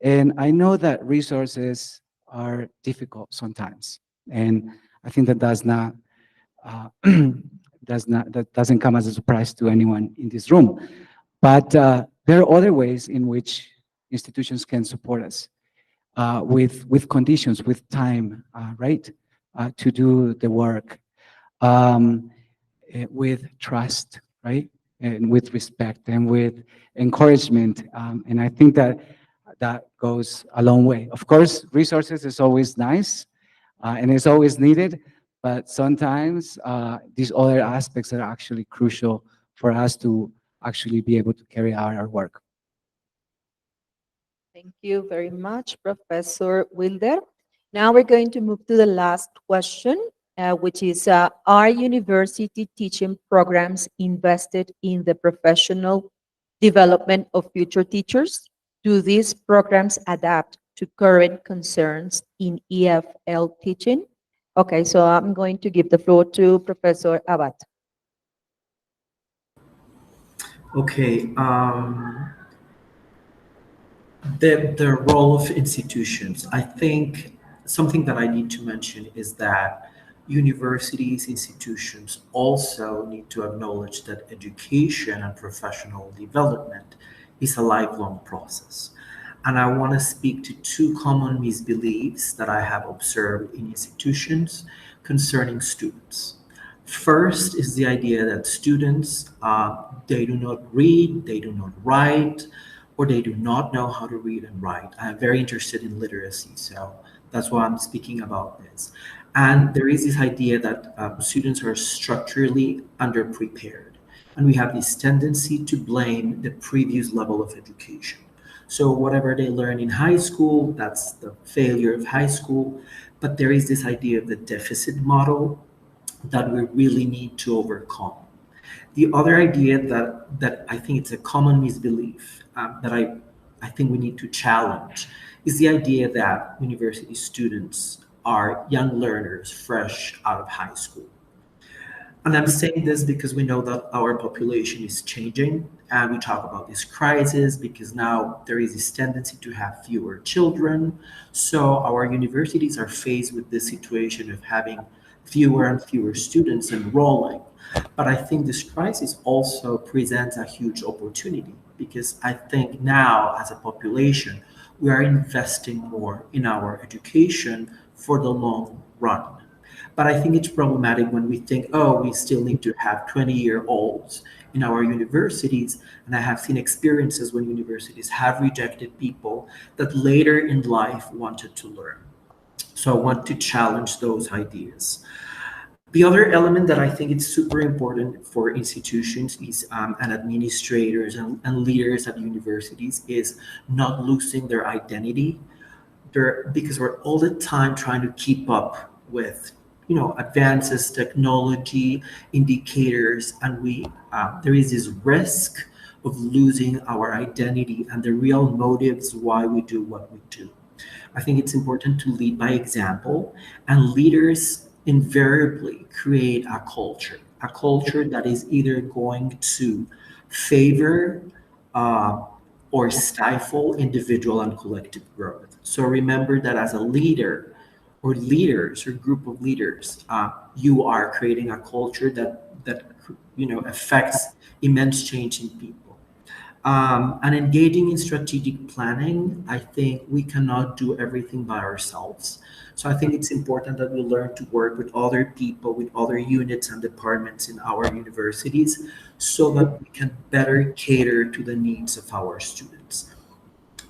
And I know that resources are difficult sometimes, and I think that that doesn't come as a surprise to anyone in this room. But there are other ways in which institutions can support us with conditions, with time, right, to do the work, with trust, right, and with respect and with encouragement. And I think that goes a long way. Of course, resources is always nice and it's always needed, but sometimes these other aspects are actually crucial for us to actually be able to carry out our work. Thank you very much, Professor Wilder. Now we're going to move to the last question, which is, are university teaching programs invested in the professional development of future teachers? Do these programs adapt to current concerns in EFL teaching? Okay, so I'm going to give the floor to Professor Abad. Okay, the role of institutions. I think something that I need to mention is that universities, institutions also need to acknowledge that education and professional development is a lifelong process. And I want to speak to two common misbeliefs that I have observed in institutions concerning students. First is the idea that students, they do not read, they do not write, or they do not know how to read and write. I'm very interested in literacy, so that's why I'm speaking about this. And there is this idea that students are structurally underprepared, and we have this tendency to blame the previous level of education. So whatever they learn in high school, that's the failure of high school. But there is this idea of the deficit model that we really need to overcome. The other idea that I think it's a common misbelief that I think we need to challenge is the idea that university students are young learners fresh out of high school. And I'm saying this because we know that our population is changing, and we talk about this crisis because now there is this tendency to have fewer children. So our universities are faced with this situation of having fewer and fewer students enrolling. But I think this crisis also presents a huge opportunity because I think now as a population, we are investing more in our education for the long run. But I think it's problematic when we think, oh, we still need to have 20-year-olds in our universities. And I have seen experiences when universities have rejected people that later in life wanted to learn. So I want to challenge those ideas. The other element that I think is super important for institutions is and administrators and leaders at universities is not losing their identity. Because we're all the time trying to keep up with advances, technology, indicators, and there is this risk of losing our identity and the real motives why we do what we do. I think it's important to lead by example, and leaders invariably create a culture that is either going to favor or stifle individual and collective growth. So remember that as a leader or leaders or group of leaders, you are creating a culture that affects immense change in people. And engaging in strategic planning, I think we cannot do everything by ourselves. So I think it's important that we learn to work with other people, with other units and departments in our universities, so that we can better cater to the needs of our students.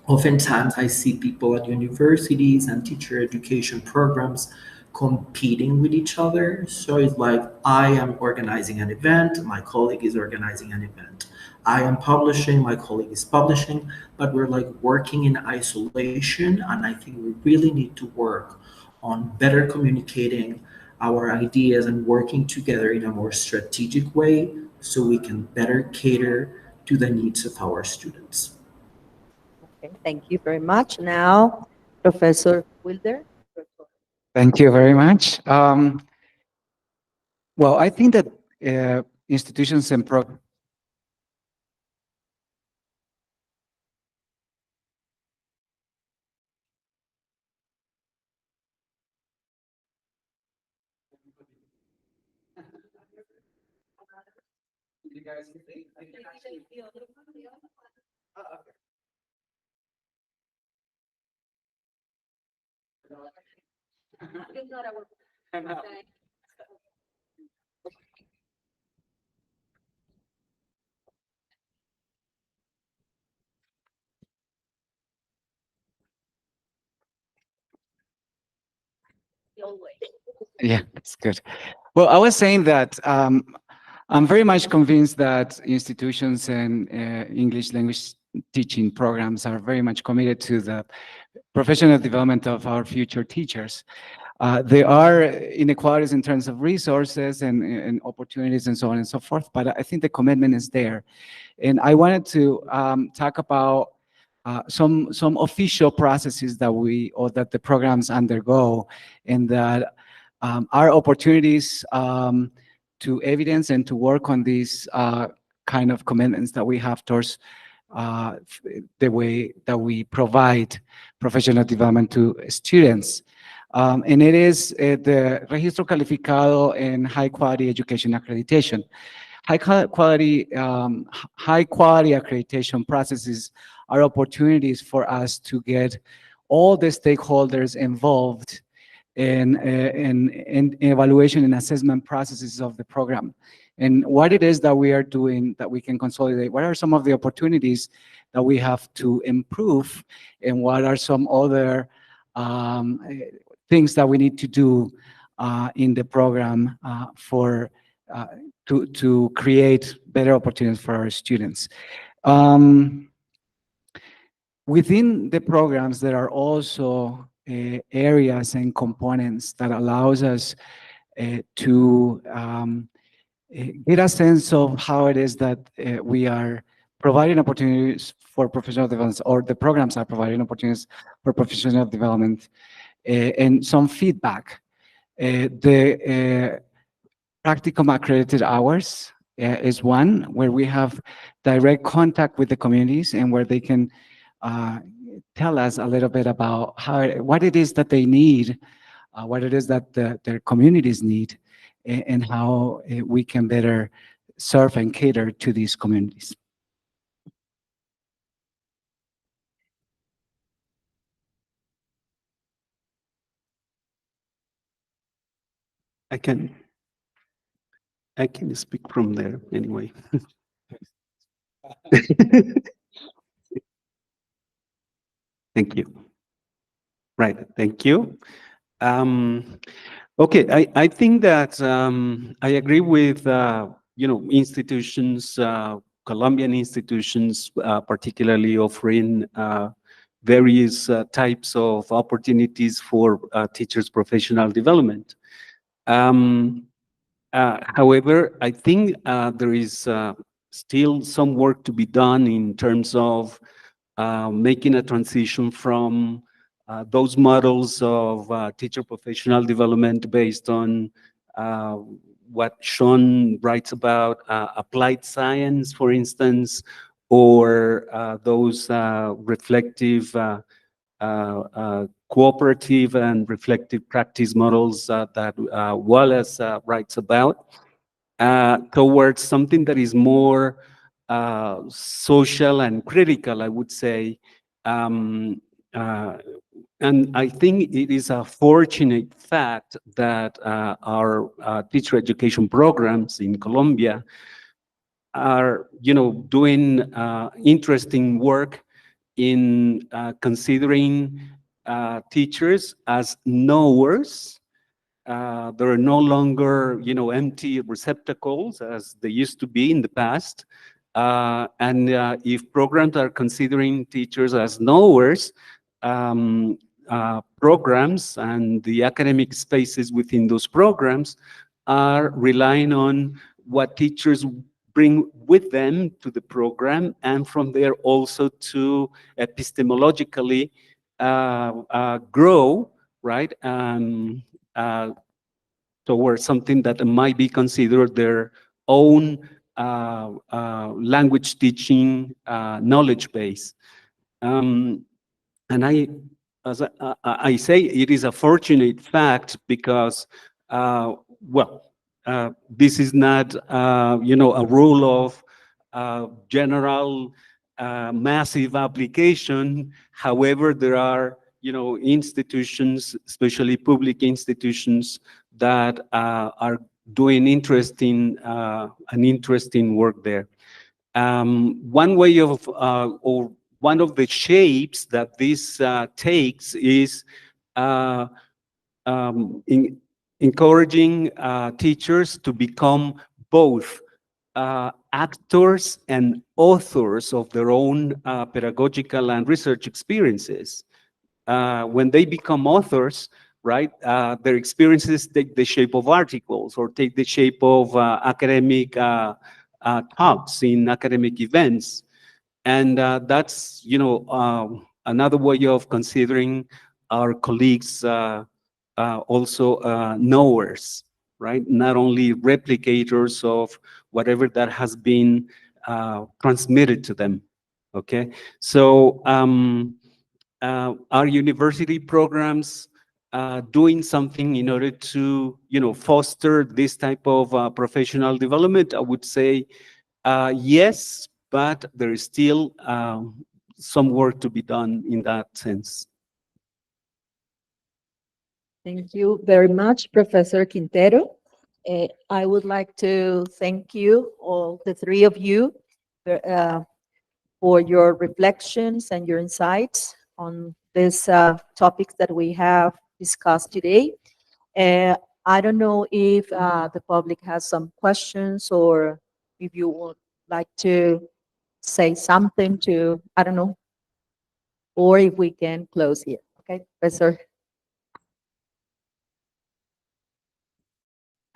Oftentimes, I see people at universities and teacher education programs competing with each other. So it's like, I am organizing an event, my colleague is organizing an event. I am publishing, my colleague is publishing, but we're like working in isolation. And I think we really need to work on better communicating our ideas and working together in a more strategic way so we can better cater to the needs of our students. Okay, thank you very much. Now, Professor Wilder. Thank you very much. Well, I think that institutions and Yeah, that's good. Well, I was saying that I'm very much convinced that institutions and English language teaching programs are very much committed to the professional development of our future teachers. There are inequalities in terms of resources and opportunities and so on and so forth, but I think the commitment is there. And I wanted to talk about some official processes that that the programs undergo, and that are opportunities to evidence and to work on these kind of commitments that we have towards the way that we provide professional development to students. And it is the Registro Calificado en High Quality Education Accreditation. High quality accreditation processes are opportunities for us to get all the stakeholders involved in evaluation and assessment processes of the program, and what it is that we are doing that we can consolidate. What are some of the opportunities that we have to improve, and what are some other things that we need to do in the program to create better opportunities for our students. Within the programs, there are also areas and components that allows us to get a sense of how it is that we are providing opportunities for professional development, or the programs are providing opportunities for professional development, and some feedback. The practicum accredited hours is one where we have direct contact with the communities and where they can tell us a little bit about what it is that they need, what it is that their communities need, and how we can better serve and cater to these communities. I can speak from there anyway. Thank you. Right, thank you. Okay, I think that I agree with institutions, Colombian institutions, particularly offering various types of opportunities for teachers' professional development. However, I think there is still some work to be done in terms of making a transition from those models of teacher professional development based on what Sean writes about, applied science, for instance, or those reflective, cooperative and reflective practice models that Wallace writes about, towards something that is more social and critical, I would say. Um, uh, and I think it is a fortunate fact that our teacher education programs in Colombia are, doing interesting work in considering teachers as knowers. There are no longer, empty receptacles as they used to be in the past. And if programs are considering teachers as knowers, um, programs and the academic spaces within those programs are relying on what teachers bring with them to the program, and from there also to epistemologically grow, right? Uh, Towards something that might be considered their own language teaching knowledge base. And as I say, it is a fortunate fact because, well, this is not, a rule of general massive application. However, there are, institutions, especially public institutions, that are doing an interesting work there. One way of, or one of the shapes that this takes is encouraging teachers to become both actors and authors of their own pedagogical and research experiences. When they become authors, right, their experiences take the shape of articles or take the shape of academic talks in academic events. And that's, another way of considering our colleagues also knowers, right? Not only replicators of whatever that has been transmitted to them, okay? So our university programs doing something in order to, foster this type of professional development? I would say yes, but there is still some work to be done in that sense. Thank you very much, Professor Quintero. I would like to thank you, all the three of you, for your reflections and your insights on these topics that we have discussed today. I don't know if the public has some questions or if you would like to say something to, I don't know, or if we can close here. Okay, Professor.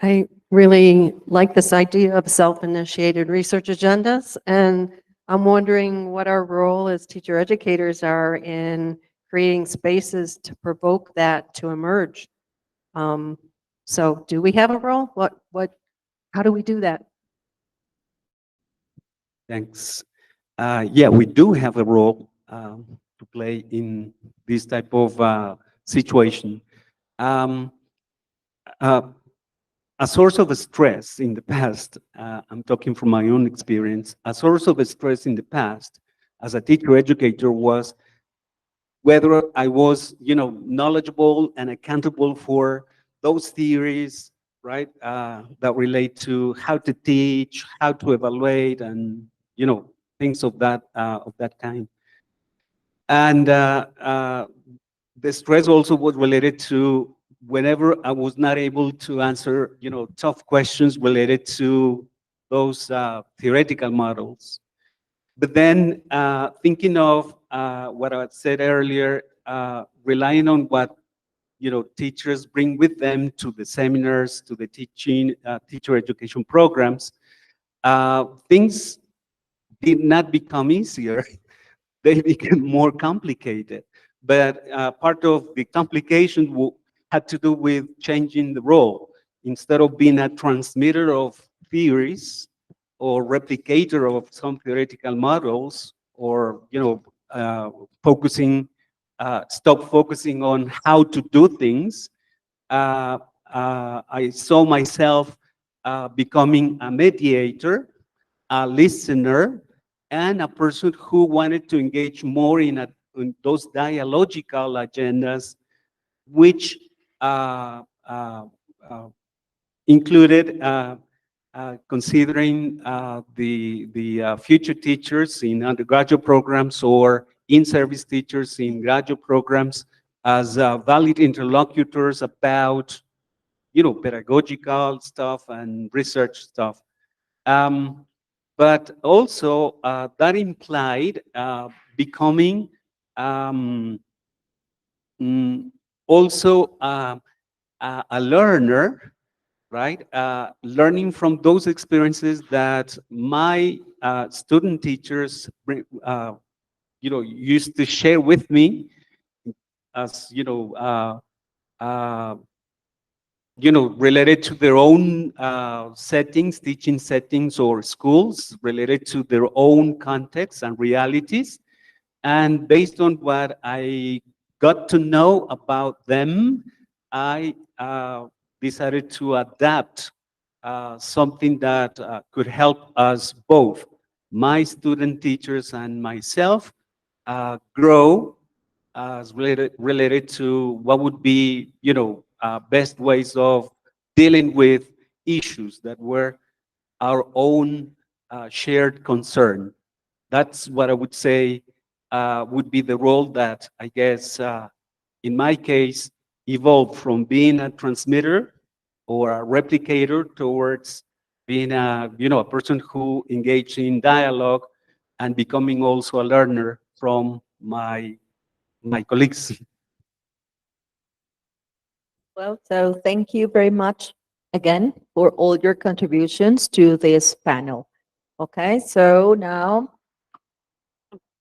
I really like this idea of self-initiated research agendas, and I'm wondering what our role as teacher educators are in creating spaces to provoke that to emerge. So do we have a role? How do we do that? Thanks. Yeah, we do have a role to play in this type of situation. A source of stress in the past, I'm talking from my own experience, a source of stress in the past as a teacher educator was whether I was, knowledgeable and accountable for those theories, right, that relate to how to teach, how to evaluate, and, things of that kind. And the stress also was related to whenever I was not able to answer, tough questions related to those theoretical models. But then thinking of what I said earlier, relying on what, teachers bring with them to the seminars, to the teacher education programs, things did not become easier. They became more complicated. But part of the complication had to do with changing the role. Instead of being a transmitter of theories or replicator of some theoretical models, or stop focusing on how to do things, I saw myself becoming a mediator, a listener, and a person who wanted to engage more in those dialogical agendas, which uh, uh, uh, included considering the future teachers in undergraduate programs or in-service teachers in graduate programs as valid interlocutors about, pedagogical stuff and research stuff. But also that implied becoming um, also a learner, right? Learning from those experiences that my student teachers, used to share with me as, related to their own settings, teaching settings or schools, related to their own contexts and realities. And based on what I got to know about them, I decided to adapt something that could help us both, my student teachers and myself, grow as related to what would be, best ways of dealing with issues that were our own shared concern. That's what I would say would be the role that I guess, in my case, evolved from being a transmitter or a replicator towards being a person who engaged in dialogue and becoming also a learner from my colleagues. Well, so thank you very much again for all your contributions to this panel. Okay, so now